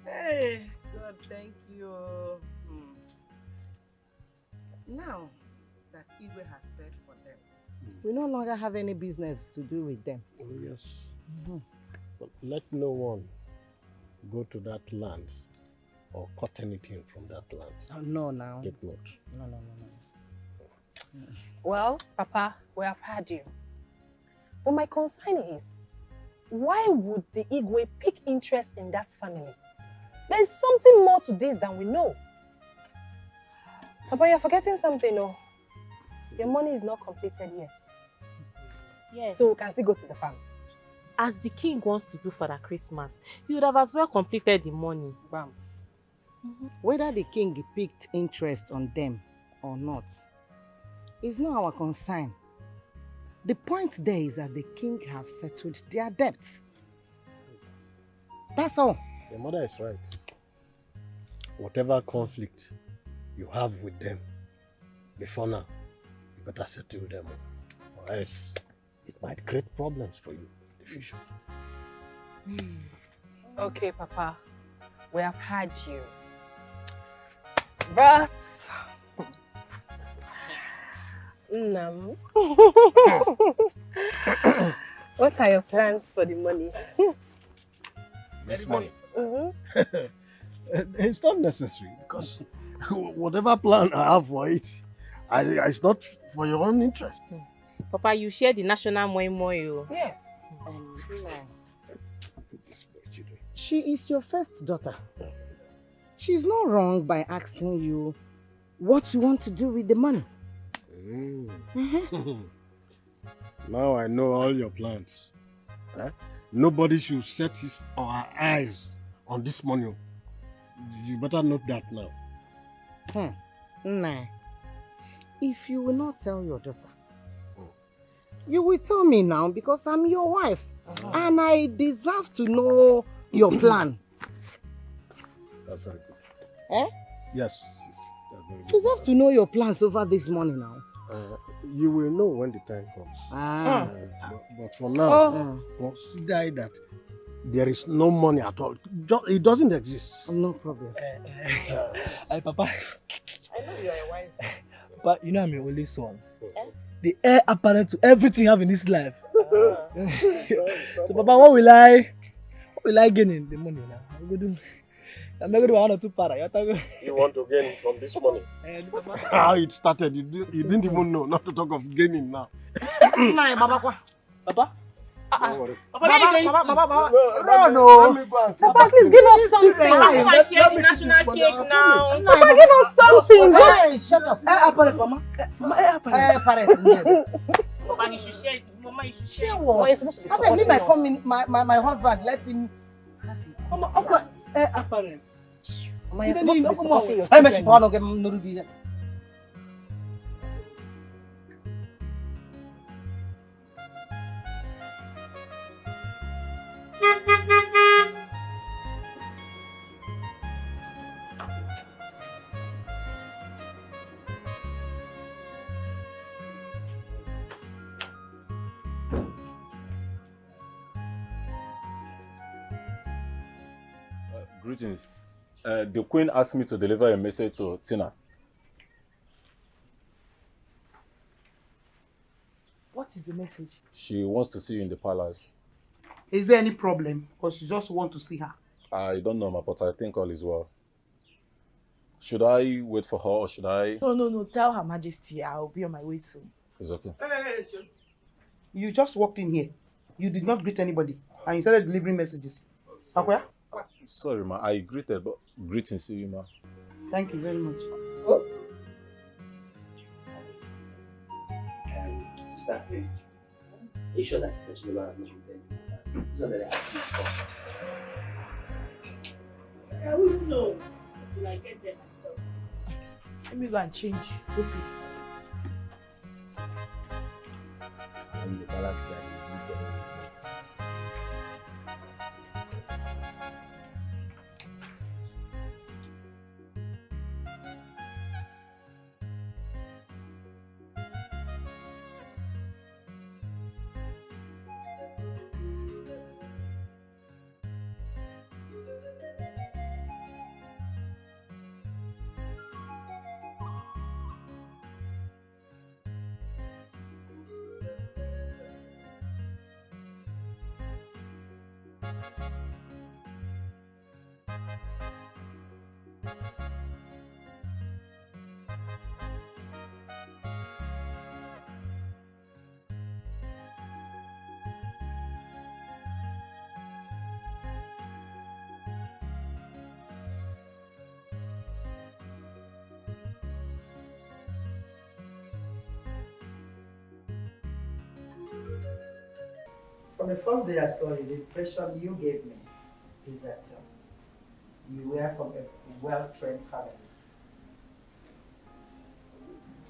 Hey, God, thank you. Now that Igwe has paid for them, we no longer have any business to do with them. Oh, yes. But let no one go to that land or cut anything from that land. No, now. Take note. No. Well, Papa, we have heard you. But my concern is, why would the Igwe pick interest in that family? There is something more to this than we know. Papa, you're forgetting something, no? Your money is not completed yet. Yes. So we can still go to the farm. As the king wants to do for the Christmas, he would have as well completed the money. Bam. Whether the king picked interest on them or not is not our concern. The point there is that the king have settled their debts. That's all. Your mother is right. Whatever conflict you have with them, before now, you better settle them, or else it might create problems for you in the future. Okay, Papa, we have heard you. But... No. What are your plans for the money? This money? It's not necessary, because whatever plan I have for it, it's not for your own interest. Papa, you share the national moi. Yes. She is your first daughter. She's not wrong by asking you what you want to do with the money. Now I know all your plans. Nobody should set his or her eyes on this money. You better note that now. Nah. If you will not tell your daughter, you will tell me now, because I'm your wife. And I deserve to know your plan. That's very good. Eh? Yes. That's very good. You deserve to know your plans over this money now. You will know when the time comes. But for now, consider that there is no money at all. It doesn't exist. No problem. Hey, Papa. I know you are a wife. But you know I'm your only son. The heir apparent to everything you have in this life. So, Papa, what will I gain in the money now? I'm going to do 1 or 2 para. You want to gain from this money? How it started, you didn't even know, not to talk of gaining now. Papa? Don't worry. Papa, No. Papa, please give us something. Papa, share the national cake now. Papa, give us something. Hey, shut up. Apparent, Mama. Papa, you should share. Mama, you should share. What? Okay, leave my phone, my husband, let him. Mama, apparent. Mama, you're supposed to be supporting your children. Greetings. The Queen asked me to deliver a message to Tina. What is the message? She wants to see you in the palace. Is there any problem? Or she just want to see her? I don't know, but I think all is well. Should I wait for her or should I? No. Tell Her Majesty I'll be on my way soon. It's okay. Hey, you just walked in here. You did not greet anybody. And you started delivering messages. Akwea? Sorry, ma. I greeted, but greetings to you, ma. Thank you very much. Sister, are you sure that's the This one that I have to I wouldn't know until I get there myself. Let me go and change. Okay. And the palace that you get it. From the first day I saw you, the impression you gave me is that you were from a well-trained family.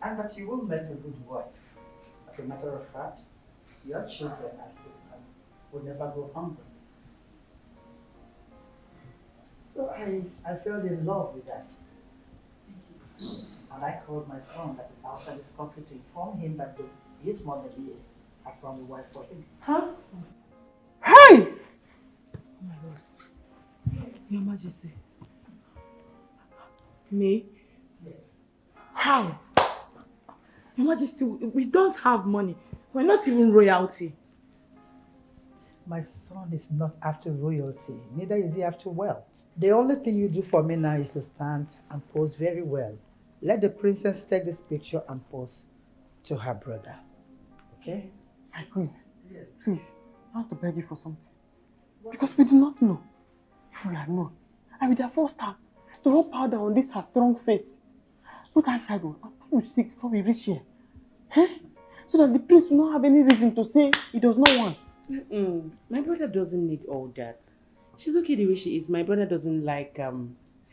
And that you will make a good wife. As a matter of fact, your children and husband will never go hungry. So I fell in love with that. And I called my son that is outside this country to inform him that his mother here has found a wife for him. Huh? Hey! Oh my God. Your Majesty. Me? Yes. How? Your Majesty, we don't have money. We're not even royalty. My son is not after royalty, neither is he after wealth. The only thing you do for me now is to stand and pose very well. Let the princess take this picture and pose to her brother. Okay? My queen. Yes. Please, I want to beg you for something. Because we do not know. If we had known, I would have forced her to rub powder on this her strong face. Put eyeshadow and put lipstick before we reach here. Eh? So that the prince will not have any reason to say he does not want. My brother doesn't need all that. She's okay the way she is. My brother doesn't like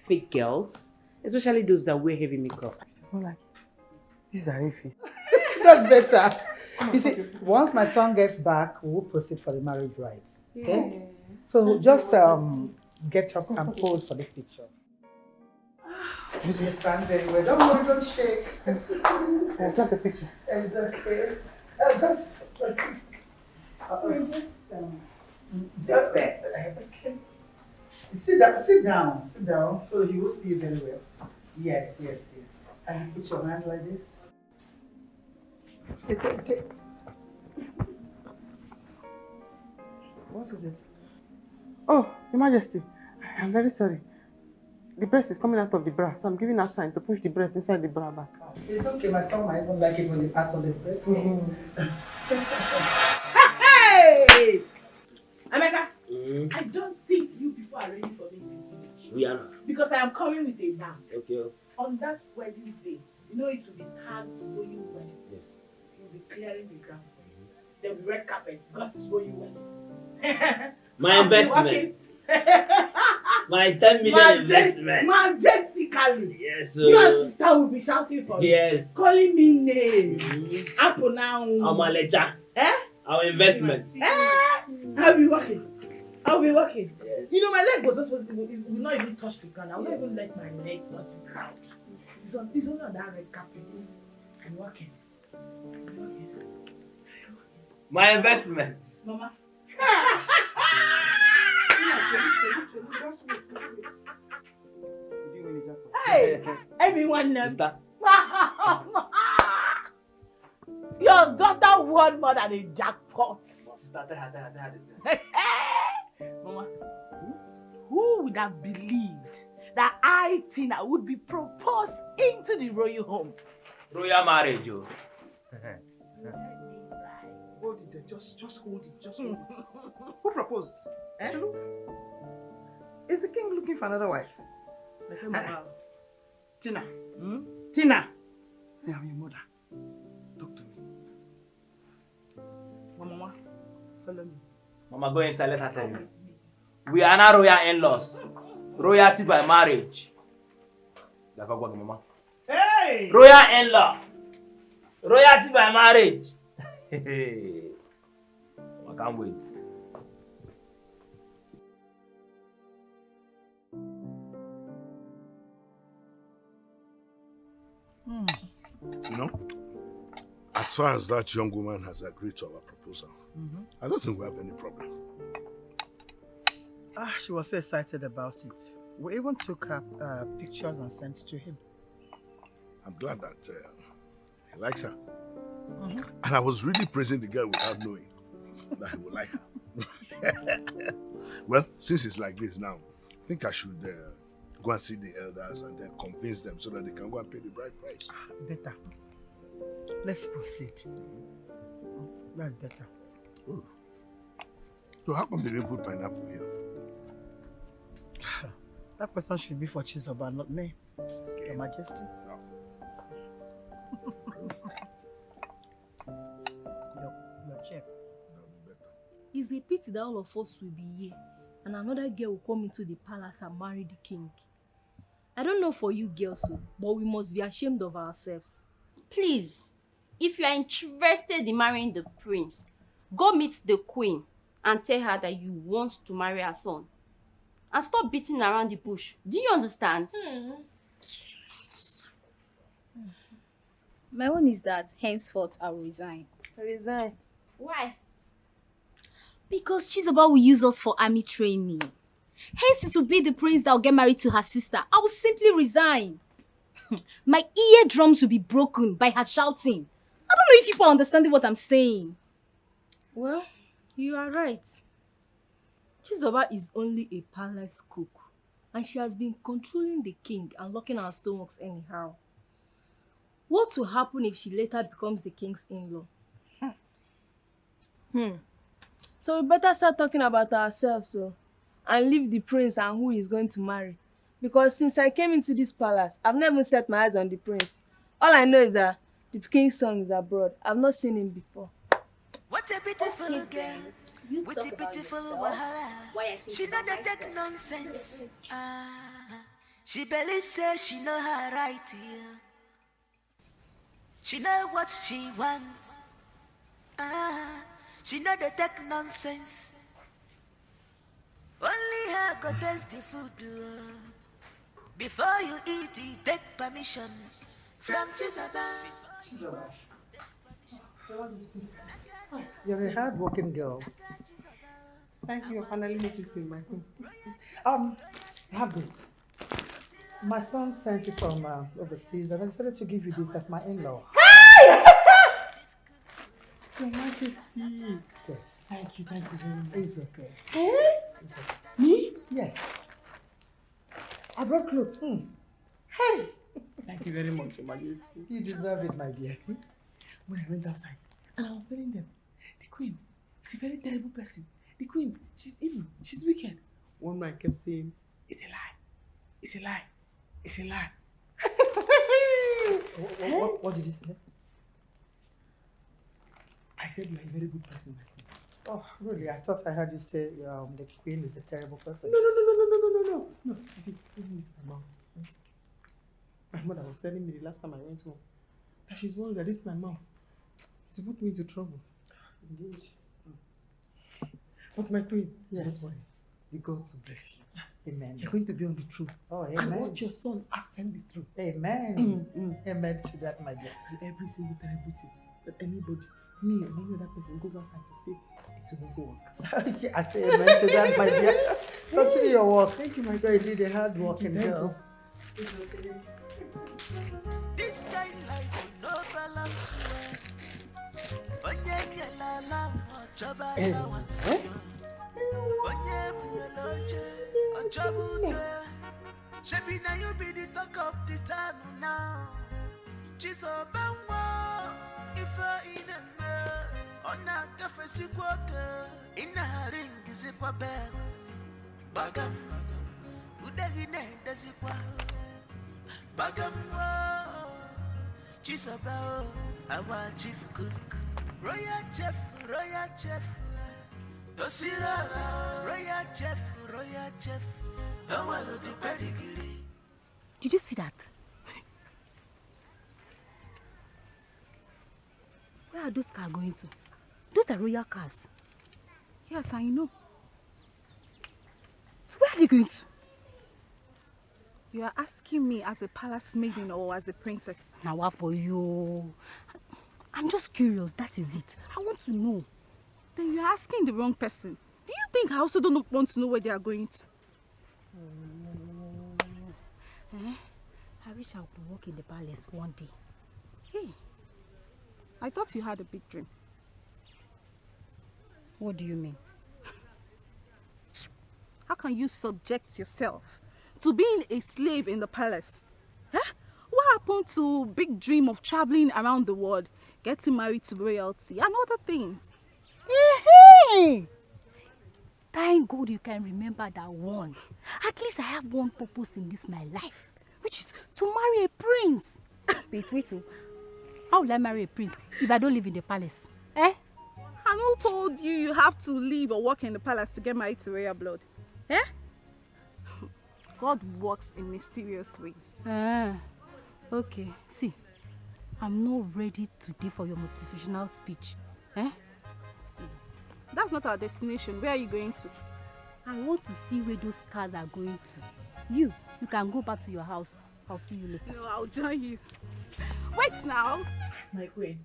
fake girls, especially those that wear heavy makeup. She does not like it. These are heavy. That's better. You see, once my son gets back, we'll proceed for the marriage rites. Okay? Yeah. So just get up and pose for this picture. You stand very well. Don't worry, don't shake. It's not the picture. It's okay. Just like this. Okay. Sit down, so he will see you very well. Yes. And put your hand like this. Take. What is it? Oh, Your Majesty, I'm very sorry. The breast is coming out of the bra, so I'm giving her a sign to push the breast inside the bra back. It's okay, my son might even like it when the part of the breast. Hey! Emeka, I don't think you people are ready for me in this village. We are not. Because I am coming with a man. Okay. On that wedding day, you know it will be tagged royal wedding. Yes. You'll be clearing the ground for you. There'll be red carpet because it's royal wedding. My investment. My 10 million investment. Majestically. Yes, Your sister will be shouting for yes. me. Calling me names. Apple now. Amalecha. Our investment. I'll be working. Yes. You know, my leg was not supposed to, it will not even touch the ground. I will not even let my leg touch the ground. It's only on that red carpet. I'm working. My investment. Mama. Hey, everyone knows. Your daughter won more than a jackpot. Mama, who would have believed that I, Tina, would be proposed into the royal home? Royal marriage, oh. Hold it there, just hold it, Who proposed? Chelu? Is the king looking for another wife? Tina. Tina. I am your mother. Talk to me. Mama, follow me. Mama, go inside, let her tell you. We are not royal in-laws. Royalty by marriage. Mama. Hey! Royal in-law. Royalty by marriage. I can't wait. You know, as far as that young woman has agreed to our proposal, I don't think we have any problem. She was so excited about it. We even took her pictures and sent it to him. I'm glad that he likes her. And I was really praising the girl without knowing that he would like her. Well, since it's like this now, I think I should go and see the elders and then convince them so that they can go and pay the bride price. Better. Let's proceed. That's better. Oh. So how come they didn't put pineapple here? That question should be for Chizoba, not me. Your Majesty. No. Your chef. It's a pity that all of us will be here and another girl will come into the palace and marry the king. I don't know for you girls, but we must be ashamed of ourselves. Please, if you are interested in marrying the prince, go meet the queen and tell her that you want to marry her son. And stop beating around the bush. Do you understand? My own is that henceforth I will resign. Resign? Why? Because Chizoba will use us for army training. Hence it will be the prince that will get married to her sister. I will simply resign. My eardrums will be broken by her shouting. I don't know if people are understanding what I'm saying. Well, you are right. Chizoba is only a palace cook, and she has been controlling the king and locking our stomachs anyhow. What will happen if she later becomes the king's in-law? So we better start talking about ourselves and leave the prince and who he's going to marry. Because since I came into this palace, I've never set my eyes on the prince. All I know is that the king's son is abroad. I've not seen him before. What a beautiful girl. With a beautiful wahala. She know that take nonsense. She believes say she know her right here. She know what she wants. She know the take nonsense. Only her go taste the food. Before you eat it, take permission from Chizoba. You're a hard-working girl. Thank you for finally noticing my home. Have this. My son sent it from overseas, and I decided to give you this as my in-law. Your Majesty. Yes. Thank you very much. It's okay. Hey? It's okay. Me? Yes. I brought clothes. Hey! Thank you very much, Your Majesty. You deserve it, my dear. See? When I went outside, and I was telling them, the queen is a very terrible person. The queen, she's evil, she's wicked. One man kept saying, it's a lie, it's a lie, it's a lie. What did you say? I said you are a very good person, my queen. Oh, really? I thought I heard you say the queen is a terrible person. No. No, you see, even with my mouth. My mother was telling me the last time I went home that she's worried that this is my mouth. To put me into trouble. Indeed. But my queen, yes. Don't worry. The gods will bless you. Amen. You're going to be on the truth. Oh, amen. And what your son ascend the truth. Amen. Amen to that, my dear. And every single terrible thing that anybody, me or any other person goes outside to say, it will not work. I say amen to that, my dear. Continue your work. Thank you, my girl. You did a hard working girl. It's okay. This kind of life will no balance. Shebi na you be the talk of the town now. Chizoba if in a ona cafe sikwoke ina ring zikwa be bagam udagine dazikwa bagam Chizoba our chief cook royal chef Yosira royal chef Did you see that? Where are those cars going to? Those are royal cars. Yes, I know. So where are they going to? You are asking me as a palace maiden or as a princess? Now what for you? I'm just curious, that is it. I want to know. Then you're asking the wrong person. Do you think I also don't want to know where they are going to? I wish I could work in the palace one day. Hey, I thought you had a big dream. What do you mean? How can you subject yourself to being a slave in the palace? Huh? What happened to big dream of traveling around the world, getting married to royalty and other things? Hey! Thank God you can remember that one. At least I have one purpose in this my life, which is to marry a prince. Wait. How will I marry a prince if I don't live in the palace? Eh? And who told you you have to live or work in the palace to get married to royal blood? Eh? God works in mysterious ways. Okay. See, I'm not ready today for your motivational speech. Eh? That's not our destination. Where are you going to? I want to see where those cars are going to. You can go back to your house. I'll see you later. No, I'll join you. Wait now. My queen,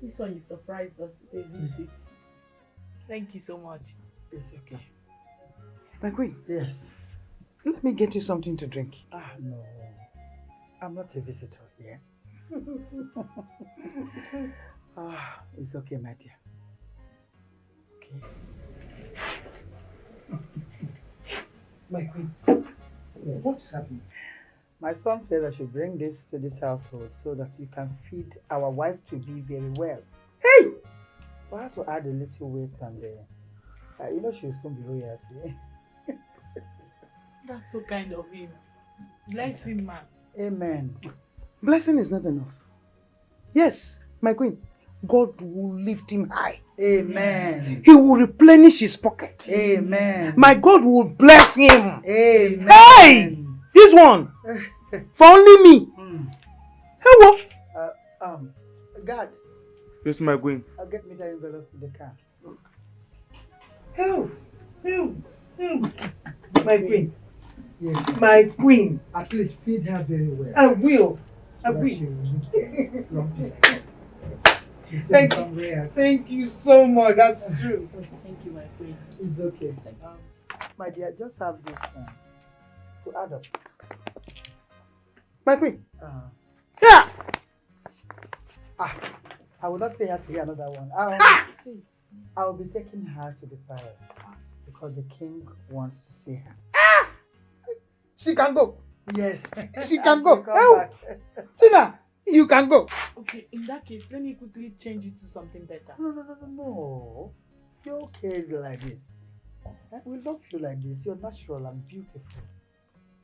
this one you surprised us with a visit. Thank you so much. It's okay. My queen. Yes. Let me get you something to drink. No. I'm not a visitor here. It's okay, my dear. Okay. My queen. What is happening? My son said I should bring this to this household so that you can feed our wife to be very well. Hey! We have to add a little weight and you know she'll soon be royalty. That's so kind of him. Bless him, man. Amen. Blessing is not enough. Yes, my queen. God will lift him high. Amen. He will replenish his pocket. Amen. My God will bless him. Amen. Hey! This one! For only me. Hey, what? God. Yes, my queen. I'll get me the envelope in the car. Help! My queen. Yes. My queen. At least feed her very well. I will. Thank you so much. That's true. Thank you, my queen. It's okay. My dear, just have this to add up. My queen. Yeah. I will not stay here to hear another one. I will be taking her to the palace because the king wants to see her. She can go. Yes. She can go. Come back. Tina, you can go. Okay, in that case, let me quickly change it to something better. No. You're okay like this. We love you like this. You're natural and beautiful.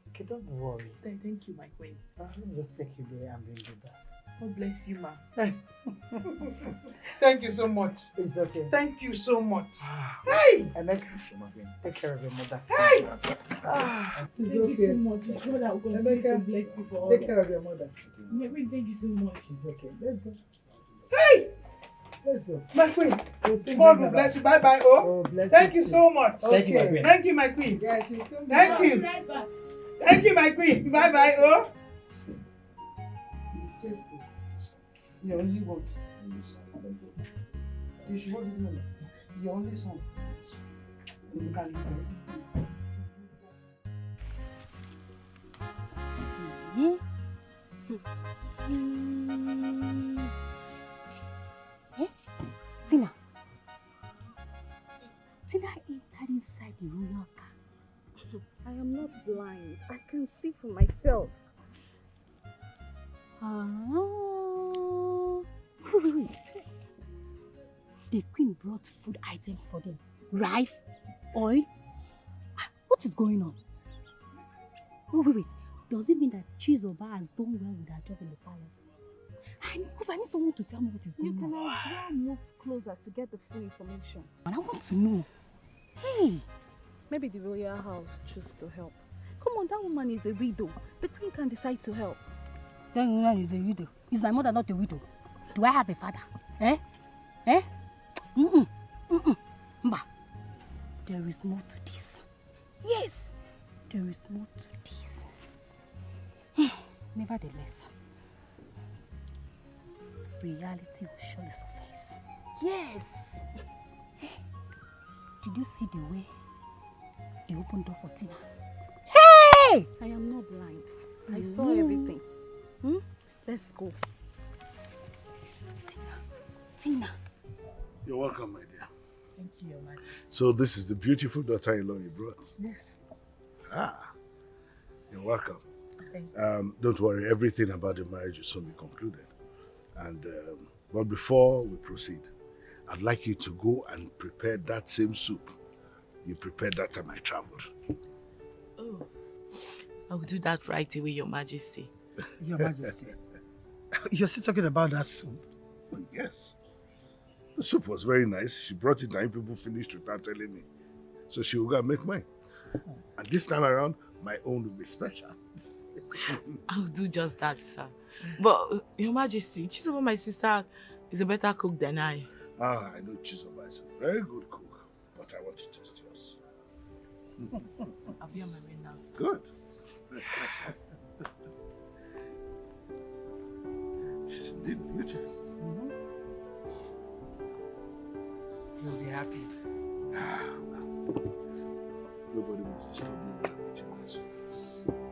Okay, don't worry. Thank you, my queen. Let me just take you there and bring you back. God bless you, ma. Thank you so much. It's okay. Thank you so much. Hey! Emeka, take care of your mother. Hey! Thank you so much. It's God that will continue to bless you for all Take care of your mother. My queen, thank you so much. It's okay. Let's go. Hey! Let's go. My queen. God will bless you. Bye bye. Oh, bless you so much. Thank you, my queen. Thank you, my queen. Yeah, she's soon Thank be you. back. Thank you, my queen. Bye bye. Oh. You only want. You should hold this moment. Your only son. You can Tina entered inside the royal car. I am not blind. I can see for myself. Wait. The queen brought food items for them. Rice, oil. What is going on? Wait. Does it mean that Chizoba has done well with her job in the palace? Because I need someone to tell me what is going on. You can as well move closer to get the full information. And I want to know. Hey! Maybe the royal house chose to help. Come on, that woman is a widow. The queen can decide to help. That woman is a widow. Is my mother not a widow? Do I have a father? Eh? Eh? Mba. There is more to this. Yes, there is more to this. Nevertheless, reality will surely surface. Yes. Did you see the way they opened door for Tina? Hey! I am not blind. I saw everything. Let's go. Tina. You're welcome, my dear. Thank you, Your Majesty. So this is the beautiful daughter-in-law you brought. Yes. You're welcome. Thank you. Don't worry, everything about the marriage will soon be concluded. And but before we proceed, I'd like you to go and prepare that same soup you prepared that time I traveled. Oh, I will do that right away, Your Majesty. Your Majesty, you're still talking about that soup? Oh, yes. The soup was very nice. She brought it and people finished without telling me. So she will go and make mine. And this time around, my own will be special. I'll do just that, sir. But, Your Majesty, Chisoba, my sister, is a better cook than I. I know Chisoba is a very good cook, but I want to taste yours. I'll be on my way now, sir. Good. She's indeed beautiful. You'll be happy. Nobody wants to stop me when I'm eating this.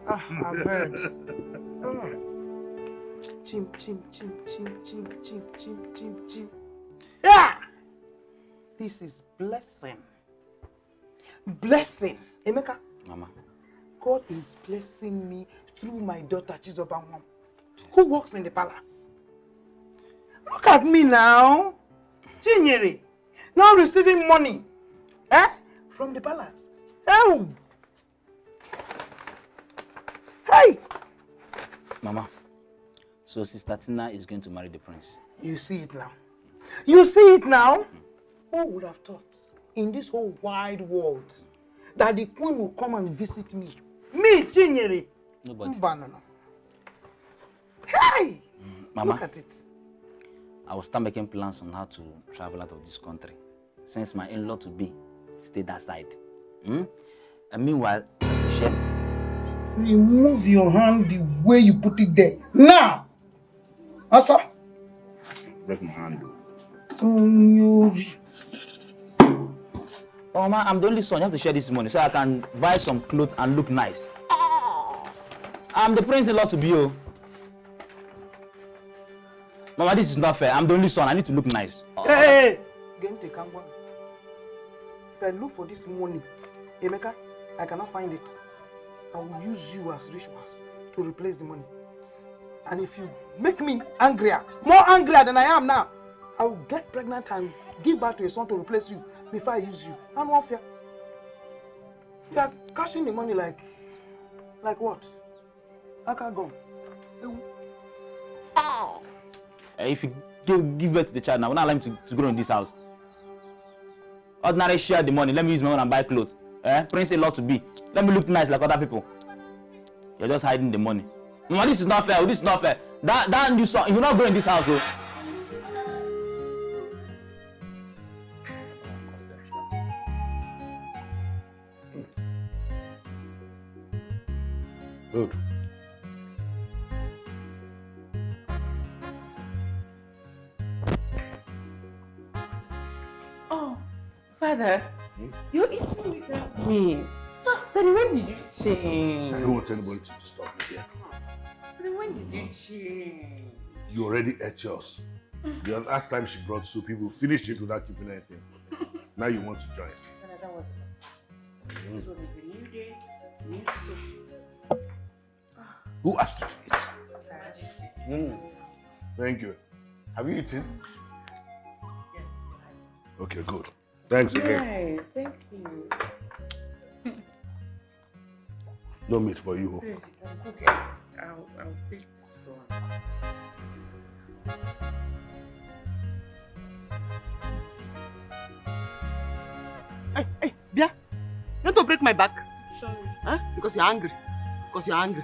I've heard. Chim. Yeah! This is blessing. Blessing. Emeka. Mama. God is blessing me through my daughter Chizoba, who works in the palace. Look at me now. Chinyere. Now receiving money. From the palace. Oh! Hey! Mama, so Sister Tina is going to marry the prince. You see it now. You see it now? Who would have thought in this whole wide world that the queen will come and visit me? Me, Chinyere. Nobody. Banana. Hey! Mama, look at it. I will start making plans on how to travel out of this country, since my in-law to be stayed that side. And meanwhile, chef. Remove your hand the way you put it there. Now! Asa? Break my hand. Oh, Mama, I'm the only son. You have to share this money so I can buy some clothes and look nice. I'm the prince-in-law to be. Oh. Mama, this is not fair. I'm the only son. I need to look nice. Hey! If I look for this money, Emeka, I cannot find it. I will use you as rituals to replace the money. And if you make me angrier, more angrier than I am now, I will get pregnant and give birth to a son to replace you before I use you. I'm not fair. You are cashing the money like what? I can't go. If you give birth to the child now, we're not allowing him to grow in this house. Ordinary share the money. Let me use my own and buy clothes. Prince-in-law to be. Let me look nice like other people. You're just hiding the money. Mama, this is not fair. This is not fair. That you saw, you're not going in this house, though. Good. Oh, Father, you're eating without me. Daddy, when did you change? I don't want anybody to disturb me here. Daddy, when did you change? You already ate yours. The last time she brought soup, people finished it without keeping anything. Now you want to join. Father, that was the This one is a new day, new soup. Who asked you to eat? Majesty. Thank you. Have you eaten? Yes. Okay, good. Thanks again. Nice, thank you. No meat for you. Please, you can cook it. I'll take this one. Hey, Bia, you want to break my back? Sorry. Huh? Because you're angry. Because you're angry.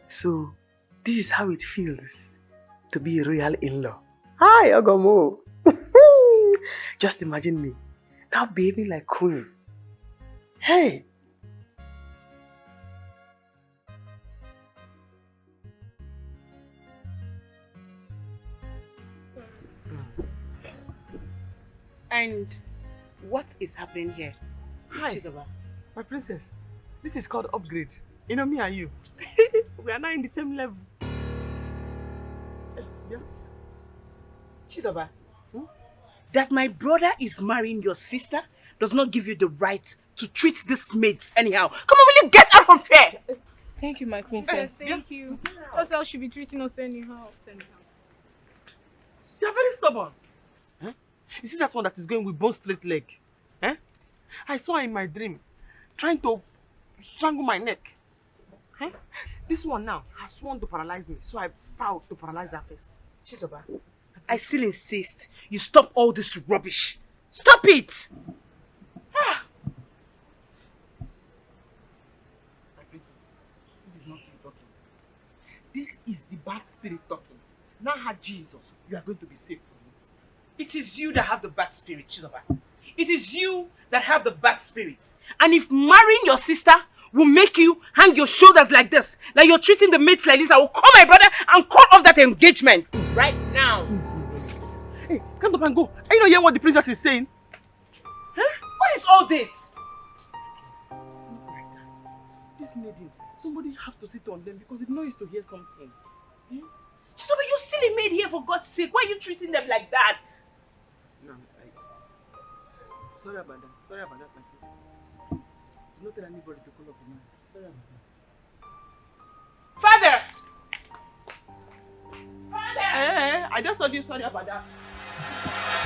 So, this is how it feels to be a royal in-law. Hi, Ogomo. Just imagine me now behaving like queen. Hey. And what is happening here? Hi, Chizoba. my princess. This is called upgrade. You know me and you. We are now in the same level. Yeah. Chizoba, that my brother is marrying your sister does not give you the right to treat this mates anyhow. Come on, will you get out from here? Thank you, my princess. Thank you. That's how she be treating us anyhow. You are very stubborn. Huh? You see that one that is going with bone straight leg? Huh? I saw her in my dream trying to strangle my neck. Huh? This one now has sworn to paralyze me, so I vowed to paralyze her first. Chizoba, I still insist you stop all this rubbish. Stop it! My princess, this is not you talking. This is the bad spirit talking. Now, her Jesus, you are going to be saved from it. It is you that have the bad spirit, Chizoba. It is you that have the bad spirit. And if marrying your sister will make you hang your shoulders like this, like you're treating the mates like this, I will call my brother and call off that engagement right now. Hey, come up and go. Are you not hearing what the princess is saying? Huh? What is all this? This maiden, somebody have to sit on them because they know used to hear something. Hmm? Chizoba, you're still a maid here, for God's sake. Why are you treating them like that? No, sorry about that. Sorry about that, my princess. Please, do not tell anybody to call up the man. Sorry about that. Father! Hey, I just told you sorry about that.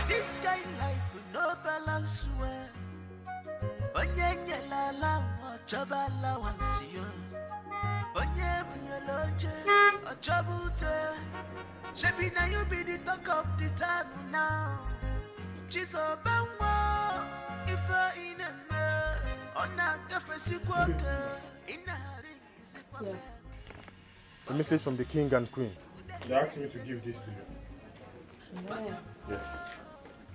This kind life no balance well. Onye nyelala ochabala wansio. Onye bunyeloje ochabute. Shebi na you be the talk of the town now. Chizoba ife ineme. Ona kafesi kwoke. Inari. A message from the king and queen. They asked me to give this to you. Yeah. Yes.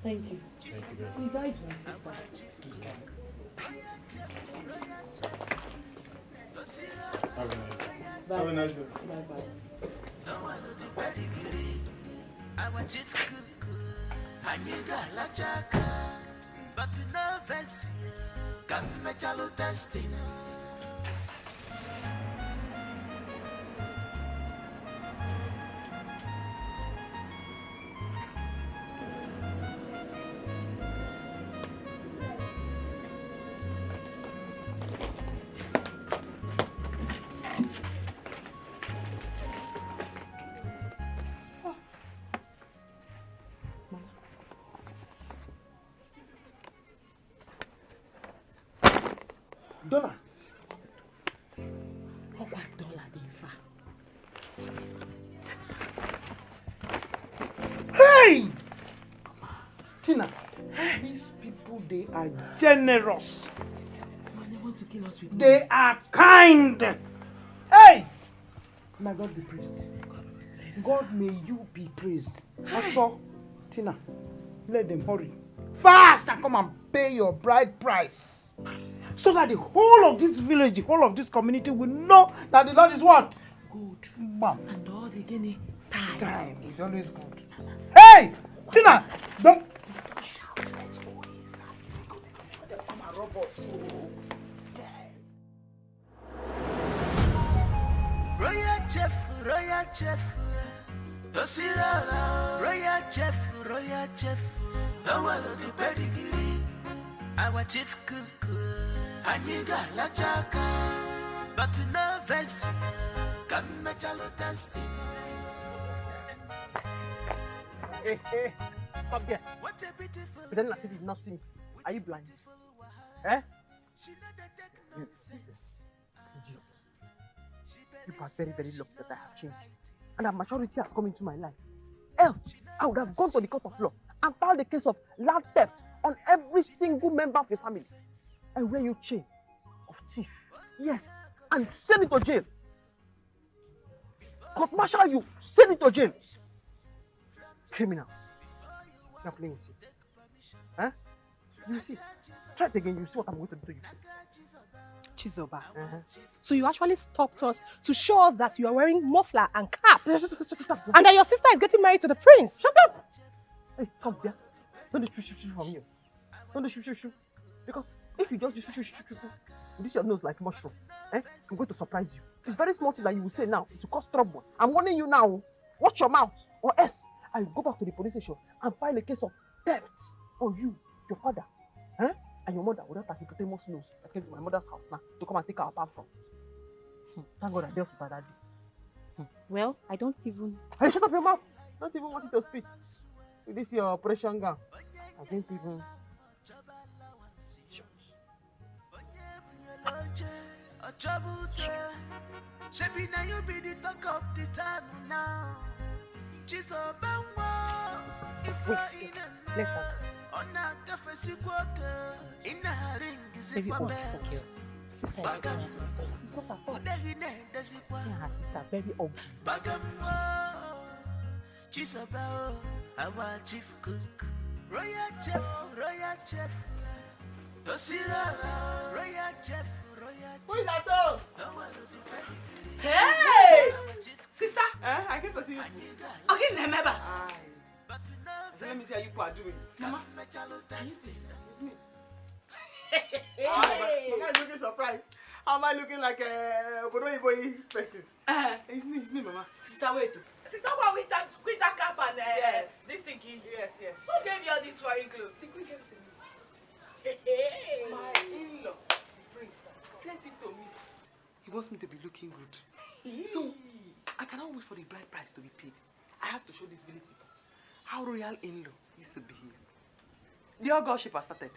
Thank you. Thank you very much. Please, how is my sister? Have a nice day. Have a nice day. Bye-bye. But no verse, come chalo testing. Dollars. What dollar dey far? Hey! Tina, these people, they are generous. They want to kill us with They are kind. Hey! May God be praised. God, may you be praised. Also, Tina, let them hurry. Fast and come and pay your bride price. So that the whole of this village, the whole of this community will know that the Lord is what? Good. Bam. And all the guinea time. Time is always good. Hey! Tina! Don't shout. Let's go inside. They come and rob us. Royal chef. Osirala. Royal chef. The one of the pedigree. Our chief cook. Aniga la chaka, but no vest. Come chalo testing. Hey, stop there. Pretend as if you did not see me. Are you blind? Eh? Idiots. People are very, very lucky that I have changed. And that maturity has come into my life. Else, I would have gone to the court of law and filed a case of land theft on every single member of your family. And wear you chain of thief. Yes. And send it to jail. Court martial you. Send it to jail. Criminals. I'm playing with you. Huh? You see. Try it again. You see what I'm going to do to you. Chizoba. So you actually stopped us to show us that you are wearing muffler and cap. And that your sister is getting married to the prince. Shut up! Hey, come here. Don't shoot from you. Don't shoot. Because if you just shoot, this your nose like mushroom. I'm going to surprise you. It's very small thing that you will say now to cause trouble. I'm warning you now. Watch your mouth. Or else I will go back to the police station and file a case of theft on you, your father, and your mother without a hippopotamus nose. I came to my mother's house now to come and take our apart from. Thank God I dealt with her that day. Well, I don't even... Hey, shut up your mouth! Don't even want you to spit. With this your operation gown. I didn't even... Shebi na you be the talk of the town now. She's a bangwa. If I in a let's talk. On a cafe sikwaka. In a ring is it for bed. Sister is not her fault. Yeah, her sister very ugly. Bagamwa. She's about our chief cook. Royal chef. Dosira, royal chef. Who is that dog? Hey! Sister? I came to see you. Okay, remember. Let me see how you people are doing. Mama. It's me. Mama is looking surprised. How am I looking like a boy person? It's me, Mama. Sister, wait. Sister, why with that cap and this thinking? Yes. Who gave you all these foreign clothes? My in-law, Prince, sent it to me. He wants me to be looking good. So, I cannot wait for the bride price to be paid. I have to show this village people how royal in-law used to behave. The whole girlship has started.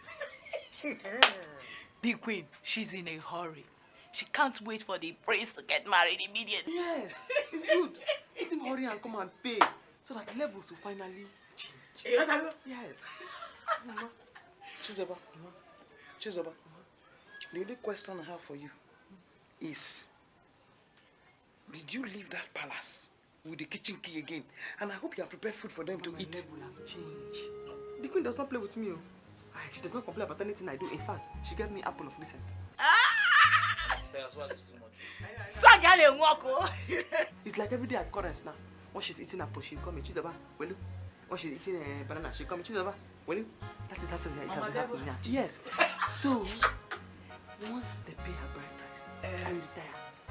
The queen, she's in a hurry. She can't wait for the prince to get married immediately. Yes, it's good. Let him hurry and come and pay so that levels will finally change. Yes. Chizoba, the only question I have for you is, did you leave that palace with the kitchen key again? And I hope you have prepared food for them to eat. My level have changed. The queen does not play with me. She does not complain about anything I do. In fact, she gave me apple of recent. It's like every day at Correns now. When she's eating apple, she'll come and Chizoba, well, when she's eating a banana, she'll come and Chizoba, well, that is actually it has been happening now. Yes. So, once they pay her bride price, I will retire. I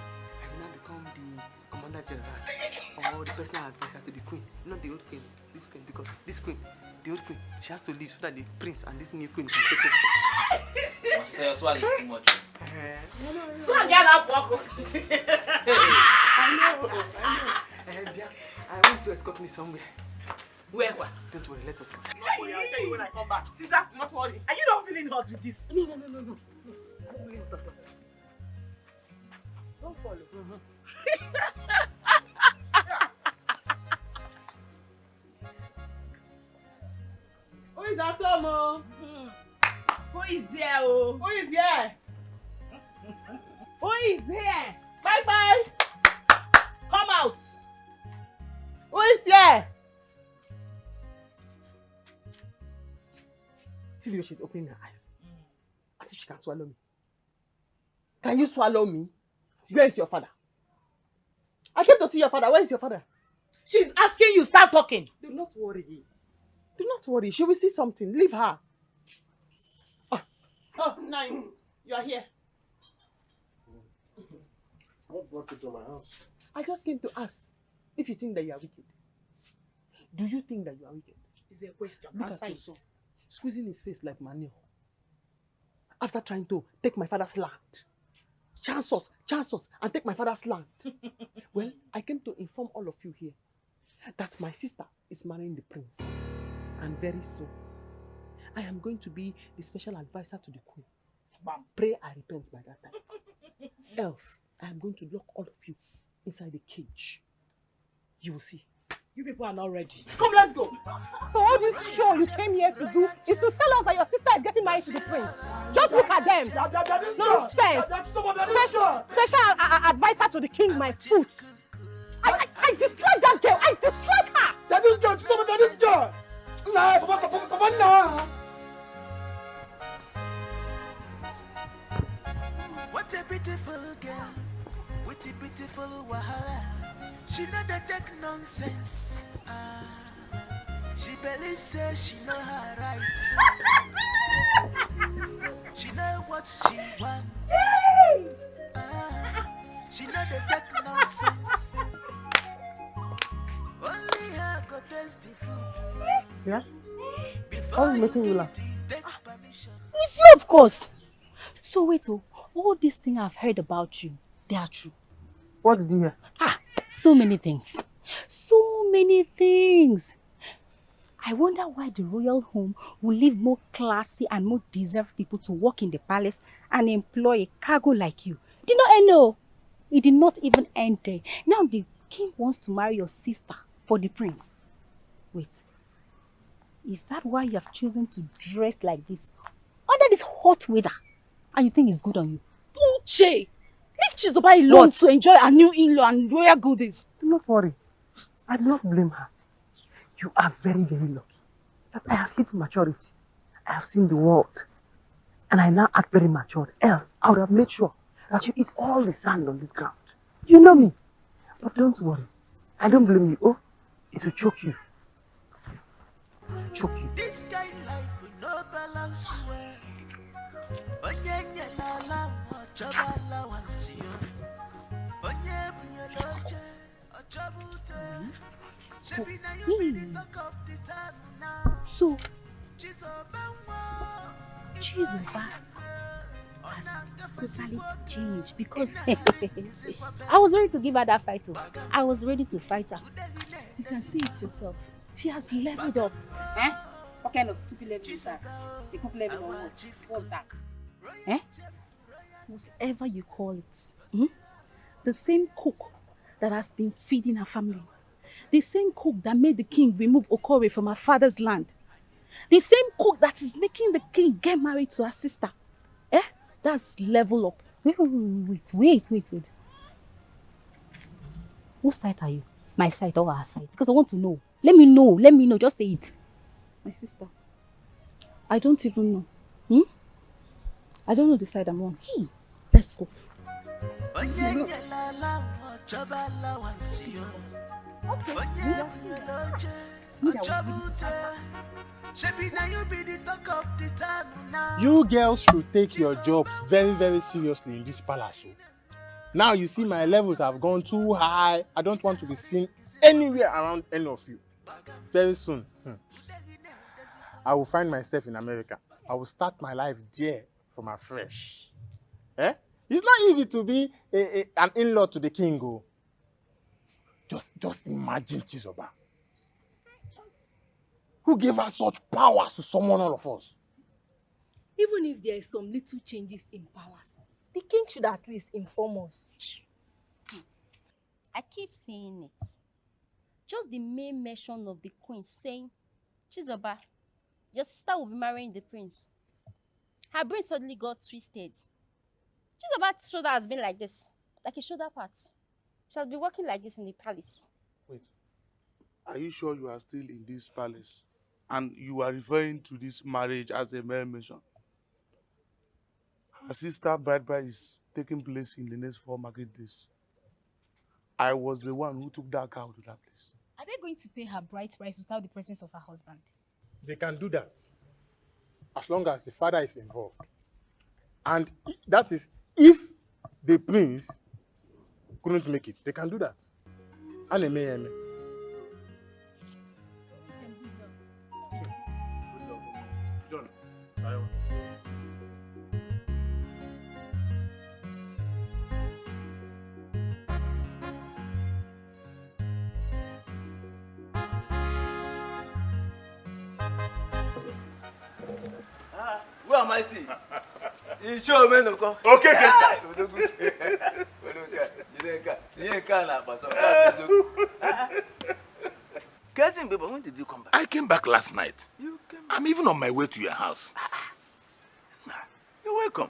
will now become the commander general or the personal advisor to the queen. Not the old queen, this queen, because this queen, the old queen, she has to leave so that the prince and this new queen can take over. Sister, your swag is too much. Swag up, Boko. I know. I want to escort me somewhere. Where? Don't worry, let us go. I'll tell you when I come back. Sister, not worry. Are you not feeling hot with this? No. Don't follow. Who is at home? Who is here? Oh? Who is here? Who is here? Bye. Come out. Who is here? See the way she's opening her eyes. As if she can swallow me. Can you swallow me? Where is your father? I came to see your father. Where is your father? She's asking you, start talking. Do not worry. She will see something. Leave her. Oh, Nine. You are here. What brought you to my house? I just came to ask if you think that you are wicked. Do you think that you are wicked? It's a question. Look at you, so squeezing his face like manure. after trying to take my father's land. Chance us, and take my father's land. Well, I came to inform all of you here that my sister is marrying the prince. And very soon, I am going to be the special advisor to the queen. Pray I repent by that time. Else, I am going to lock all of you inside the cage. You will see. You people are not ready. Come, let's go. So all this show you came here to do is to tell us that your sister is getting married to the prince. Just look at them. Nonsense. Special advisor to the king, my foot. I dislike that girl. I dislike her. That is girl. That is girl. Nah. What a beautiful girl. What a beautiful wahala. She know the take nonsense. She believes say she know her right. She know what she wants. She know the take nonsense. Only her go taste the food. Yeah? How are you making you laugh? It's you, of course. So wait, all these things I've heard about you, they are true. What did you hear? So many things. So many things. I wonder why the royal home will leave more classy and more deserved people to work in the palace and employ a cargo like you. Did not know. It did not even enter. Now the king wants to marry your sister for the prince. Wait. Is that why you have chosen to dress like this under this hot weather? And you think it's good on you? Uche! Leave Chizoba alone to enjoy a new in-law and royal goodies. Do not worry. I do not blame her. You are very, very lucky that I have hit maturity. I have seen the world. And I now act very mature. Else, I would have made sure that you eat all the sand on this ground. You know me. But don't worry. I don't blame you. Oh, it will choke you. It will choke you. This kind of life will no balance well. Onye la la choba la wansio. Onye bunyoloche ochobute. Shebi na you be the talk of the town now. So, Chizoba has totally changed because I was ready to give her that fight too. I was ready to fight her. You can see it yourself. She has leveled up. Eh? What kind of stupid level is that? The cook level or what? What's that? Eh? Whatever you call it. The same cook that has been feeding her family. The same cook that made the king remove Okore from her father's land. The same cook that is making the king get married to her sister. Eh? That's level up. Wait. Whose side are you? My side or her side? Because I want to know. Let me know. Just say it. My sister. I don't even know. I don't know the side I'm on. Hey, let's go. You girls should take your jobs very, very seriously in this palace. Now you see my levels have gone too high. I don't want to be seen anywhere around any of you. Very soon, I will find myself in America. I will start my life there from afresh. Eh? It's not easy to be an in-law to the king. Oh. Just imagine Chizoba. Who gave her such powers to summon all of us? Even if there are some little changes in palace, the king should at least inform us. I keep saying it. Just the main mention of the queen saying, Chizoba, your sister will be marrying the prince. Her brain suddenly got twisted. Chizoba's shoulder has been like this, like a shoulder part. She has been walking like this in the palace. Wait, are you sure you are still in this palace? And you are referring to this marriage as a mere mention? Her sister bride is taking place in the next 4 market days. I was the one who took that cow to that place. Are they going to pay her bride price without the presence of her husband? They can do that as long as the father is involved. And that is if the prince couldn't make it. They can do that. Aneme. John, I want to say. Mama, I see. You show me no go. Okay. Cousin, baby, when did you come back? I came back last night. I'm even on my way to your house. You're welcome.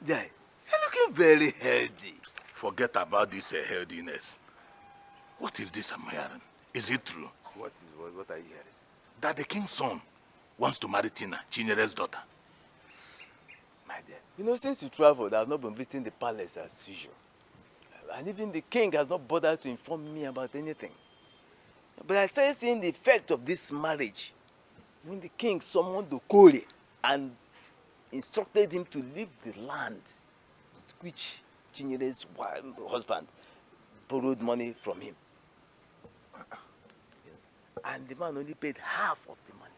Jai, you're looking very healthy. Forget about this healthiness. What is this I'm hearing? Is it true? What are you hearing? That the king's son wants to marry Tina, Chinyere's daughter. My dear, you know, since you traveled, I've not been visiting the palace as usual. And even the king has not bothered to inform me about anything. But I started seeing the effect of this marriage when the king summoned Okole and instructed him to leave the land which Chinyere's husband borrowed money from him. And the man only paid half of the money.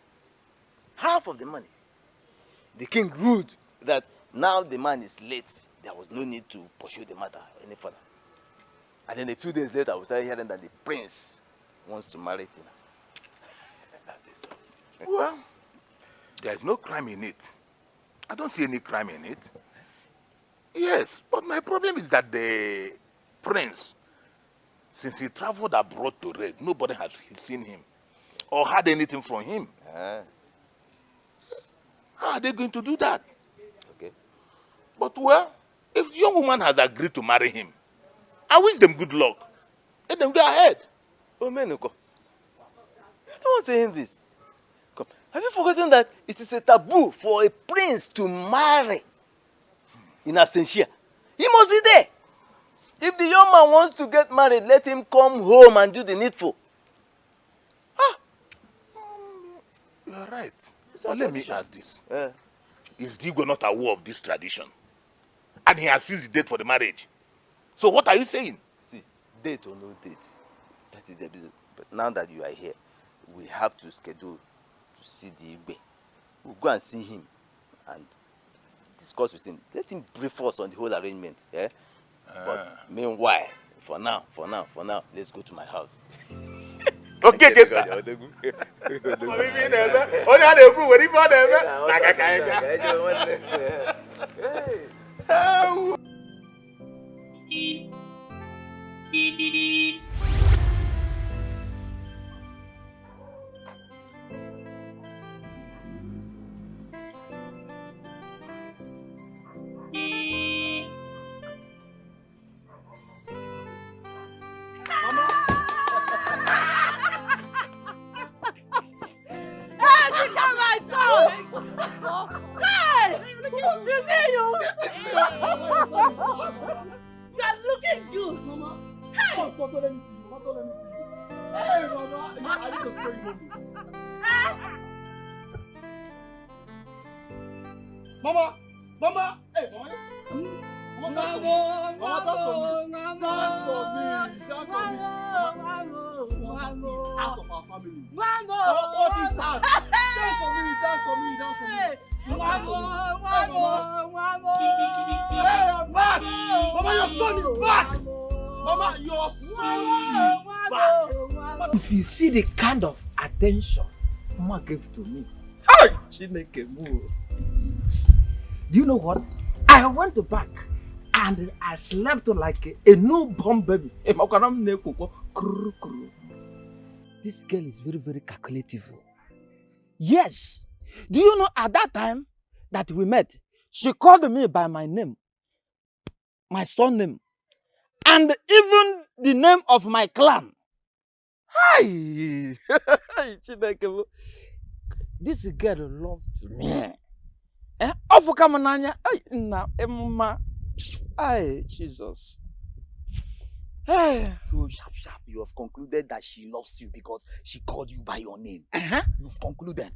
Half of the money. The king ruled that now the man is late. There was no need to pursue the matter any further. And then a few days later, we started hearing that the prince wants to marry Tina. That is all. Well, there's no crime in it. I don't see any crime in it. Yes, but my problem is that the prince, since he traveled abroad to raid, nobody has seen him or heard anything from him. How are they going to do that? Okay. But well, if the young woman has agreed to marry him, I wish them good luck. Let them go ahead. Oh, Menuko, you're the one saying this. Come. Have you forgotten that it is a taboo for a prince to marry in absentia? He must be there. If the young man wants to get married, let him come home and do the needful. You are right. But let me ask this. Is Digo not aware of this tradition? And he has fixed the date for the marriage. So what are you saying? See, date or no date, that is the business. But now that you are here, we have to schedule to see the Igbe. We'll go and see him and discuss with him. Let him brief us on the whole arrangement. Yeah? But meanwhile, for now, let's go to my house. Okay, get that. If you see the kind of attention Mama gave to me, hey, Chineke move. Do you know what? I went back and I slept like a newborn baby. This girl is very, very calculative. Yes. Do you know at that time that we met, she called me by my name, my son name, and even the name of my clan. Hi! This girl loved me. Hey, Jesus. So sharp, you have concluded that she loves you because she called you by your name. You've concluded.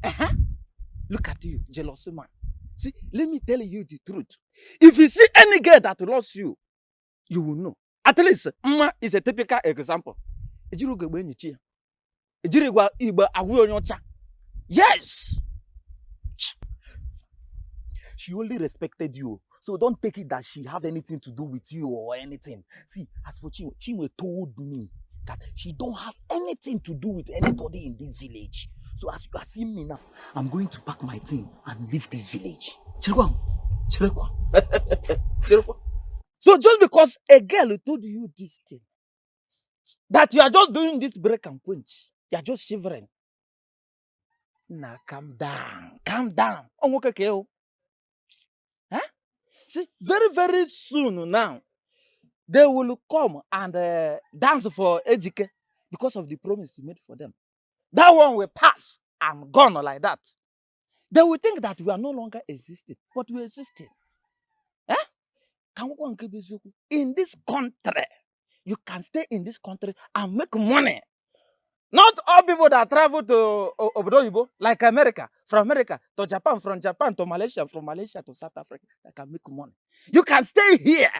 Look at you, jealous man. See, let me tell you the truth. If you see any girl that loves you, you will know. At least, Mma is a typical example. Yes! She only respected you. So don't take it that she have anything to do with you or anything. See, as for Chinwe told me that she don't have anything to do with anybody in this village. So as you are seeing me now, I'm going to pack my thing and leave this village. Chirekwa. So just because a girl told you this thing, that you are just doing this break and quench, you are just shivering. Now calm down. Huh? See, very soon now, they will come and dance for Ejike because of the promise you made for them. That one will pass and gone like that. They will think that we are no longer existing, but we are existing. In this country, you can stay in this country and make money. Not all people that travel to Obodo, like America, from America to Japan, from Japan to Malaysia, from Malaysia to South Africa, that can make money. You can stay here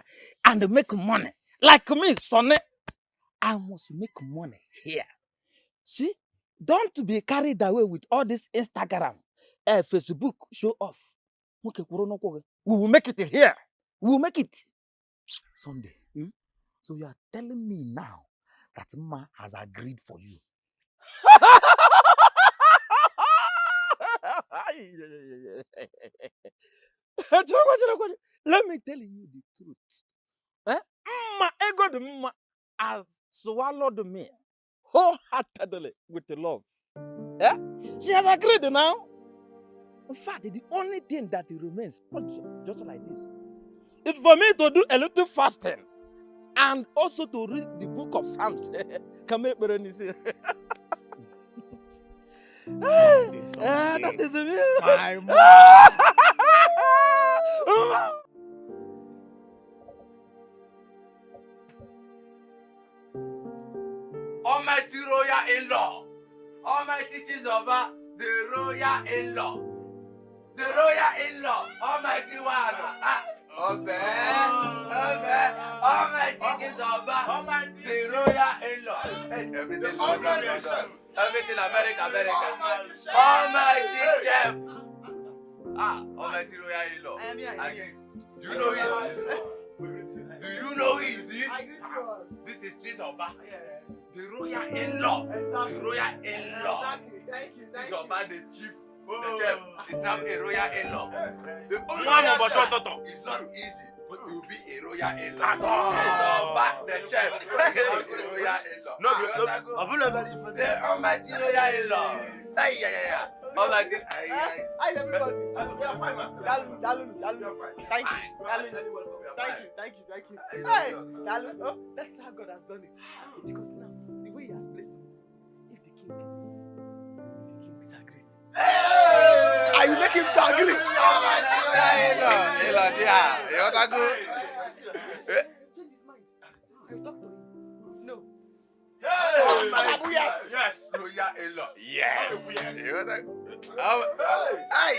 and make money. Like me, Sonny, I must make money here. See, don't be carried away with all this Instagram, Facebook show off. We will make it here. We will make it Sunday. So you are telling me now that Ma has agreed for you. Let me tell you the truth. Ma ego the Ma has swallowed me wholeheartedly with the love. She has agreed now. In fact, the only thing that remains, just like this, is for me to do a little fasting and also to read the book of Psalms. That is me. My Almighty royal in-law, Almighty Chizoba, the royal in-law, the royal in-law, Almighty one. Almighty Chizoba, the royal in-law. Everything America. Almighty chef. Almighty royal in-law. Do you know this? Do you know who is this? This is Chizoba. The royal in-law. The royal in-law. Chizoba, the chief. The chef is now a royal in-law. The only it's not easy to be a royal in-law. Chizoba, the chef, is a royal in-law. The almighty royal in-law. Yeah. Almighty. Hi, everybody. We are fine, man. Thank you. Hey, Dalu, that's how God has done it. Because now, the way He has blessed me, if the king disagrees. Are you making him to agree? You want to go? Change his mind. I talk to him. No. Yes. Royal in-law. Yes. You want to go? Hey.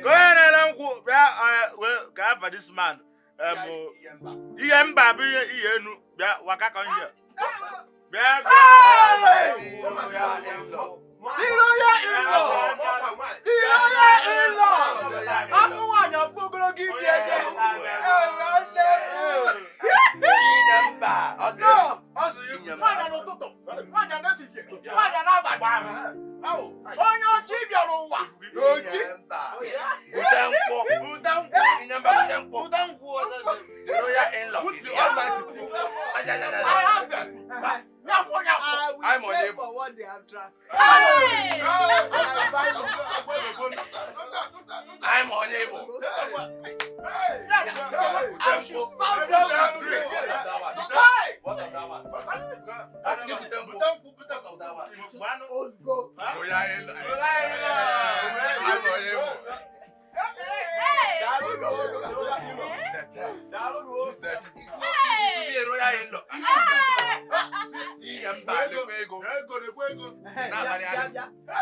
Go ahead and go for this man. I'm unable. What they have tried. I'm unable. I should stop that. What of that one?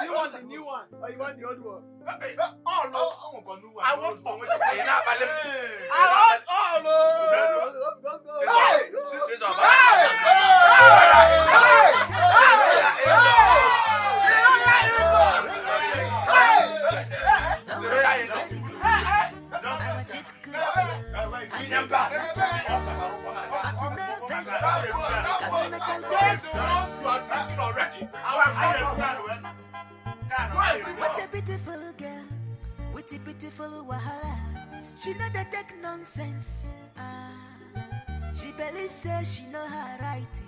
You want the new one or you want the old one? Oh no, I want all. beautiful wahala. She know they take nonsense. She believes say she know her right.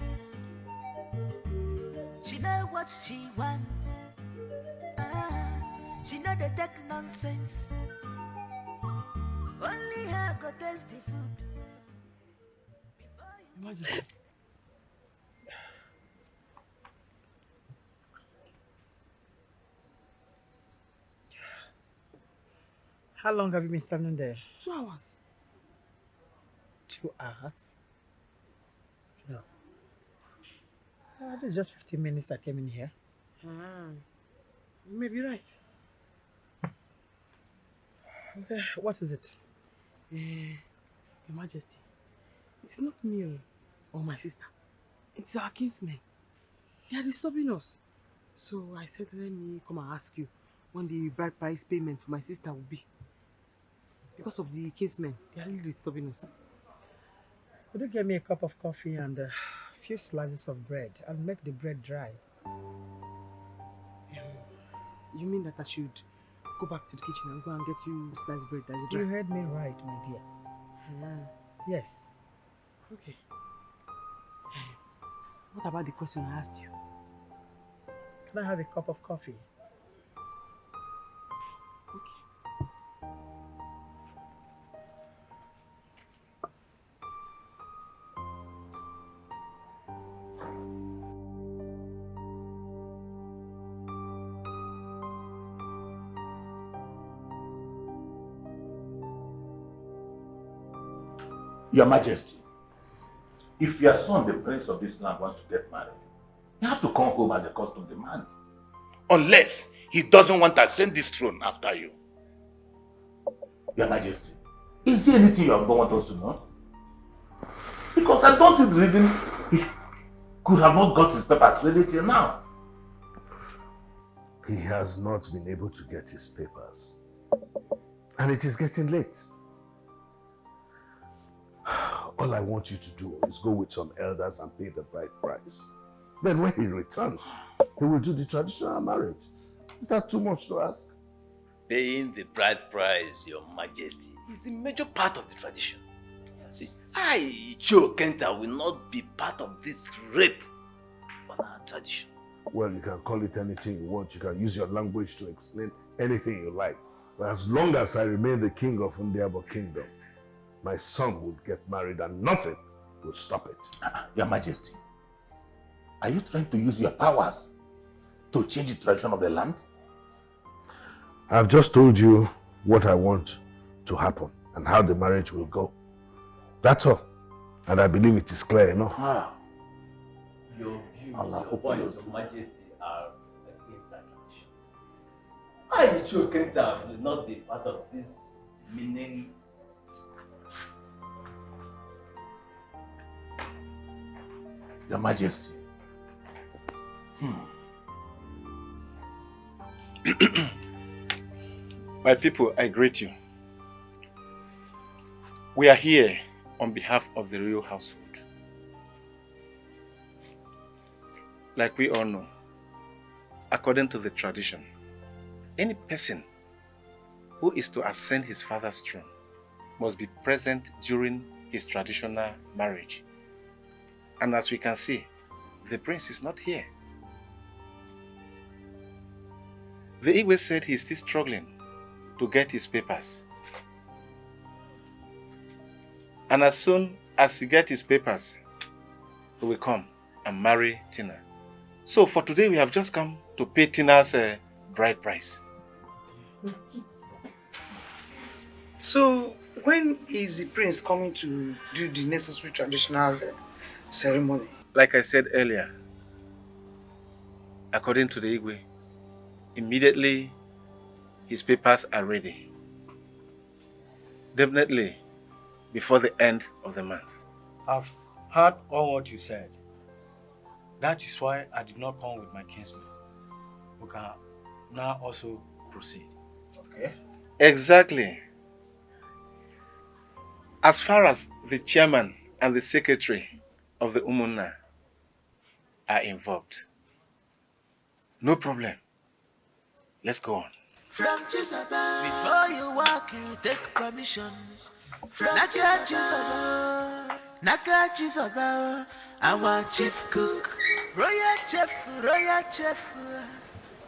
She know what she wants. She know they take nonsense. Only her go taste the food. Imagine. How long have you been standing there? 2 hours. 2 hours? No. This is just 15 minutes I came in here. You may be right. Okay, what is it? Your Majesty, it's not me or my sister. It's our kinsmen. They are disturbing us. So I said, let me come and ask you when the bride price payment for my sister will be. Because of the kinsmen, they are really disturbing us. Could you get me a cup of coffee and a few slices of bread? I'll make the bread dry. You mean that I should go back to the kitchen and go and get you sliced bread that is dry? You heard me right, my dear. Yes. Okay. What about the question I asked you? Can I have a cup of coffee? Your Majesty, if your son, the prince of this land, wants to get married, you have to come home as the custom demands. Unless he doesn't want to ascend this throne after you. Your Majesty, is there anything you don't want us to know? Because I don't see the reason he could have not got his papers ready till now. He has not been able to get his papers. And it is getting late. All I want you to do is go with some elders and pay the bride price. Then when he returns, he will do the traditional marriage. Is that too much to ask? Paying the bride price, Your Majesty, is the major part of the tradition. See, I, Joe Kenta, will not be part of this rape on our tradition. Well, you can call it anything you want. You can use your language to explain anything you like. But as long as I remain the king of Ndiabo Kingdom, my son would get married and nothing will stop it. Your Majesty, are you trying to use your powers to change the tradition of the land? I've just told you what I want to happen and how the marriage will go. That's all. And I believe it is clear enough. Your views, your points, Your Majesty, are against that tradition. I, Joe Kenta, will not be part of this demeaning. Your Majesty. My people, I greet you. We are here on behalf of the royal household. Like we all know, according to the tradition, any person who is to ascend his father's throne must be present during his traditional marriage. And as we can see, the prince is not here. The Igwe said he's still struggling to get his papers. And as soon as he gets his papers, he will come and marry Tina. So for today, we have just come to pay Tina's bride price. So, when is the prince coming to do the necessary traditional ceremony? Like I said earlier, according to the Igwe, immediately his papers are ready. Definitely before the end of the month. I've heard all what you said. That is why I did not come with my kinsmen. We can now also proceed. Okay? Exactly. As far as the chairman and the secretary of the Umunna are involved, no problem. Let's go on. From Chisaba. Before you walk, you take permission. From Naka Chisaba. Naka Chisaba. Our chief cook. Royal chef, royal chef.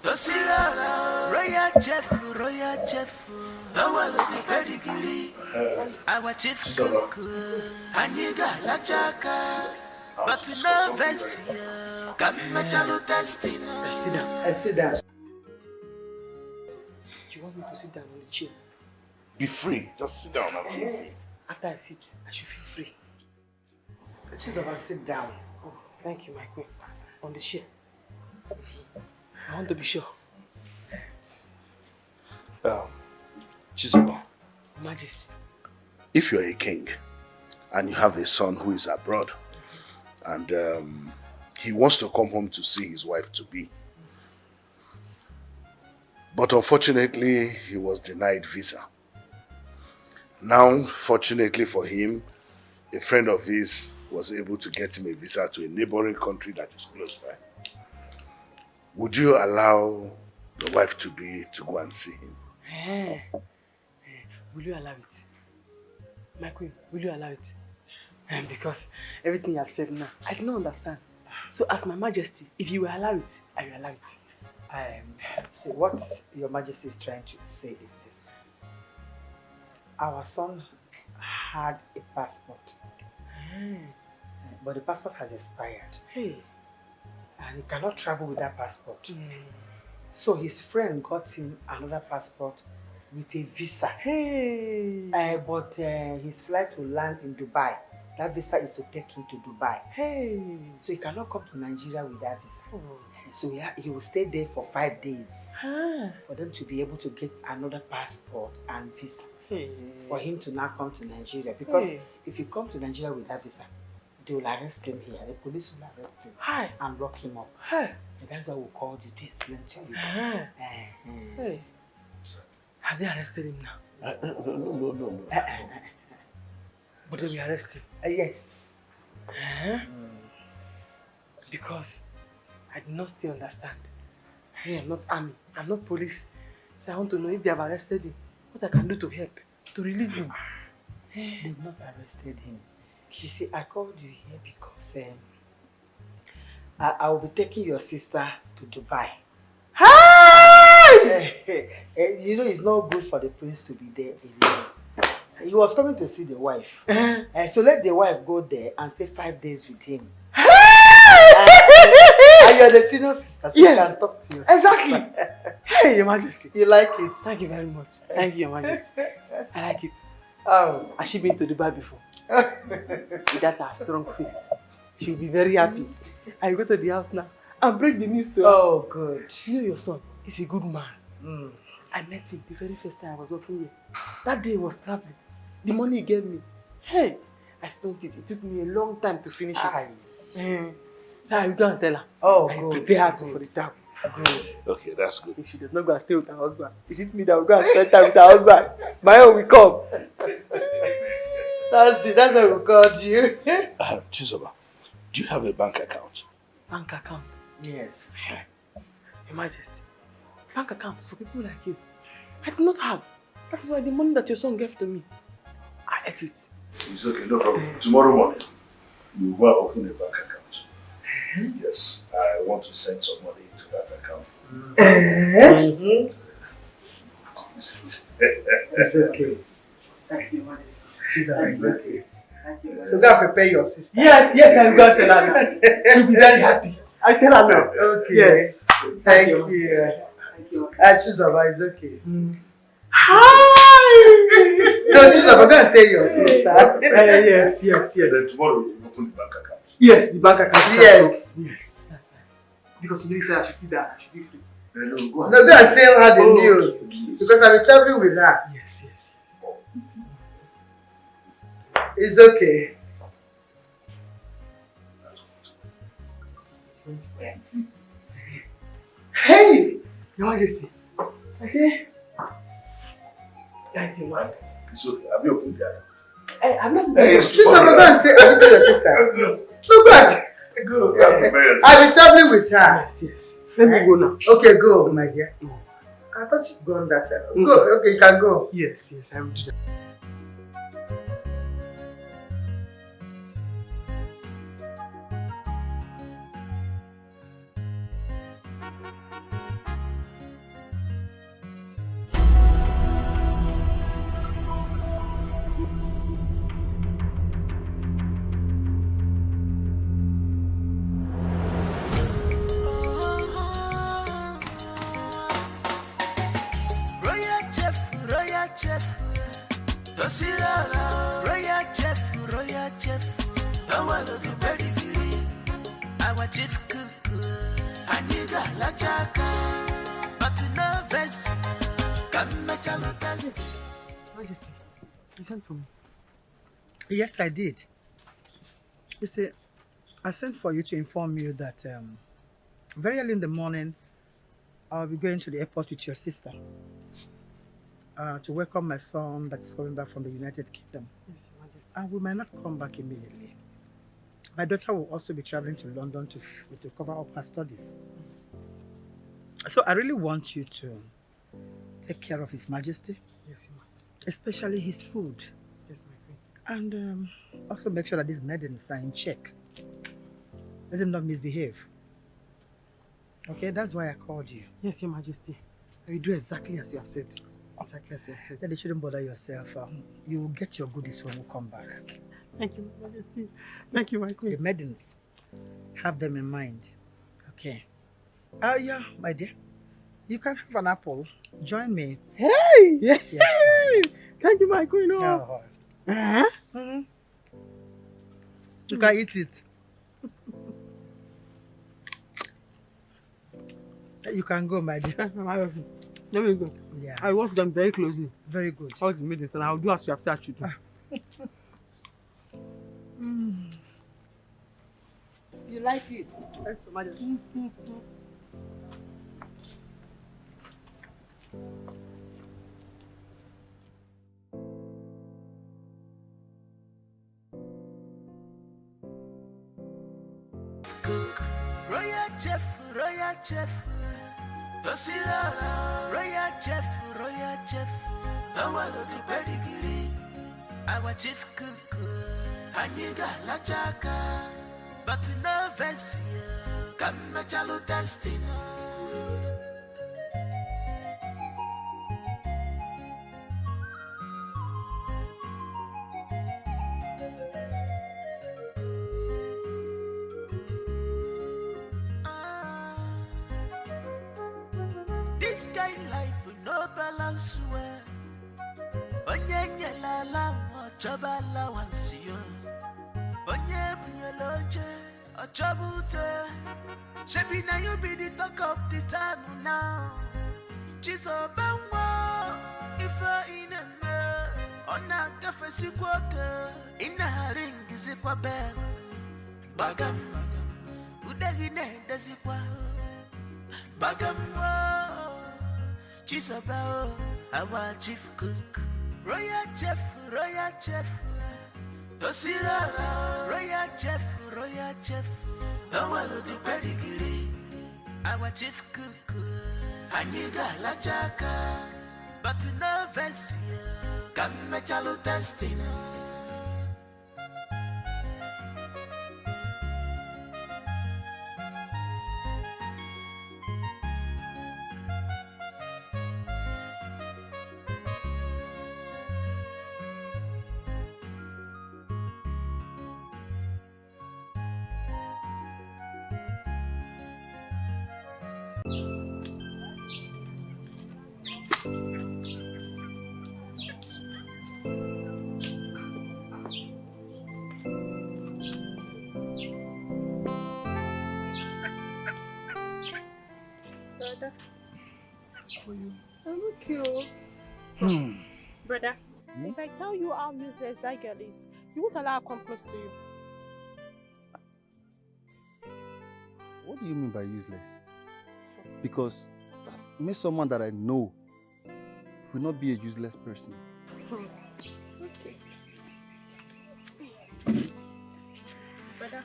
Dosila, royal chef, royal chef. Our lady pedigree. Our chief cook. Aniga lachaka. But no venture. Come machalu testing. Sit down. Sit down. You want me to sit down on the chair? Be free. Just sit down and feel free. After I sit, I should feel free. Chizoba, sit down. Oh, thank you, my queen. On the chair. I want to be sure. Chizoba, Majesty. if you're a king and you have a son who is abroad and he wants to come home to see his wife to be, but unfortunately he was denied visa. Now, fortunately for him, a friend of his was able to get him a visa to a neighboring country that is close by. Would you allow the wife to go and see him? Will you allow it? My queen, will you allow it? Because everything you have said now, I do not understand. So as my majesty, if you will allow it, I will allow it. See, what your majesty is trying to say is this. Our son had a passport. But the passport has expired. Hey. And he cannot travel with that passport. So his friend got him another passport with a visa. Hey. But his flight will land in Dubai. That visa is to take him to Dubai. Hey. So he cannot come to Nigeria with that visa. So he will stay there for 5 days for them to be able to get another passport and visa. For him to now come to Nigeria. Because if he comes to Nigeria with that visa, they will arrest him here. The police will arrest him and lock him up. And that's why we called you to explain to you. Have they arrested him now? No. But they will arrest him? Yes. Because I do not still understand. I am not army. I'm not police. So I want to know if they have arrested him. What I can do to help, to release him. They've not arrested him. You see, I called you here because I will be taking your sister to Dubai. You know, it's not good for the prince to be there alone. He was coming to see the wife. So let the wife go there and stay 5 days with him. And you're the senior sister, so you can talk to your Exactly. sister. Hey, Your Majesty. You like it? Thank you very much. Thank you, Your Majesty. I like it. Oh. Has she been to Dubai before? With that her strong face, she'll be very happy. I go to the house now and break the news to her. Oh, good. You know your son, he's a good man. I met him the very first time I was working here. That day he was traveling. The money he gave me, hey, I spent it. It took me a long time to finish it. So I will go and tell her. Oh, I good. prepare her for the travel. Good. Okay, that's good. If she does not go and stay with her husband, is it me that will go and spend time with her husband? My own will come. That's it. That's how we called you. Chizoba, do you have a bank account? Bank account? Yes. Your Majesty, bank accounts for people like you. I do not have. That is why the money that your son gave to me, I ate it. It's okay, no problem. Tomorrow morning, you will open a bank account. Yes, I want to send some money into that account. It's okay. Thank you, Majesty. It's okay. So go and prepare your sister. Yes, I'm going to tell her now. She'll be very happy. I tell her now. Okay. Yes. Thank you. Chizoba, it's okay. Hi! No, Chizoba, go and tell your sister. Yes. Then tomorrow you open the bank account. Yes, the bank account. Yes. Yes, that's right. Because you said I should see that, I should be free. No, go and tell her the news. Because I'll be traveling with her. Yes. It's okay. Hey! Your Majesty. I say. Thank you, Majesty. It's okay. Have you opened the account? Hey, I'm not She's not going to tell your sister. No, go and I'll be traveling with her. Yes. Let me go now. Okay, go, my dear. I thought you'd gone that side. Go, okay, you can go. Yes, yes, I will do that. Royal chef, I want to be pedigree. Our chief cook, Aniga la chaka, but no vest, come match a lotus. Majesty, you sent for me. Yes, I did. You see, I sent for you to inform you that very early in the morning, I'll be going to the airport with your sister to welcome my son that is coming back from the United Kingdom. Yes, Your Majesty. And we might not come back immediately. My daughter will also be traveling to London to cover up her studies. So I really want you to take care of His Majesty. Yes, Your Majesty. Especially his food. Yes, my queen. And also make sure that these maidens are in check. Let them not misbehave. Okay, that's why I called you. Yes, Your Majesty. I will do exactly as you have said. Exactly as you have said. Then you shouldn't bother yourself. You will get your goodies when we come back. Thank you, Your Majesty. Thank you, my queen. The maidens, have them in mind. Okay. Yeah, my dear. You can have an apple. Join me. Hey! Yes, thank you, my queen. Oh. You can eat it. You can go, my dear. Let me go. Yeah. I watch them very closely. Very good. All the minutes, and I'll do as you have said to do. You like it? Yes, Your Majesty. Royal chef, Osila, royal chef, I want to be pedigree. Our chief cook, Aniga la chaka, but no vest, come match a lotus. This kind life with no balance well. Onye la la choba la wansio. Onye bunyeloje ochobute. Shebi na you be the talk of the town now. Chizo banwa ifa ineme. Ona kafesi kwake ina haringi zikwa bel. Bagam udagine dazikwa. Bagambo, Chisabao, our chief cook, royal chef, Osira, royal chef, our the pedigree, our chief cook, Aniga la chaka, but no vest, come mechalo testing. Brother. I'm okay. Brother, if I tell you how useless that girl is, you won't allow her to come close to you. What do you mean by useless? Because that makes someone that I know will not be a useless person. Okay. Brother,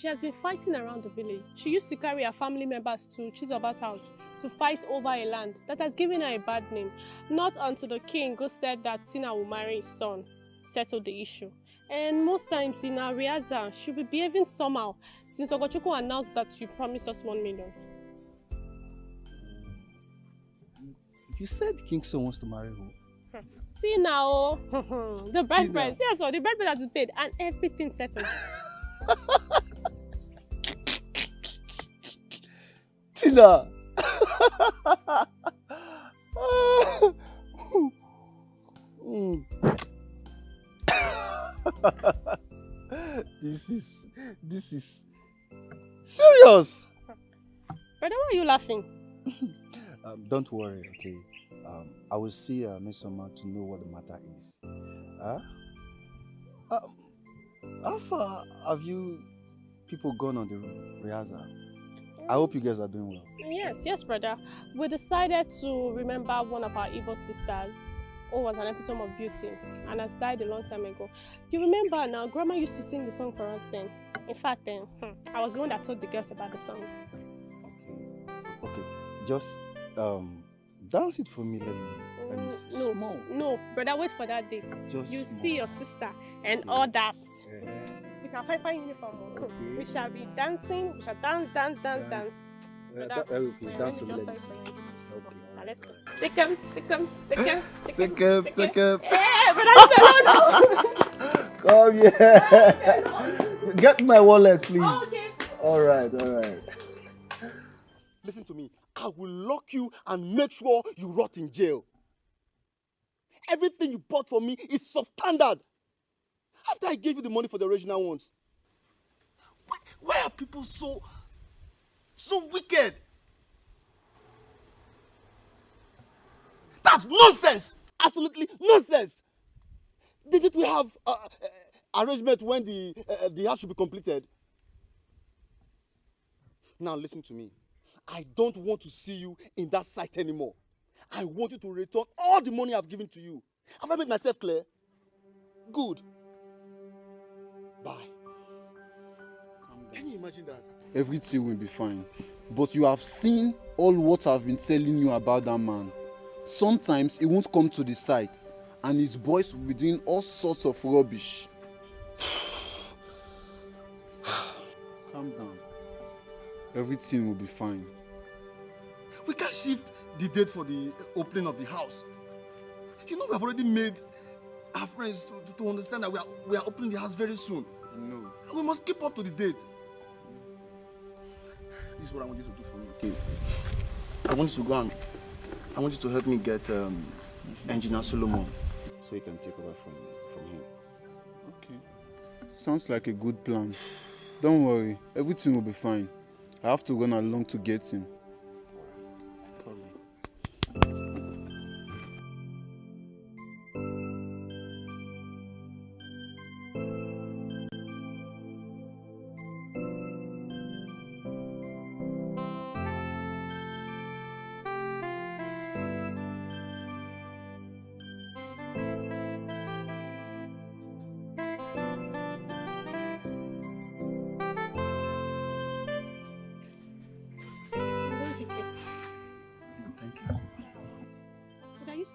She has been fighting around the village. She used to carry her family members to Chizoba's house to fight over a land that has given her a bad name. Not until the king who said that Tina will marry his son settled the issue. And most times in our Riaza, she'll be behaving somehow since Ogochukwu announced that you promised us 1 million. You said King's son wants to marry who? Tina, oh. The bride Tina. price. Yes, so the bride price has been paid and everything settled. Tina! This is serious. Brother, why are you laughing? Don't worry, okay? I will see Miss Soma to know what the matter is. How far have you people gone on the Riaza? I hope you guys are doing well. Yes, brother. We decided to remember one of our evil sisters who was an epitome of beauty and has died a long time ago. You remember now, Grandma used to sing the song for us then. In fact, then, I was the one that told the girls about the song. Okay, just dance it for me, let me see. Small. No, brother, wait for that day. Just you small. see your sister and others. With our fine uniform on. Okay. We shall be dancing, we shall dance. Okay, dance for me, let me see. Okay. Now let's go. Second. Second. Hey, brother, Come here. Get my wallet, please. Okay. All right. Listen to me. I will lock you and make sure you rot in jail. Everything you bought for me is substandard. After I gave you the money for the original ones. Why are people so wicked? That's nonsense! Absolutely nonsense! Didn't we have arrangement when the house should be completed? Now listen to me. I don't want to see you in that site anymore. I want you to return all the money I've given to you. Have I made myself clear? Good. Bye. Can you imagine that? Everything will be fine. But you have seen all what I've been telling you about that man. Sometimes he won't come to the site and his boys will be doing all sorts of rubbish. Calm down. Everything will be fine. We can't shift the date for the opening of the house. You know, we have already made our friends to understand that we are opening the house very soon. No. We must keep up to the date. This is what I want you to do for me, okay? I want you to go and I want you to help me get Engineer Solomon so he can take over from him. Okay. Sounds like a good plan. Don't worry, everything will be fine. I have to run along to get him.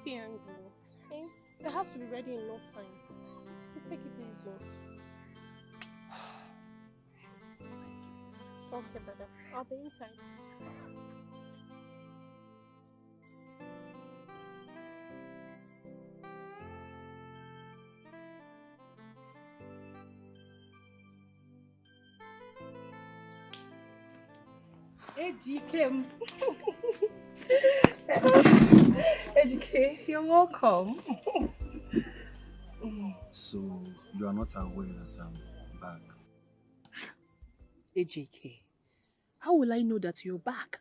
Stay angry. Okay? The house will be ready in no time. Just take it easy. Okay, brother. I'll be inside. Ejike. Ejike, you're welcome. So, you are not aware that I'm back? Ejike, how will I know that you're back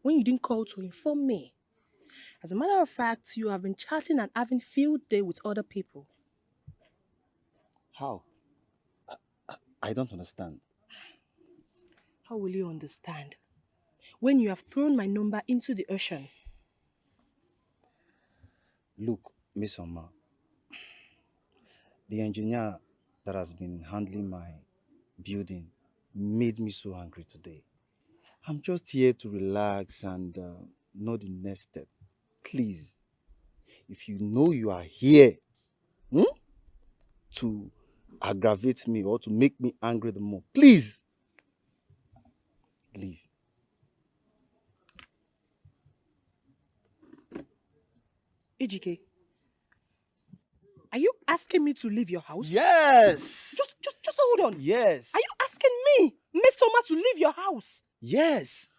when you didn't call to inform me? As a matter of fact, you have been chatting and having field day with other people. How? I don't understand. How will you understand when you have thrown my number into the ocean? Look, Miss Oma, the engineer that has been handling my building made me so angry today. I'm just here to relax and know the next step. Please, if you know you are here to aggravate me or to make me angry the more, please leave. Ejike, are you asking me to leave your house? Yes. Just hold on. Yes. Are you asking me, Mesoma, to leave your house? Yes.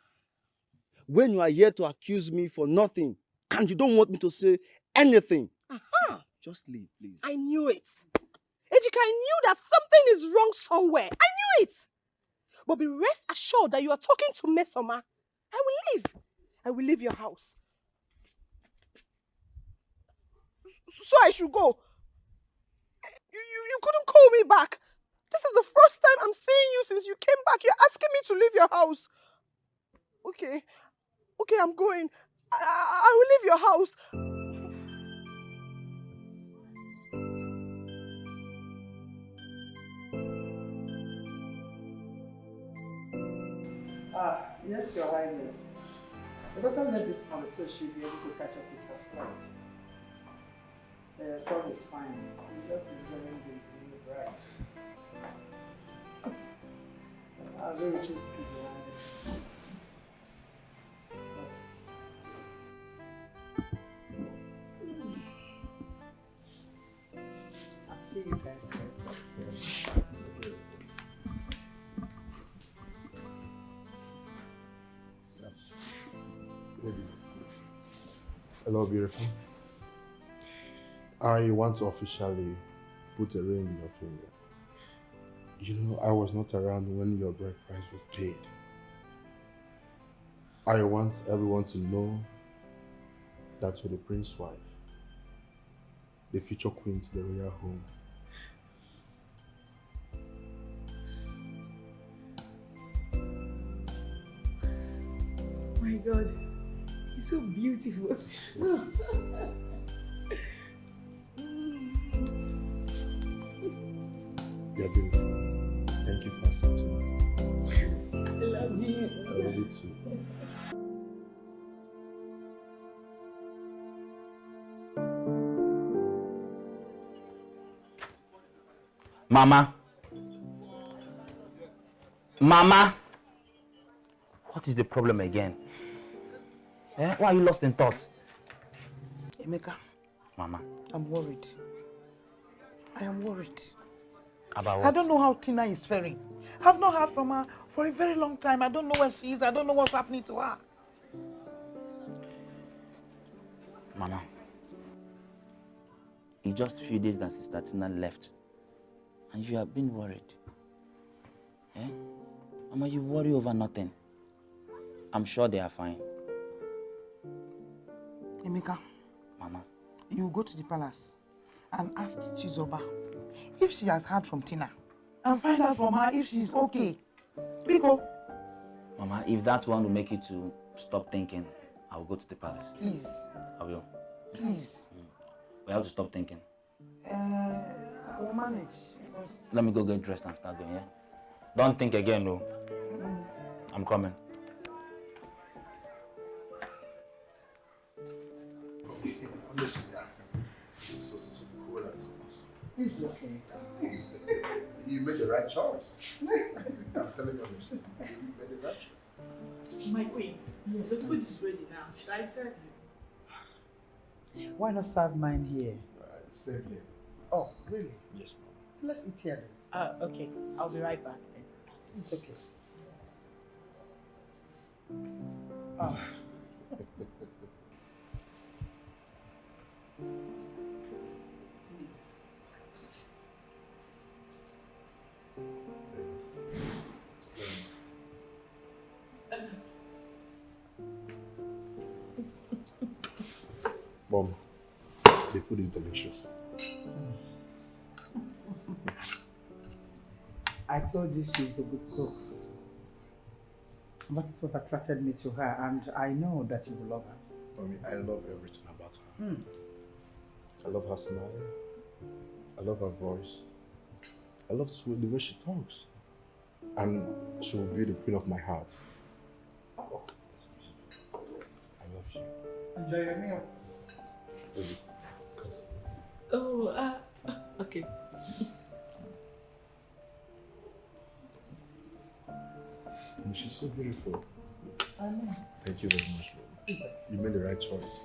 When you are here to accuse me for nothing and you don't want me to say anything, just leave, please. I knew it. Ejike, I knew that something is wrong somewhere. I knew it. But be rest assured that you are talking to Mesoma. I will leave. I will leave your house. So I should go. You couldn't call me back. This is the first time I'm seeing you since you came back. You're asking me to leave your house. Okay, I'm going. I will leave your house. Yes, Your Highness. The better let this come so she'll be able to catch up with her flight. Your son is fine. He's just enjoying his new bride. I'm very pleased to be around. I'll see you guys later. Baby. Hello, beautiful. I want to officially put a ring in your finger. You know, I was not around when your bride price was paid. I want everyone to know that you're the prince's wife, the future queen to the royal home. My God, he's so beautiful. You're beautiful. Thank you for accepting me. I love you. I love you too. Mama. Mama. What is the problem again? Eh? Why are you lost in thought? Emeka, Mama. I'm worried. I am worried. About what? I don't know how Tina is faring. I've not heard from her for a very long time. I don't know where she is. I don't know what's happening to her. Mama. It's just a few days that Sister Tina left. And you have been worried. Eh? Mama, you worry over nothing. I'm sure they are fine. Emeka. Mama. You go to the palace and ask Chizoba if she has heard from Tina. And find out from her if she's okay. Biko. Mama, if that one will make you to stop thinking, I will go to the palace. Please. I will. Please. We have to stop thinking. I will manage. Let me go get dressed and start going, yeah? Don't think again, no. I'm coming. Listen, this is so cool. It's okay. You made the right choice. I'm telling you, you made the right choice. My queen, the food is ready now. Should I serve you? Why not serve mine here? Same here. Oh, really? Yes, ma'am. Let's eat here then. Okay. I'll be right back then. It's okay. Oh. Mom, the food is delicious. I told you she's a good cook. That is what attracted me to her, and I know that you will love her. Mommy, I love everything about her. I love her smile. I love her voice. I love the way she talks. And she will be the queen of my heart. I love you. Enjoy your meal. Baby, come. Oh, okay. And she's so beautiful. I know. Thank you very much, baby. You made the right choice.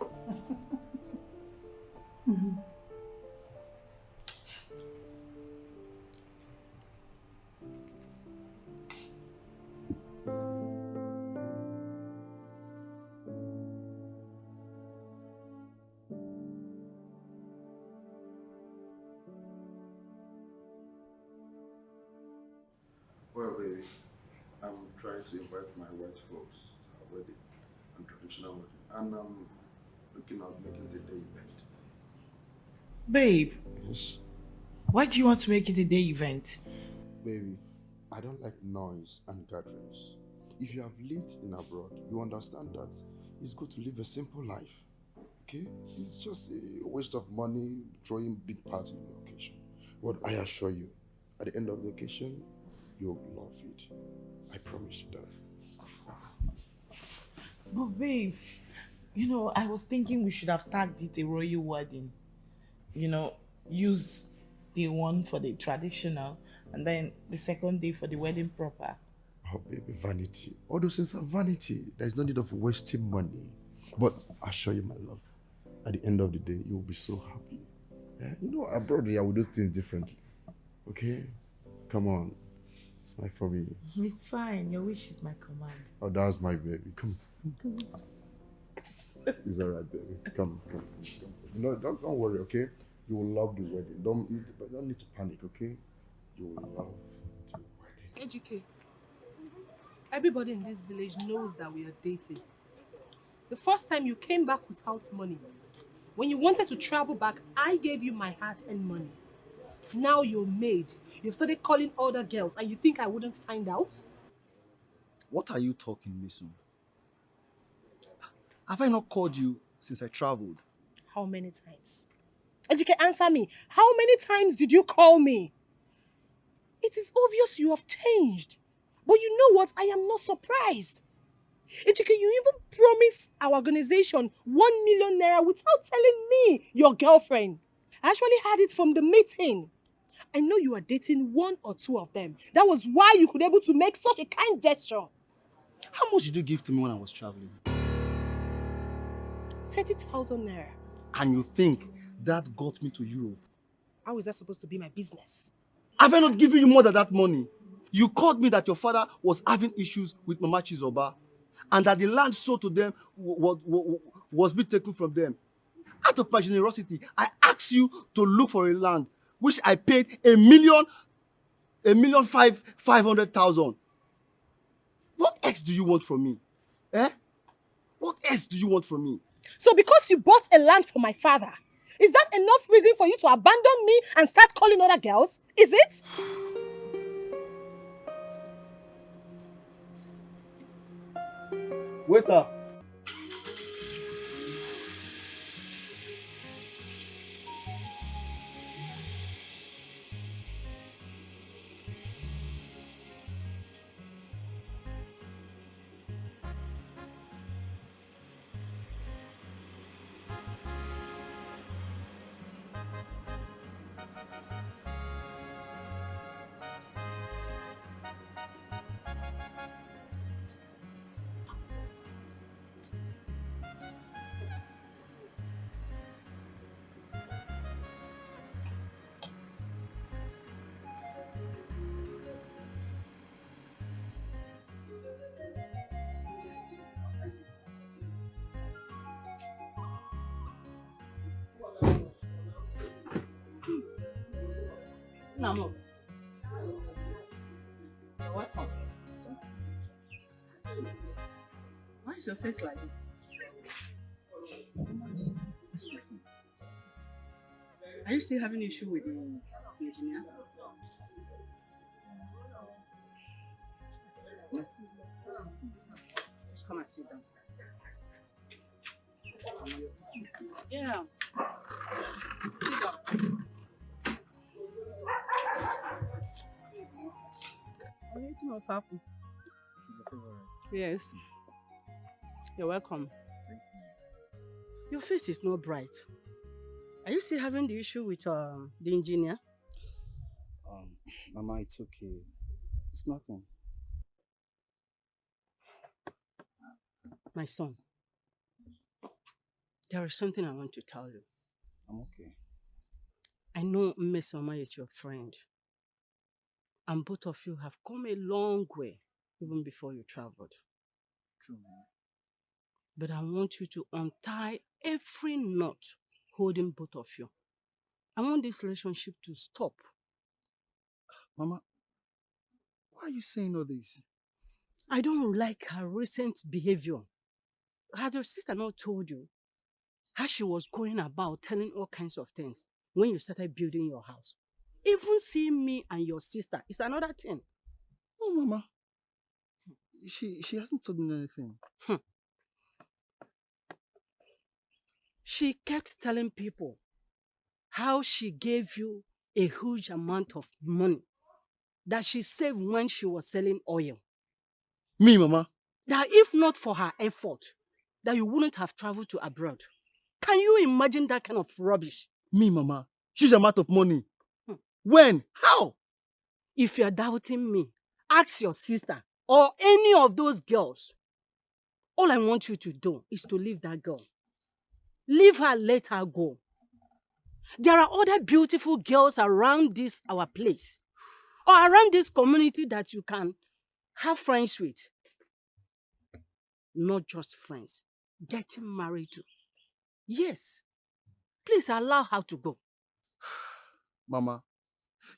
Well, baby, I'm trying to invite my white folks to our wedding and traditional wedding, and I'm looking at making the day event. Babe, Yes, why do you want to make it a day event? baby, I don't like noise and gatherings. If you have lived in abroad, you understand that it's good to live a simple life. Okay? It's just a waste of money throwing big party on the occasion. But I assure you, at the end of the occasion, you'll love it. I promise you that. But babe, you know, I was thinking we should have tagged it a royal wedding. You know, use day one for the traditional and then the second day for the wedding proper. Oh, baby, vanity. All those things are vanity. There's no need of wasting money. But I assure you, my love, at the end of the day, you'll be so happy. Yeah? You know, abroad, yeah, we do things differently. Okay? Come on. Smile for me. It's fine. Your wish is my command. Oh, that's my baby. Come. It's all right, baby. Come. No, don't worry, okay? You will love the wedding. Don't need to panic, okay? You will love the wedding. AGK, everybody in this village knows that we are dating. The first time you came back without money. When you wanted to travel back, I gave you my heart and money. Now you're made. You've started calling other girls and you think I wouldn't find out? What are you talking, Mason? Have I not called you since I traveled? How many times? AGK, answer me. How many times did you call me? It is obvious you have changed. But you know what? I am not surprised. AGK, you even promised our organization 1 million naira without telling me, your girlfriend. I actually had it from the meeting. I know you are dating one or two of them. That was why you could be able to make such a kind gesture. How much did you give to me when I was traveling? 30,000 naira. And you think that got me to Europe? How is that supposed to be my business? Have I not given you more than that money? You called me that your father was having issues with Mama Chizoba and that the land sold to them was being taken from them. Out of my generosity, I asked you to look for a land which I paid 1,500,000. What else do you want from me? Eh? What else do you want from me? So because you bought a land for my father, is that enough reason for you to abandon me and start calling other girls? Is it? Waiter. Namo. You're welcome. Why is your face like this? Are you still having issue with the engineer? Just come and sit down. Yeah. Sit down. Something must happen. Yes. You're welcome. Thank you. Your face is not bright. Are you still having the issue with the engineer? Mama, it's okay. It's nothing. My son, there is something I want to tell you. I'm okay. I know Miss Oma is your friend. And both of you have come a long way, even before you traveled. True, Mama. But I want you to untie every knot holding both of you. I want this relationship to stop. Mama, why are you saying all this? I don't like her recent behavior. Has your sister not told you how she was going about telling all kinds of things when you started building your house? Even seeing me and your sister is another thing. No, Mama. She hasn't told me anything. She kept telling people how she gave you a huge amount of money that she saved when she was selling oil. Me, Mama? That if not for her effort, that you wouldn't have traveled to abroad. Can you imagine that kind of rubbish? Me, Mama? Huge amount of money. When? How? If you're doubting me, ask your sister or any of those girls. All I want you to do is to leave that girl. Leave her, let her go. There are other beautiful girls around this our place or around this community that you can have friends with. Not just friends, getting married to. Yes. Please allow her to go. Mama,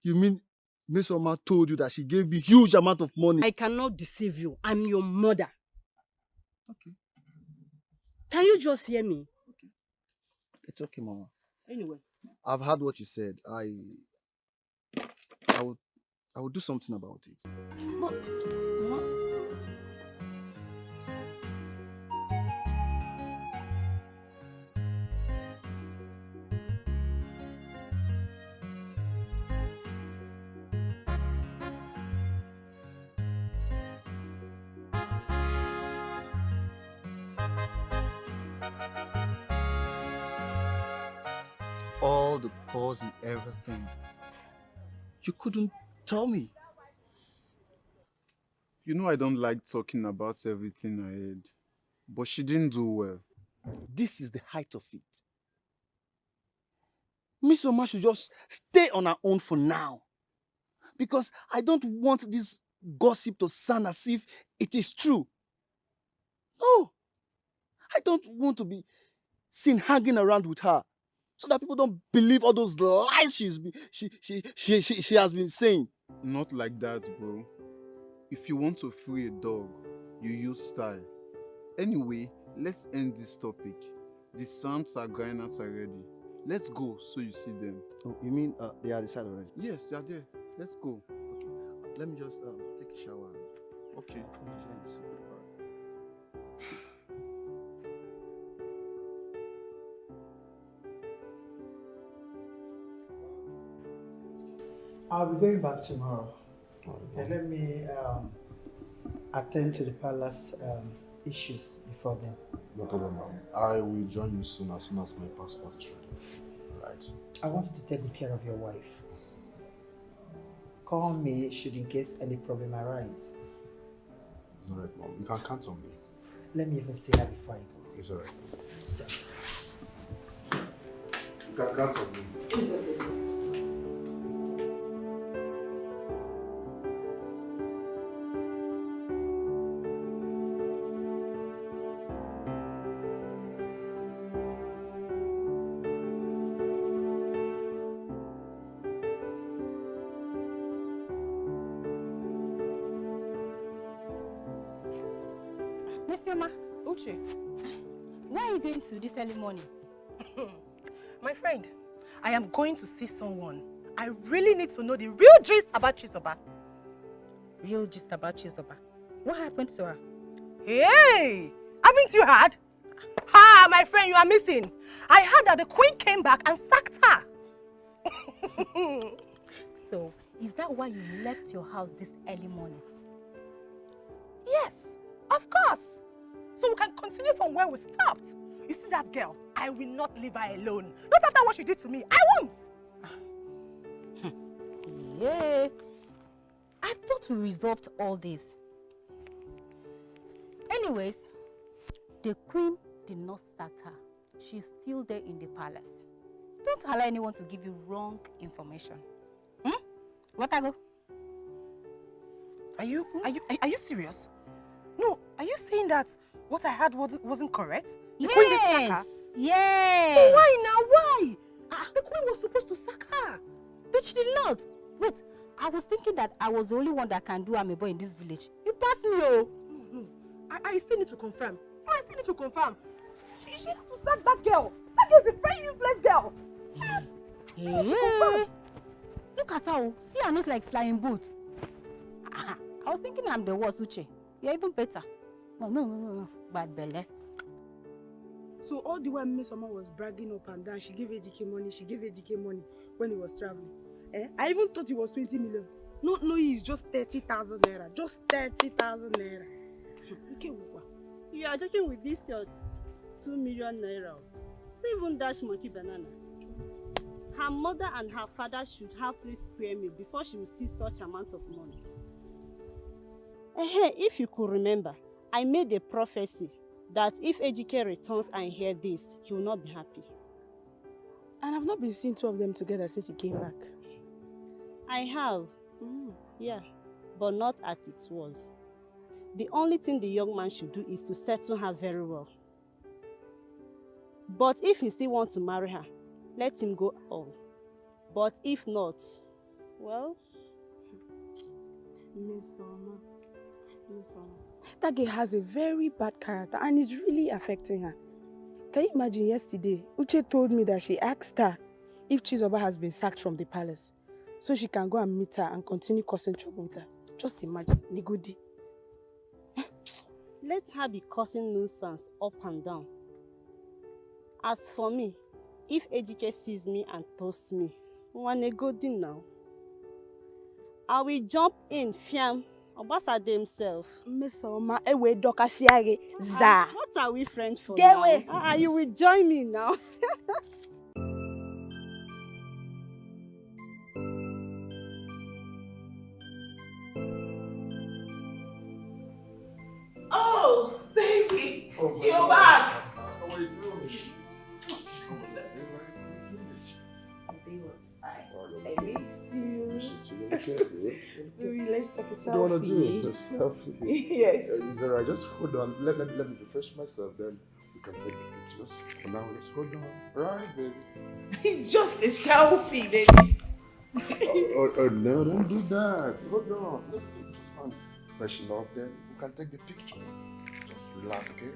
you mean Miss Oma told you that she gave me huge amount of money? I cannot deceive you. I'm your mother. Okay. Can you just hear me? Okay. It's okay, Mama. Anyway. I've heard what you said. I will do something about it. Mama. All the pause and everything. You couldn't tell me. You know I don't like talking about everything I heard, but she didn't do well. This is the height of it. Miss Oma should just stay on her own for now. Because I don't want this gossip to sound as if it is true. No. I don't want to be seen hanging around with her so that people don't believe all those lies she has been saying. Not like that, bro. If you want to free a dog, you use style. Anyway, let's end this topic. The sounds are going out already. Let's go so you see them. Oh, you mean they are decided already? Yes, they are there. Let's go. Okay. Let me just take a shower. Okay. Thanks. I'll be going back tomorrow. Okay, let me attend to the palace issues before then. No problem, ma'am. I will join you soon as my passport is ready. Right. I want you to take good care of your wife. Call me should in case any problem arise. It's alright, mom. You can count on me. Let me even see her before I go. It's alright. So. You can count on me. It's okay. Uche, where are you going to this early morning? My friend, I am going to see someone. I really need to know the real gist about Chizoba. Real gist about Chizoba? What happened to her? Hey! Haven't you heard? Ha! My friend, you are missing. I heard that the queen came back and sacked her. So, is that why you left your house this early morning? Yes, of course. So we can continue from where we stopped. You see that girl? I will not leave her alone. Not after what she did to me. I won't. Yeah. I thought we resolved all this. Anyways, the queen did not sack her. She's still there in the palace. Don't allow anyone to give you wrong information. What I go? Are you serious? No, are you saying that what I heard wasn't correct? The queen did sack her? Yes. But why now? Why? The queen was supposed to sack her. But she did not. Wait, I was thinking that I was the only one that can do amebo in this village. You passed me, oh. No. I still need to confirm. I still need to confirm. She has to sack that girl. That girl's a very useless girl. Hey. Look at her. See her nose like flying boots. I was thinking I'm the worst, Uche. You're even better. No. Bad belly. So all the while Miss Oma was bragging up and down, she gave AGK money when he was traveling. I even thought it was 20 million. No, it's just 30,000 naira. Just 30,000 naira. You are joking with this your 2 million naira. Don't even dash monkey banana. Her mother and her father should have 3 square meals before she will see such amount of money. If you could remember, I made a prophecy that if AGK returns and hear this, he will not be happy. And I've not been seeing 2 of them together since he came back. I have. Yeah, but not as it was. The only thing the young man should do is to settle her very well. But if he still wants to marry her, let him go on. But if not, well... Miss Oma. That girl has a very bad character and it's really affecting her. Can you imagine yesterday, Uche told me that she asked her if Chizoba has been sacked from the palace so she can go and meet her and continue causing trouble with her. Just imagine, Nigodi. Let her be causing nuisance up and down. As for me, if AGK sees me and toasts me, one go now. I will jump in, fiam. Obasa himself. Miss Oma, ewe doka siage za. What are we friends for Get now? away. You will join me now. Oh, baby, you're back. How are you doing? I missed you. Baby, let's take a selfie. What do you want to do? A selfie? Yes. Is alright. Just hold on. Let me refresh myself. Then we can take the pictures. For now, let's hold on. Right, baby. It's just a selfie, baby. Oh, no, don't do that. Hold on. Let me just freshen up. Then we can take the picture. Just relax, okay?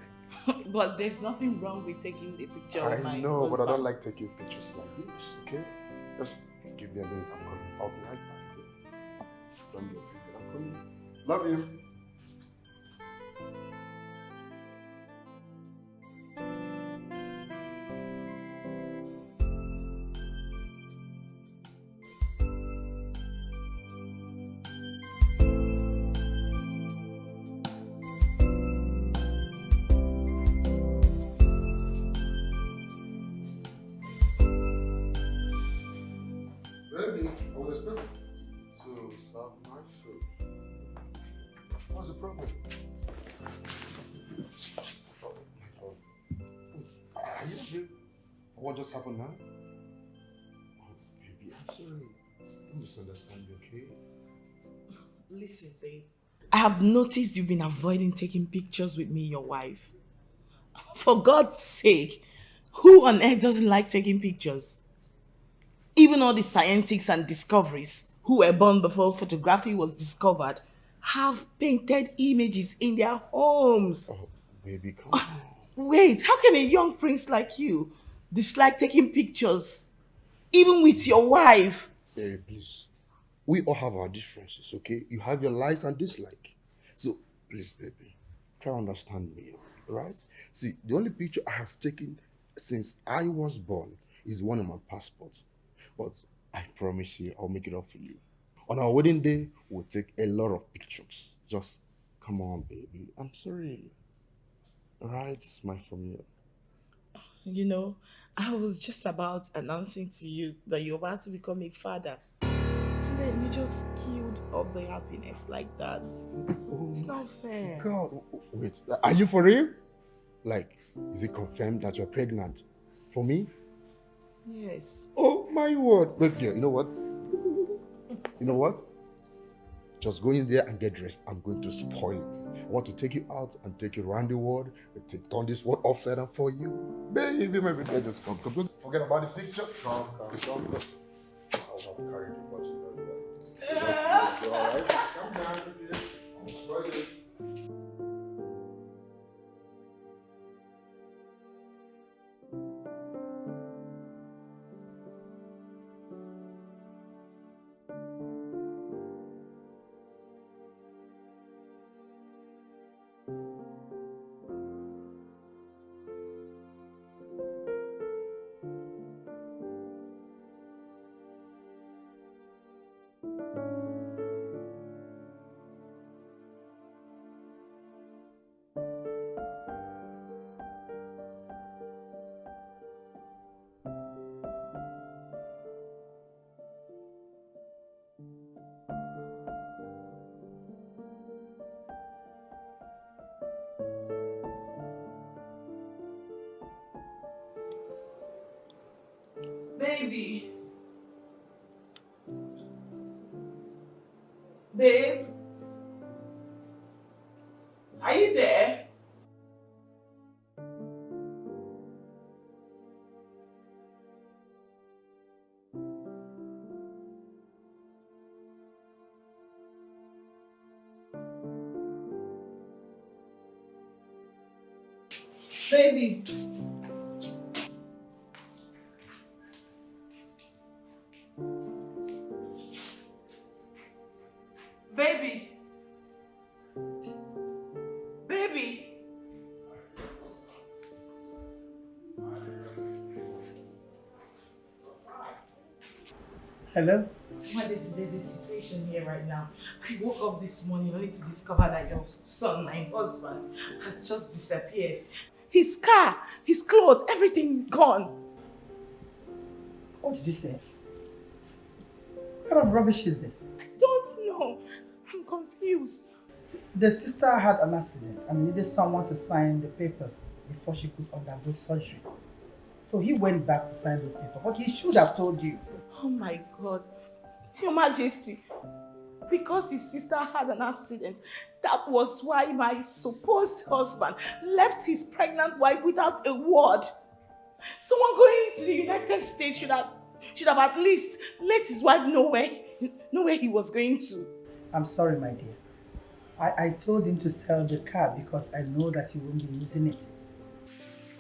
But there's nothing wrong with taking the picture of my I know, but I husband. don't like taking pictures like this, okay? Just give me a minute. I'm coming. I'll be right back. Don't be offended. I'm coming. Love you. Baby, I was expecting to serve my food. What's the problem? Oh, my phone. Wait, are you okay? What just happened now? Oh, baby, I'm sorry. Don't misunderstand me, okay? Listen, babe. I have noticed you've been avoiding taking pictures with me, your wife. For God's sake, who on earth doesn't like taking pictures? Even all the scientists and discoveries who were born before photography was discovered have painted images in their homes. Oh, baby, come on. Wait, how can a young prince like you dislike taking pictures, even with your wife? Baby, please. We all have our differences, okay? You have your likes and dislikes. So, please, baby, try to understand me, right? See, the only picture I have taken since I was born is one on my passport. But I promise you, I'll make it up for you. On our wedding day, we'll take a lot of pictures. Just Come on, baby. I'm sorry. Alright, smile from you. You know, I was just about announcing to you that you're about to become a father. And then you just killed all the happiness like that. It's not fair. God, wait. Are you for real? Like, is it confirmed that you're pregnant? For me? Yes. Oh, my word. Look, girl, you know what? You know what? Just go in there and get dressed. I'm going to spoil it. I want to take you out and take you around the world. Turn this world upside down for you. Baby, my baby, just come. Don't forget about the picture. Come. I'll have carried you, but you know that. Let's go, all right? Come down, baby. I'll spoil it. Baby. Babe. Are you there? Baby. Baby. Baby. Hello? What is there's a situation here right now. I woke up this morning only to discover that your son, my husband, has just disappeared. His car, his clothes, everything gone. What did you say? What kind of rubbish is this? I don't know. I'm confused. See, the sister had an accident and they needed someone to sign the papers before she could undergo surgery. So he went back to sign those papers, but he should have told you. Oh my God. Your Majesty, because his sister had an accident, that was why my supposed husband left his pregnant wife without a word. Someone going to the United States should have at least let his wife know where he was going to. I'm sorry, my dear. I told him to sell the car because I know that you won't be using it.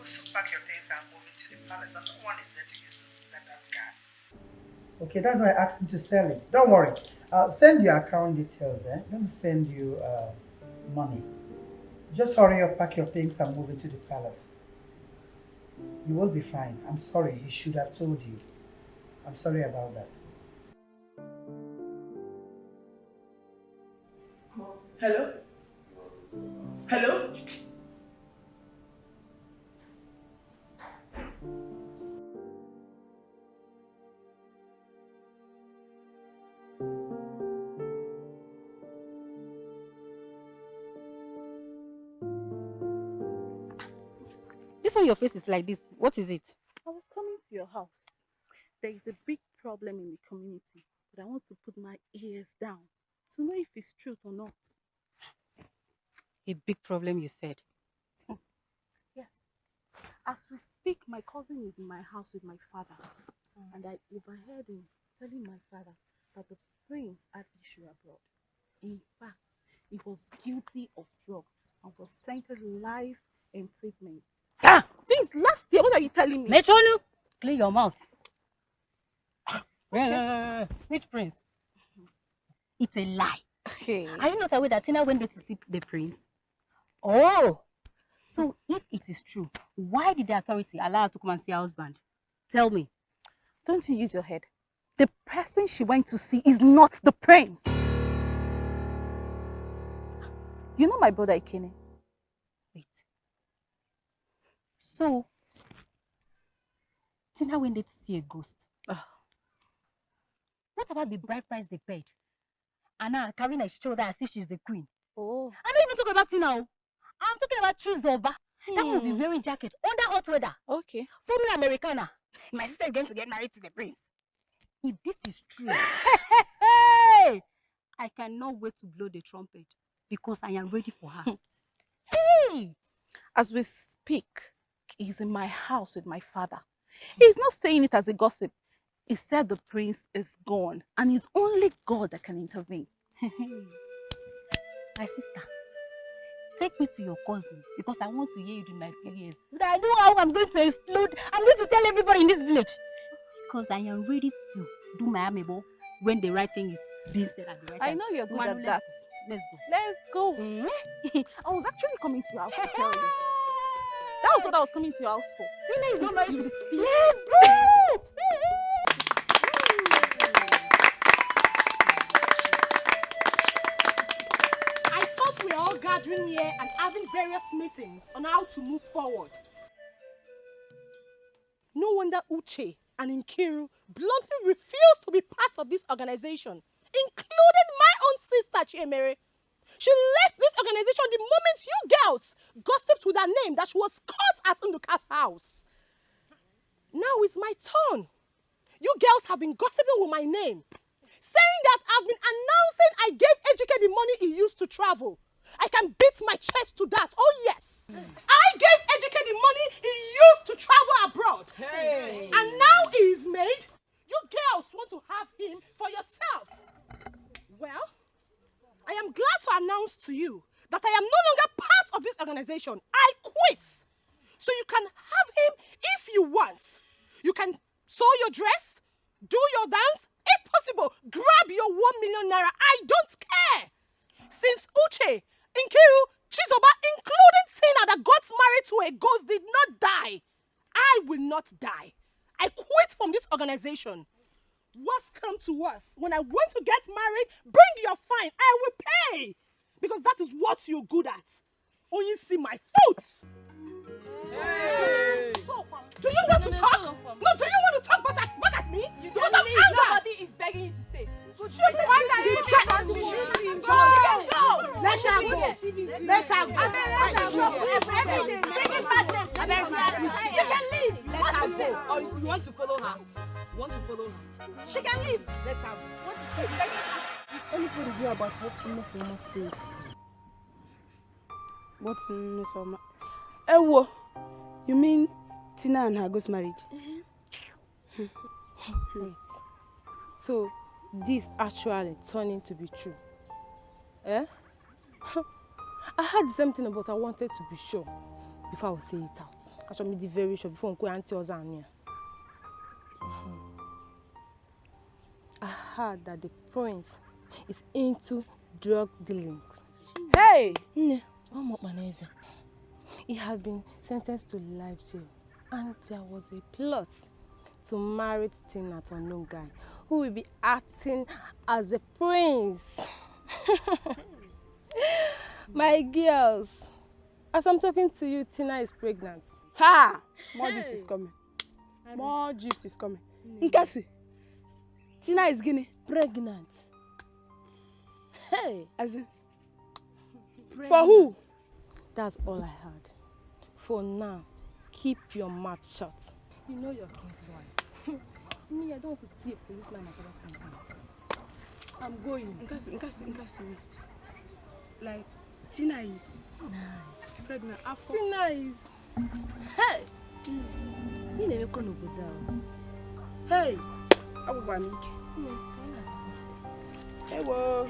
So pack your things and move into the palace, and no one is there to use that car. Okay, that's why I asked him to sell it. Don't worry. I'll send you account details. Let me send you money. Just hurry up, pack your things and move into the palace. You will be fine. I'm sorry. He should have told you. I'm sorry about that. Hello? Hello? This one your face is like this. What is it? I was coming to your house. There is a big problem in the community, but I want to put my ears down to know if it's truth or not. A big problem, you said. Yes. As we speak, my cousin is in my house with my father, and I overheard him telling my father that the prince had issue abroad. In fact, he was guilty of drugs and was sentenced to life imprisonment. Ah! Since last year, what are you telling me? Metronu, clean your mouth. Which prince? It's a lie. Okay. Are you not aware that Tina went there to see the prince? Oh! So if it is true, why did the authority allow her to come and see her husband? Tell me. Don't you use your head. The person she went to see is not the prince. You know my brother Ikene? Wait. So, Tina went there to see a ghost. What about the bride price they paid? Anna carrying a shoulder as if she's the queen. Oh. I'm not even talking about Tina. I'm talking about Chizoba. That will be wearing jacket under hot weather. Okay. Foreign Americana. My sister is going to get married to the prince. If this is true, I cannot wait to blow the trumpet because I am ready for her. Hey! As we speak, he's in my house with my father. He's not saying it as a gossip. He said the prince is gone and it's only God that can intervene. My sister, take me to your cousin because I want to hear you do 19 years. But I know how I'm going to explode. I'm going to tell everybody in this village. Because I am ready to do my amebo when the right thing is being said at the right time. I know you're good Manu, at that. Let's Let's go. go. I was actually coming to your house to tell you. That was what I was coming to your house for. Tina is not married to the see. Let's go! I thought we were all gathering here and having various meetings on how to move forward. No wonder Uche and Nkiru bluntly refused to be part of this organization, including my own sister, Chiemere. She left this organization the moment you girls gossiped with her name that she was caught at Nduka's house. Now it's my turn. You girls have been gossiping with my name, saying that I've been announcing I gave Ejike the money he used to travel. I can beat my chest to that. Oh yes, I gave Ejike the money he used to travel abroad. Hey. And now he is made. You girls want to have him for yourselves. Well, I am glad to announce to you that I am no longer part of this organization. I quit. So you can have him if you want. You can sew your dress, do your dance, if possible, grab your 1 million naira. I don't care. Since Uche, Nkiru, Chizoba, including Tina that got married to a ghost did not die, I will not die. I quit from this organization. What's come to us? When I want to get married, bring your fine. I will pay. Because that is what you're good at. Oh, you see my foot. Hey. Do you want to talk? No, do you want to talk back at me? You Because can I'm leave. angered. Nobody is begging you to stay. She can go. Let her go. Let her go. You can leave. Let her go. Or you want to follow her? You want to follow her? She can leave. Let her go. What is she begging her? Anybody hear about what Mesoma said? What Mesoma? Ewo, you mean Tina and her ghost married? Wait. So this actually turning to be true? Eh? I heard the same thing, but I wanted to be sure before I would say it out. Actually, be very sure before I go and tell Zania. I heard that the prince is into drug dealings. Hey! He had been sentenced to life jail, and there was a plot to marry Tina to a new guy who will be acting as a prince. My girls, as I'm talking to you, Tina is pregnant. Ha! More gist is coming. More gist is coming. Nkasi, Tina is guinea. Pregnant. Hey! As in, for who? That's all I heard. For now, keep your mouth shut. You know your king's wife. Me, I don't want to see a policeman in my father's compound. I'm going. Nkasi, wait. Like, Tina is pregnant after. Tina is. Hey! You never come over there. Hey! I will buy me. Hey, whoa.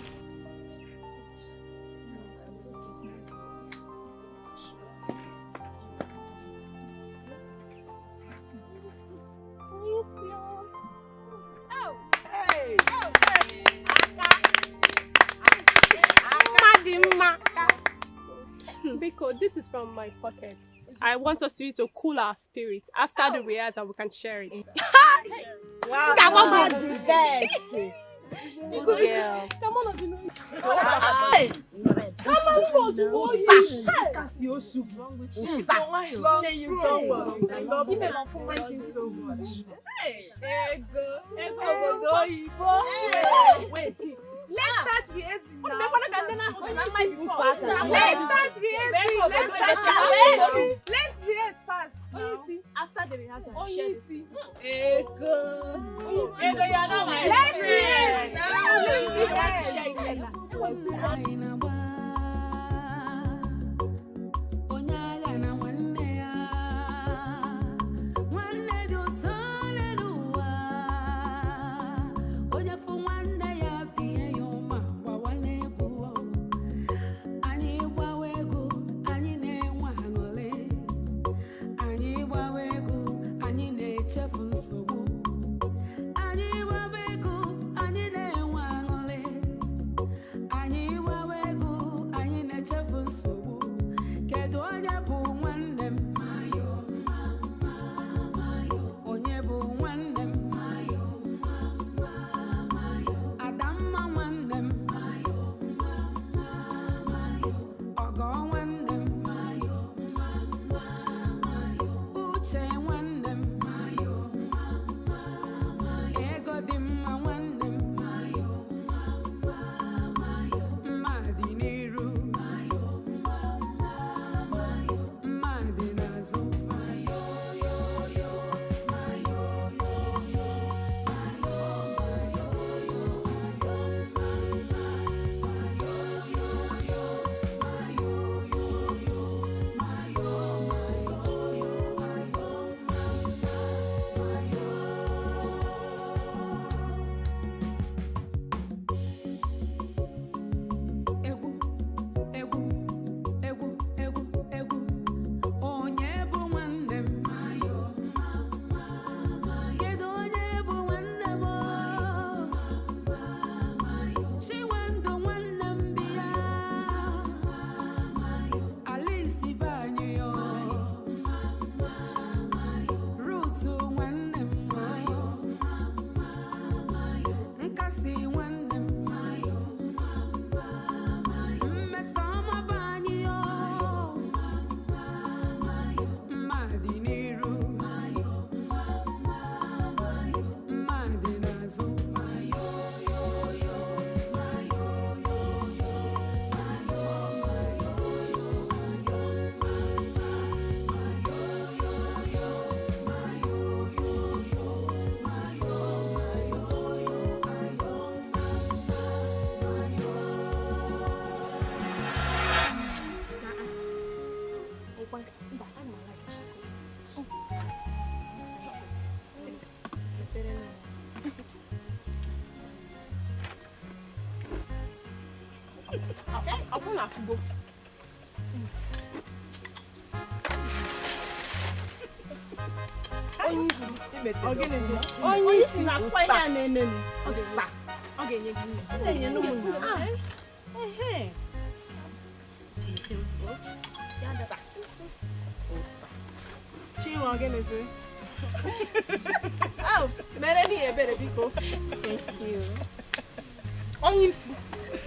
Biko, this is from my pocket. I want us to cool our spirits. After the rehearsal, we can share it. Wow, the best. Good girl. Hey! Thank you so much. Wait. Let's start rehearsing now. Let's start rehearsing. Let's rehearse fast now. After the rehearsal, let's rehearse now. Let's rehearse. Go. Oh, thank you.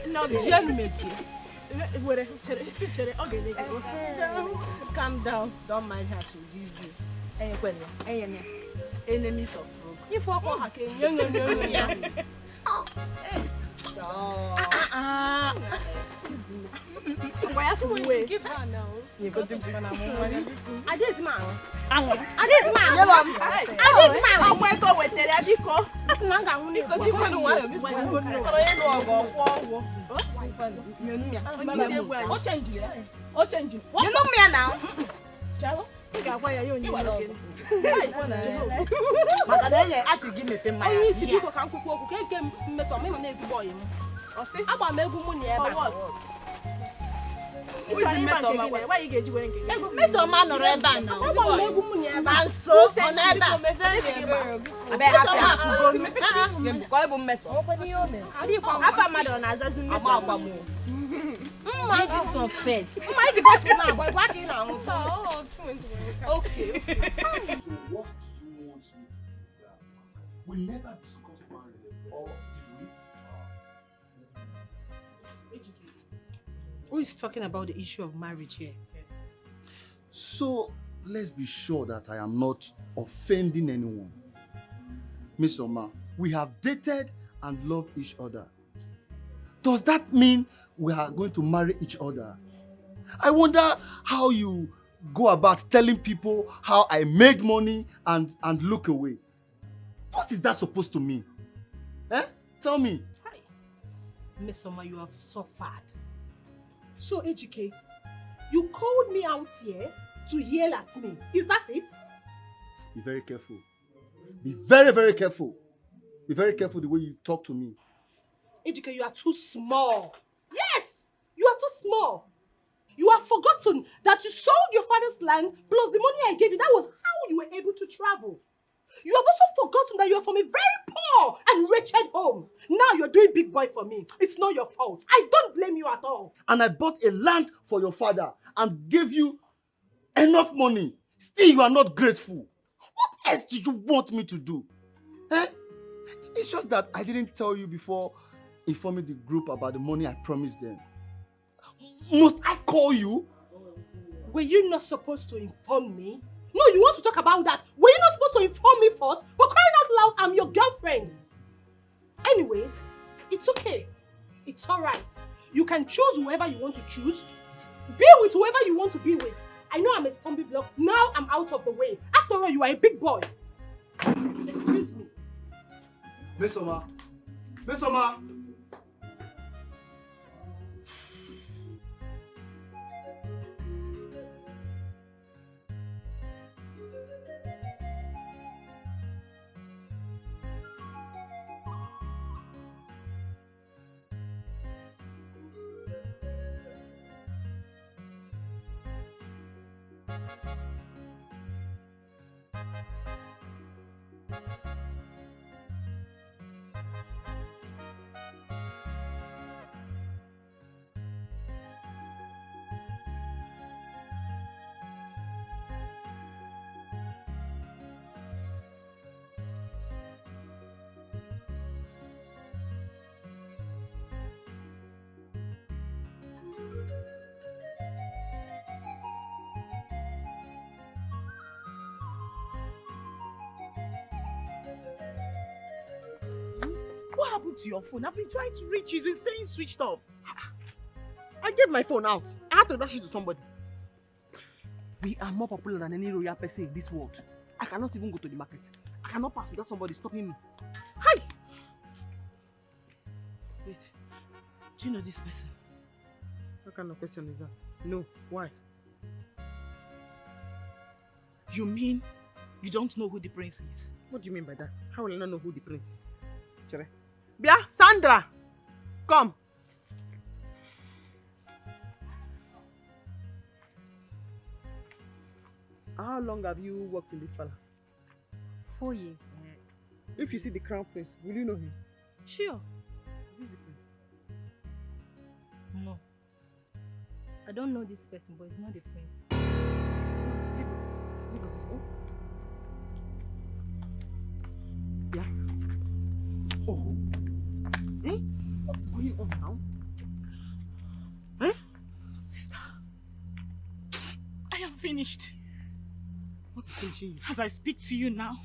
No, calm down. Don't mind her. She'll give you. Enemies of broke. You for her. Give her now. You go to This man. I'm going to go with the That's not going to change. You know me now. Makadanya, I should give me the money. You see people can't cook. Mess on me, my next boy. I'm make money. Who is the mess on my way? Why you get you wearing? Mess on man or red band now. Man so on red band. I bet I have to go mess on. I found Madonna as a mess. Mind this one first. Mind the bottom now, boy. Back in now. Okay. So what do you want me to do? We never discussed marriage, or did we? Who is talking about the issue of marriage here? So let's be sure that I am not offending anyone. Miss Oma, we have dated and loved each other. Does that mean we are going to marry each other? I wonder how you go about telling people how I made money and look away. What is that supposed to mean? Eh? Tell me. Hi. Miss Oma, you have suffered. So, Ejike, you called me out here to yell at me. Is that it? Be very careful. Be very, very careful. Be very careful the way you talk to me. Ejike, you are too small. Yes, you are too small. You have forgotten that you sold your father's land plus the money I gave you. That was how you were able to travel. You have also forgotten that you are from a very poor and wretched home. Now you're doing big boy for me. It's not your fault. I don't blame you at all. And I bought a land for your father and gave you enough money. Still, you are not grateful. What else do you want me to do? Eh? It's just that I didn't tell you before informing the group about the money I promised them. Must I call you? Were you not supposed to inform me? No, you want to talk about that? Were you not supposed to inform me first? For crying out loud, I'm your girlfriend. Anyways, it's okay. It's alright. You can choose whoever you want to choose. Be with whoever you want to be with. I know I'm a stumbling block. Now I'm out of the way. After all, you are a big boy. Excuse me. Miss Oma. Miss Oma. What happened to your phone? I've been trying to reach you. It's been saying switched off. I gave my phone out. I had to dash it to somebody. We are more popular than any royal person in this world. I cannot even go to the market. I cannot pass without somebody stopping me. Hi! Wait. Do you know this person? What kind of question is that? No. Why? You mean you don't know who the prince is? What do you mean by that? How will I not know who the prince is? Chere. Bia, Sandra! Come! How long have you worked in this palace? 4 years. If you see the crown prince, will you know him? Sure. Is this the prince? No. I don't know this person, but it's not the prince. Leave us. Leave us. Oh. Yeah. Oh. Eh? What's going on now? Eh? Sister, I am finished. What's finishing you? As I speak to you now,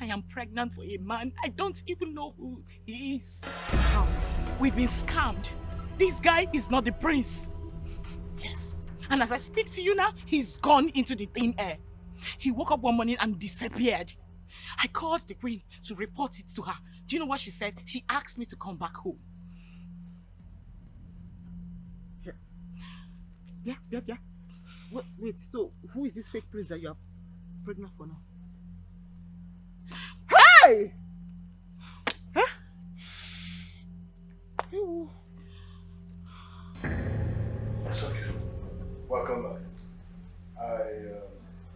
I am pregnant for a man. I don't even know who he is. How? We've been scammed. This guy is not the prince. Yes. And as I speak to you now, he's gone into the thin air. He woke up one morning and disappeared. I called the queen to report it to her. Do you know what she said? She asked me to come back home. Yeah. Wait, so who is this fake prince that you are pregnant for now? Hey! Huh? It's okay. Welcome back. I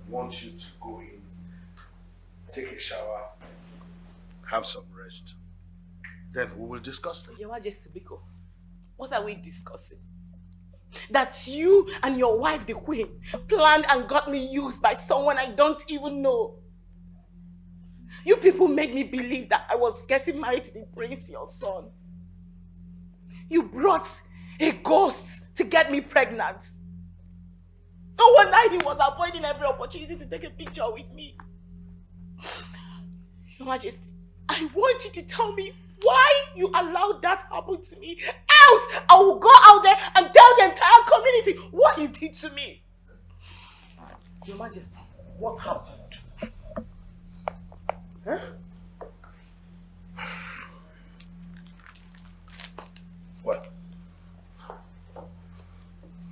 want you to go in, take a shower, have some rest. Then we will discuss them. Your Majesty Biko, what are we discussing? That you and your wife, the queen, planned and got me used by someone I don't even know. You people made me believe that I was getting married to the prince, your son. You brought A ghost to get me pregnant. No wonder he was avoiding every opportunity to take a picture with me. Your Majesty, I want you to tell me why you allowed that happen to me. Else, I will go out there and tell the entire community what you did to me. Your Majesty, what happened? Huh? Well,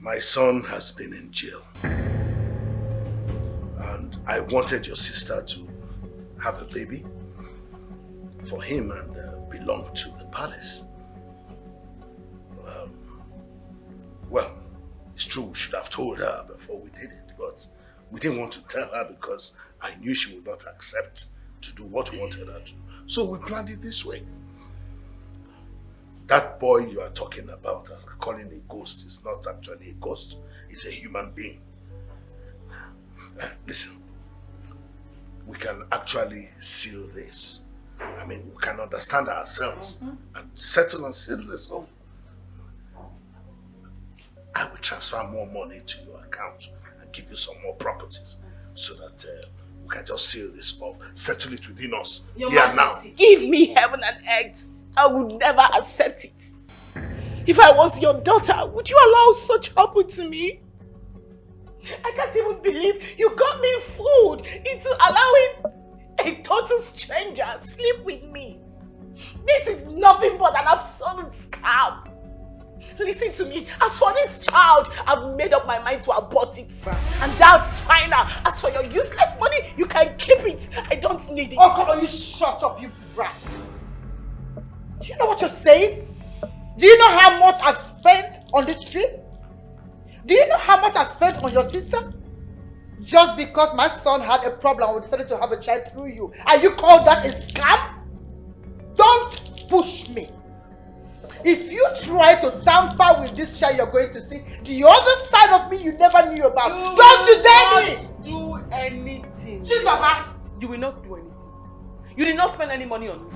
my son has been in jail. And I wanted your sister to have a baby for him and belong to the palace. Well, it's true we should have told her before we did it, but we didn't want to tell her because I knew she would not accept to do what we wanted her to. So we planned it this way. That boy you are talking about, calling a ghost, is not actually a ghost. It's a human being. Listen, we can actually seal this. I mean, we can understand ourselves and settle and seal this off. I will transfer more money to your account and give you some more properties so that we can just seal this off, settle it within us. Your here Majesty, now. give me heaven and earth. I would never accept it. If I was your daughter, would you allow such happen to me? I can't even believe you got me fooled into allowing a total stranger sleep with me. This is nothing but an absolute scam. Listen to me. As for this child, I've made up my mind to abort it. And that's final. As for your useless money, you can keep it. I don't need it. Oh, come on, you shut up, you brat. Do you know what you're saying? Do you know how much I've spent on this trip? Do you know how much I've spent on your sister? Just because my son had a problem and we decided to have a child through you. And you call that a scam? Don't push me. If you try to tamper with this child, you're going to see the other side of me you never knew about. Don't you dare me! Do anything. Chizoma! You will not do anything. You did not spend any money on me.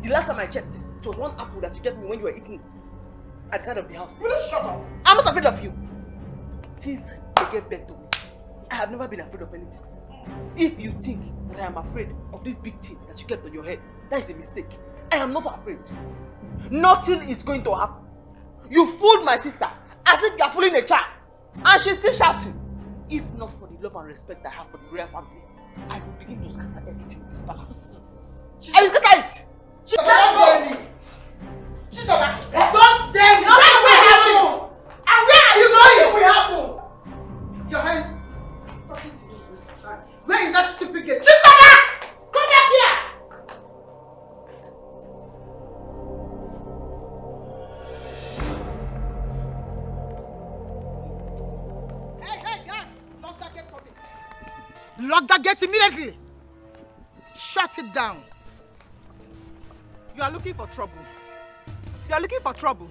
The last time I checked, it was one apple that you gave me when you were eating at the side of the house. Will you shut up? I'm not afraid of you. Since I gave birth to me, I have never been afraid of anything. If you think that I am afraid of this big thing that you kept on your head, that is a mistake. I am not afraid. Nothing is going to happen. You fooled my sister as if you are fooling a child. And she's still shouting. If not for the love and respect I have for the royal family, I will begin to scatter everything in this palace. I will scatter it! Don't dare me! Don't dare me! What will happen? And where are you going? What will happen? Your hand. Talking to this Mr. Where is that stupid girl? Chistama! Come back here! Hey, guys! Lock that gate for me. Lock that gate immediately! Shut it down. You are looking for trouble. You are looking for trouble.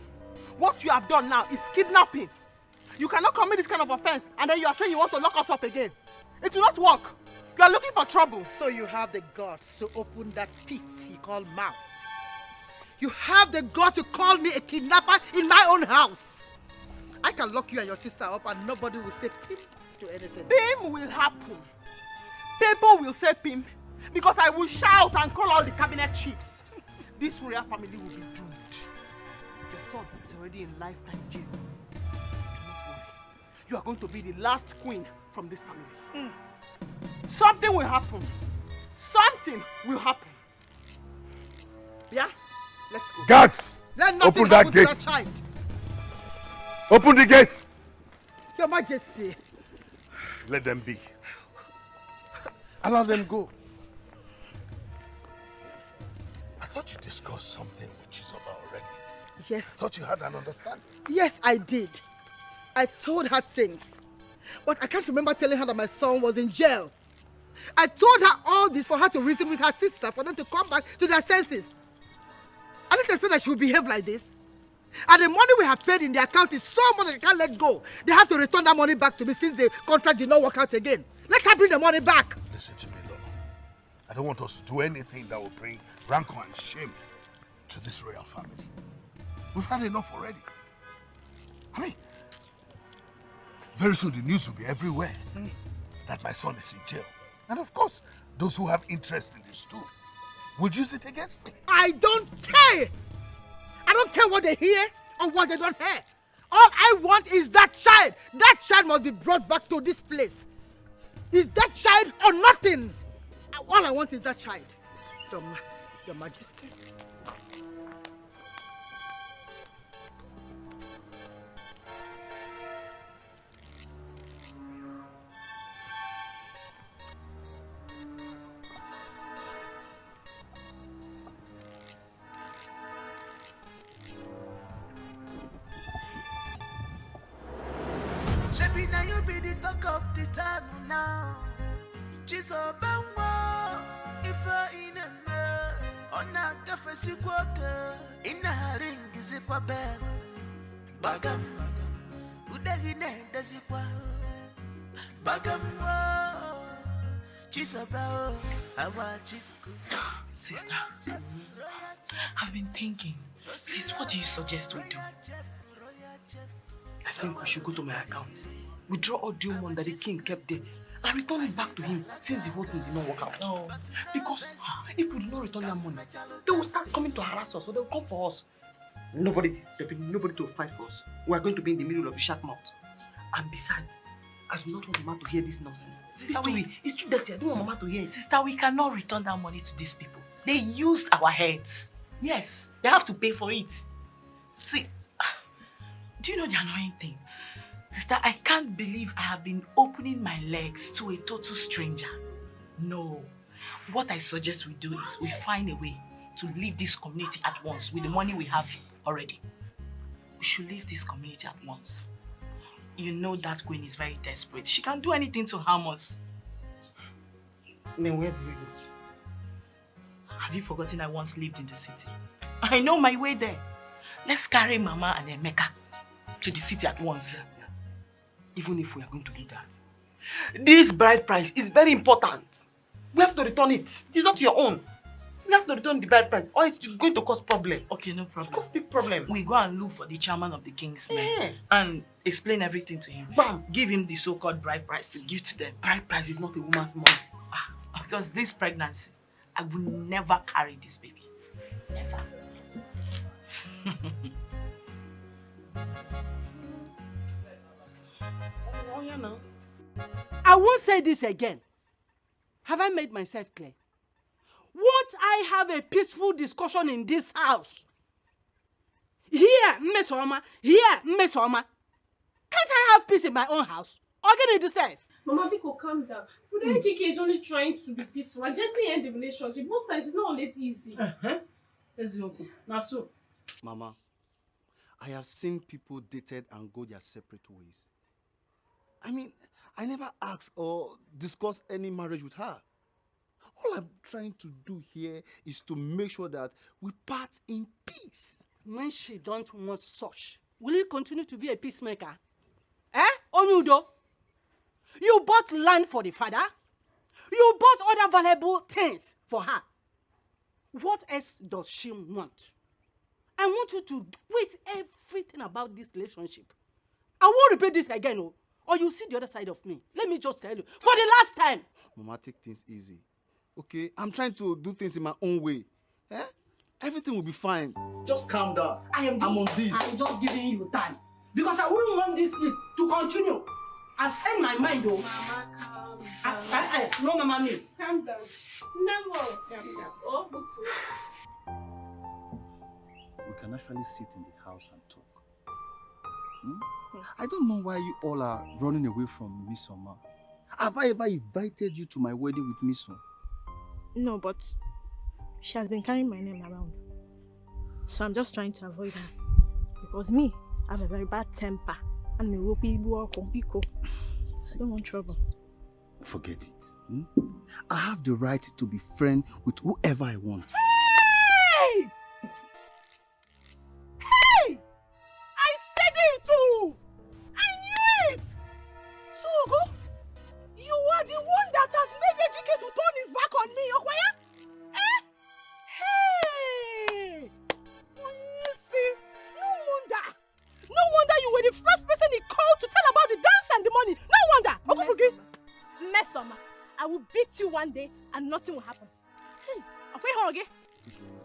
What you have done now is kidnapping. You cannot commit this kind of offense and then you are saying you want to lock us up again. It will not work. You are looking for trouble. So you have the guts to open that pit you call mouth. You have the guts to call me a kidnapper in my own house. I can lock you and your sister up and nobody will say pim to anything. Pim will happen. People will say pim because I will shout and call all the cabinet chiefs. This royal family will be doomed. Your son is already in lifetime jail. Do not worry. You are going to be the last queen from this family. Something will happen. Something will happen. Yeah? Let's go. Guards! Let nothing Open that happen to gate. that child. Open the gate. Your Majesty. Let them be. Allow them go. I thought you discussed something with Chizoba already. Yes. Thought you had an understanding. Yes, I did. I told her things. But I can't remember telling her that my son was in jail. I told her all this for her to reason with her sister, for them to come back to their senses. I didn't expect that she would behave like this. And the money we have paid in the account is so much that I can't let go. They have to return that money back to me since the contract did not work out again. Let her bring the money back. Listen to me, Lolo. I don't want us to do anything that will bring rancor and shame to this royal family. We've had enough already. I mean, very soon the news will be everywhere that my son is in jail. And of course, those who have interest in this too will use it against me. I don't care. I don't care what they hear or what they don't hear. All I want is that child. That child must be brought back to this place. Is that child or nothing? All I want is that child. Your Majesty. Shebi now you be the talk of the town now. She's a bangwa. If I in a me, on a cafe siquaka, in a ring is a quabe. Bagam, Udagine does it qua. Bagam, she's a bow. Our chief. Sister, I've been thinking. Please, what do you suggest we do? I think we should go to my account, withdraw all due money that the king kept there, and return it back to him since the whole thing did not work out. No. Because if we do not return that money, they will start coming to harass us, so they will come for us. Nobody to fight for us. We are going to be in the middle of the shark mouth. And besides, I do not want Mama to hear this nonsense. This story is too dirty. I don't want Mama to hear it. Sister, we cannot return that money to these people. They used our heads. Yes, they have to pay for it. See, do you know the annoying thing? Sister, I can't believe I have been opening my legs to a total stranger. No. What I suggest we do is we find a way to leave this community at once with the money we have already. We should leave this community at once. You know that Queen is very desperate. She can't do anything to harm us. Then where do we go? Have you forgotten I once lived in the city? I know my way there. Let's carry Mama and Emeka to the city at once. Yeah. Even if we are going to do that, this bride price is very important. We have to return it. It is not your own. We have to return the bride price, or it's going to cause problem. Okay, no problem. It's cause big problem. We go and look for the chairman of the king's men and explain everything to him. Bam! Give him the so-called bride price to give to them. Bride price is not a woman's money. Because this pregnancy, I will never carry this baby. Never. Oh, yeah, no. I won't say this again. Have I made myself clear? Won't I have a peaceful discussion in this house? Here, Mmesoma. Here, Mmesoma. Can't I have peace in my own house? Or get it yourself? Mama, Biko, calm down. But AJK is only trying to be peaceful and gently end the relationship. Most times it's not always easy. Let's go. Nasu. Mama, I have seen people dated and go their separate ways. I mean, I never asked or discussed any marriage with her. All I'm trying to do here is to make sure that we part in peace. When she don't want such, will you continue to be a peacemaker? Onyudo? You bought land for the father. You bought other valuable things for her. What else does she want? I want you to quit everything about this relationship. I won't repeat this again, or you see the other side of me. Let me just tell you, for the last time. Mama, take things easy. Okay? I'm trying to do things in my own way. Everything will be fine. Just calm down. I'm on this. I'm just giving you time. Because I wouldn't want this thing to continue. I've said my mind, though. Mama, calm down. No, Mama, me. Calm down. No, calm down. Oh, good. We can actually sit in the house and talk. I don't know why you all are running away from Miss Oma. Have I ever invited you to my wedding with Miss Oma? No, but she has been carrying my name around. So I'm just trying to avoid her. Because me, I have a very bad temper. And me will be I don't want trouble. Forget it. I have the right to be friends with whoever I want. Hey! Hey! I said it too! I knew it! So, you are the one that has made Ejike to turn his back on me, Okwaya? Hey! You see, no wonder you were the Mesoma, I will beat you one day and nothing will happen. Okay?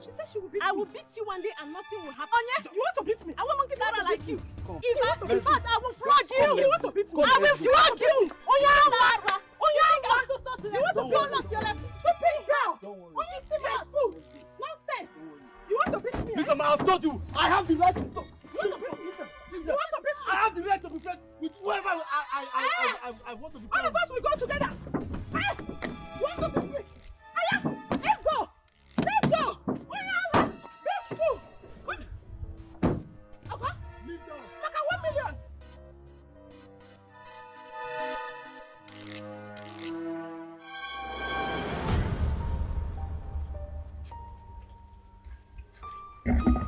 She said she will beat me. I will beat you one day and nothing will happen. Onye, you want to beat me? I want monkey Dara like you. In fact, I will flog you. You want to beat me? I will flog you. Onye, you want to be on your left. Stupid girl. Onye, stupid fool. Nonsense. You want to beat me? Listen, I've told you, I have the right to stop. You want to beat me? You want to beat me? I have the right to be friends with whoever I want to be friends. All of us will go together. You want to beat me? Aya, let's go. Let's go. Oya, let's go. Okay? Leave down. Like 1 million.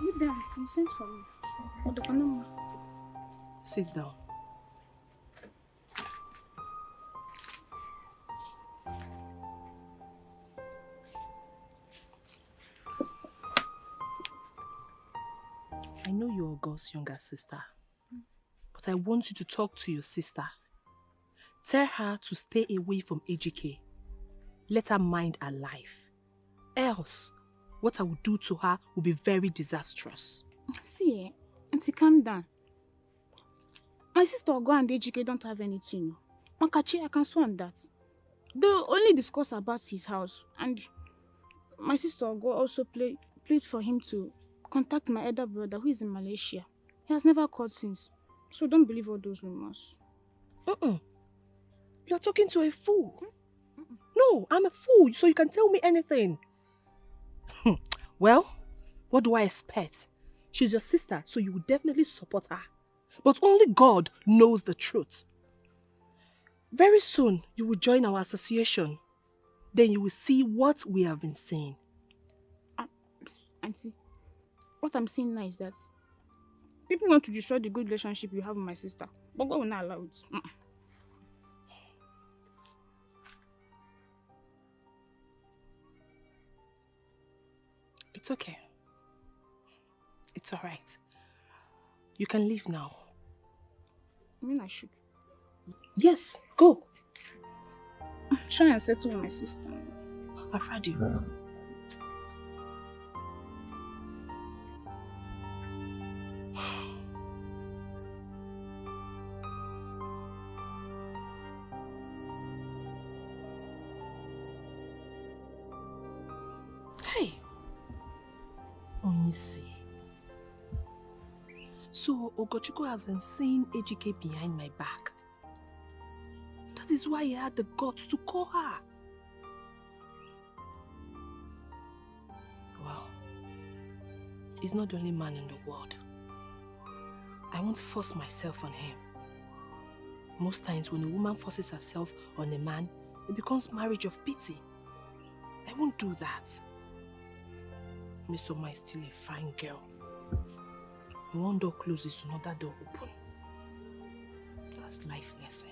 Leave down. You sent for me. Sit down. I know you're God's younger sister, but I want you to talk to your sister. Tell her to stay away from AGK. Let her mind her life. Else, what I will do to her will be very disastrous. See, Auntie, calm down. My sister Ogo and AGK don't have anything. Makachi, I can swear on that. They only discuss about his house, and my sister Ogo also played for him to contact my elder brother who is in Malaysia. He has never called since, so don't believe all those rumors. You're talking to a fool. No, I'm a fool, so you can tell me anything. Well, what do I expect? She's your sister, so you will definitely support her. But only God knows the truth. Very soon, you will join our association. Then you will see what we have been seeing. Auntie, what I'm seeing now is that people want to destroy the good relationship you have with my sister, but God will not allow it. It's okay. It's all right. You can leave now. I mean, I should. Yes, go. Try and settle with my sister. I've heard you. Hey. Onisi. So Ogochukwu has been seeing AGK behind my back. That is why he had the guts to call her. Well, he's not the only man in the world. I won't force myself on him. Most times when a woman forces herself on a man, it becomes marriage of pity. I won't do that. Miss Oma is still a fine girl. When one door closes, another door open. That's life lesson.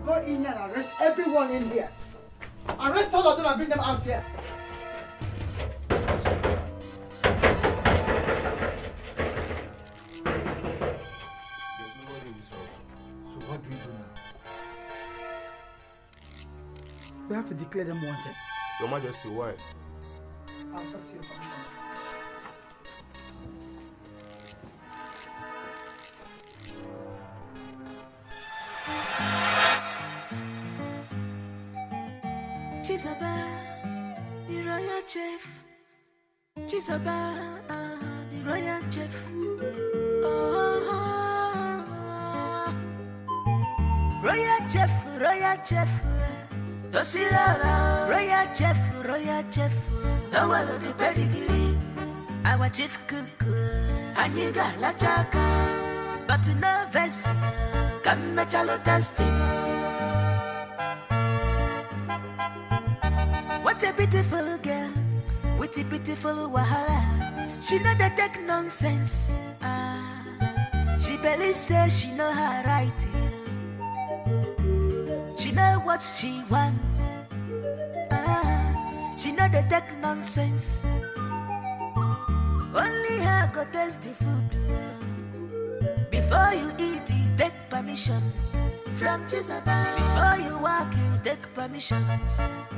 Go in here and arrest everyone in here. Arrest all of them and bring them out here. There's nobody in this house. So what do we do now? We have to declare them wanted. Your Majesty, why? I'll talk to your commissioner. Chisaba, the royal chef. Chisaba, the royal chef. Oh, royal chef, royal chef. Dosila, royal chef. Awalo the pedigree, our chief cook. Aniga la chaka, but no vest. Come mechalo testing. What a beautiful girl, with a beautiful wahala. She know the take nonsense. She believes say she know her right. She know what she wants. She know the take nonsense. Only her go taste the food. Before you eat, you take permission from Jezebel. Before you walk, you take permission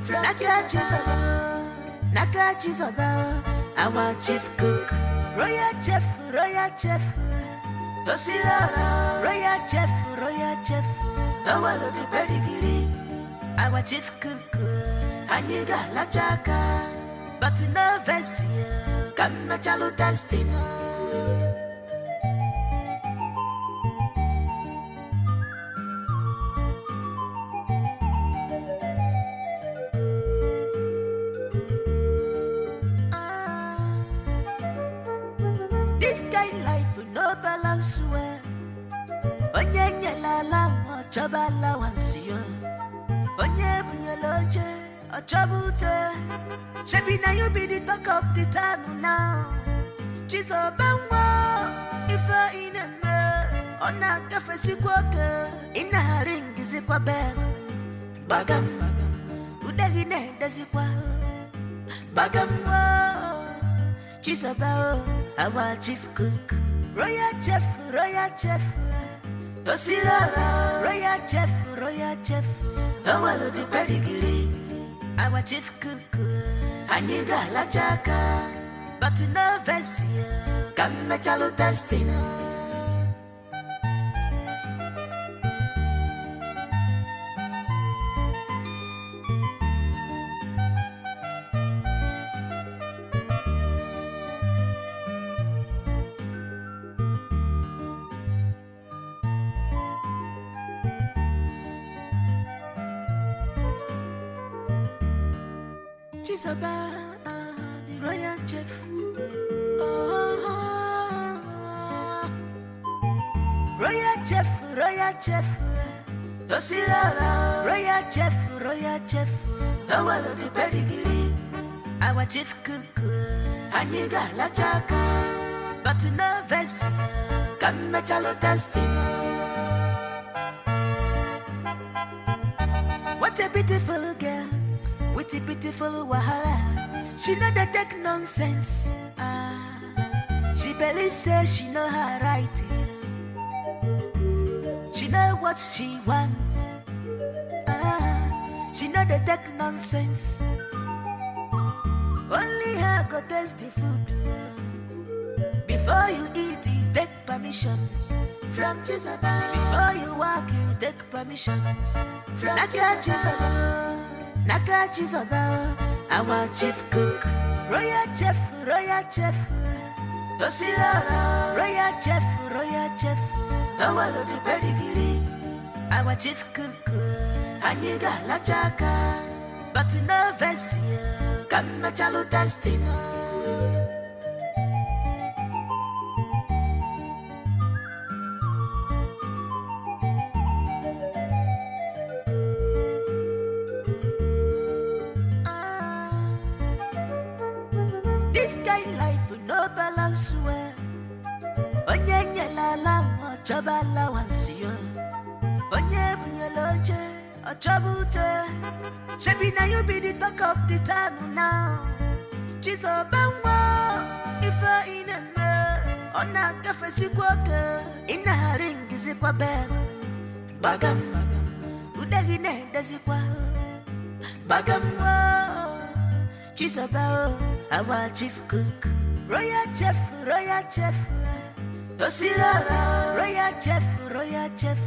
from Jezebel. Naka Jezebel, our chief cook. Royal chef, Osira, royal chef, our the pedigree, our chief cook, Aniga Lachaka, but no Vessia, come not chalo testing. This kind life with no balance where Onye la la chabala once you Onye bunyaloje a chabute Shebi na you be the talk of the town now Chiso bangwa Ifa ineme Ona kafe sikwoke Ina ringi zikwa bem Bagam Udagine dezikwa Bagam Chisabao, our chief cook. Royal chef, Osira, royal chef, our the pedigree, our chief cook. Aniga Lachaka, but no Vessia, come me chalo testing. About the royal chef. Oh, royal chef. Osira, royal chef. Our the pedigree, our chief cook. Aniga Lachaka, but no Vessia, come me chalo testing. What a beautiful girl. With a beautiful wahala, she know that take nonsense. She believes say she know her right. She know what she wants. She know that take nonsense. Only her go taste the food. Before you eat, you take permission from Jezebel. Before you walk, you take permission from Jezebel. Naka Jezebel, our chief cook. Royal chef. Osira, royal chef. Our the pedigree, our chief cook. Aniga Lachaka, but no Vessia, come me chalo testing. This kind life with no balance where Onye la la chabala once you Onye bunyaloje a chabute Shebi na you be the talk of the town now Chiso bangwa Ifa ineme Ona kafe sikwoke Ina ringi zikwa bem Bagam Udagine dezikwa Bagam Chisabao, our chief cook. Royal chef. Osira, royal chef.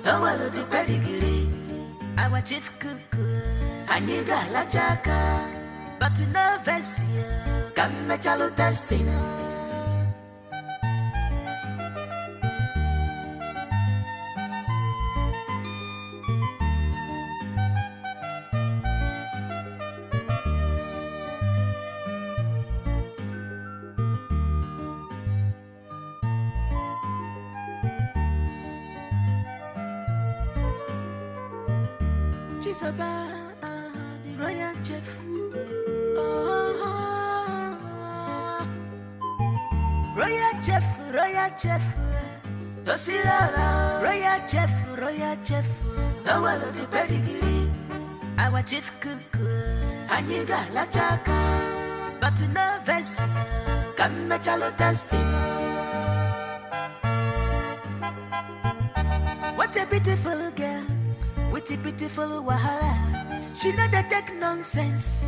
Our the pedigree, our chief cook. Aniga Lachaka, but no Vessia, come me chalo testing. About the royal chef. Oh, royal chef. Osira, royal chef. Our the pedigree, our chief cook. Aniga Lachaka, but no Vessia, come me chalo testing. beautiful girl with a beautiful wahala. She know the take nonsense.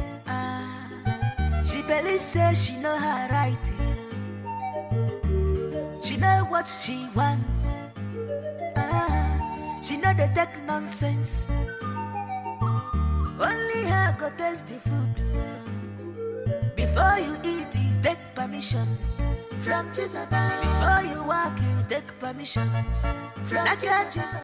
She believes say she know her right. She know what she wants. She know the take nonsense. Only her go taste the food. Before you eat, you take permission from Jesus. Before you walk, you take permission from Jesus.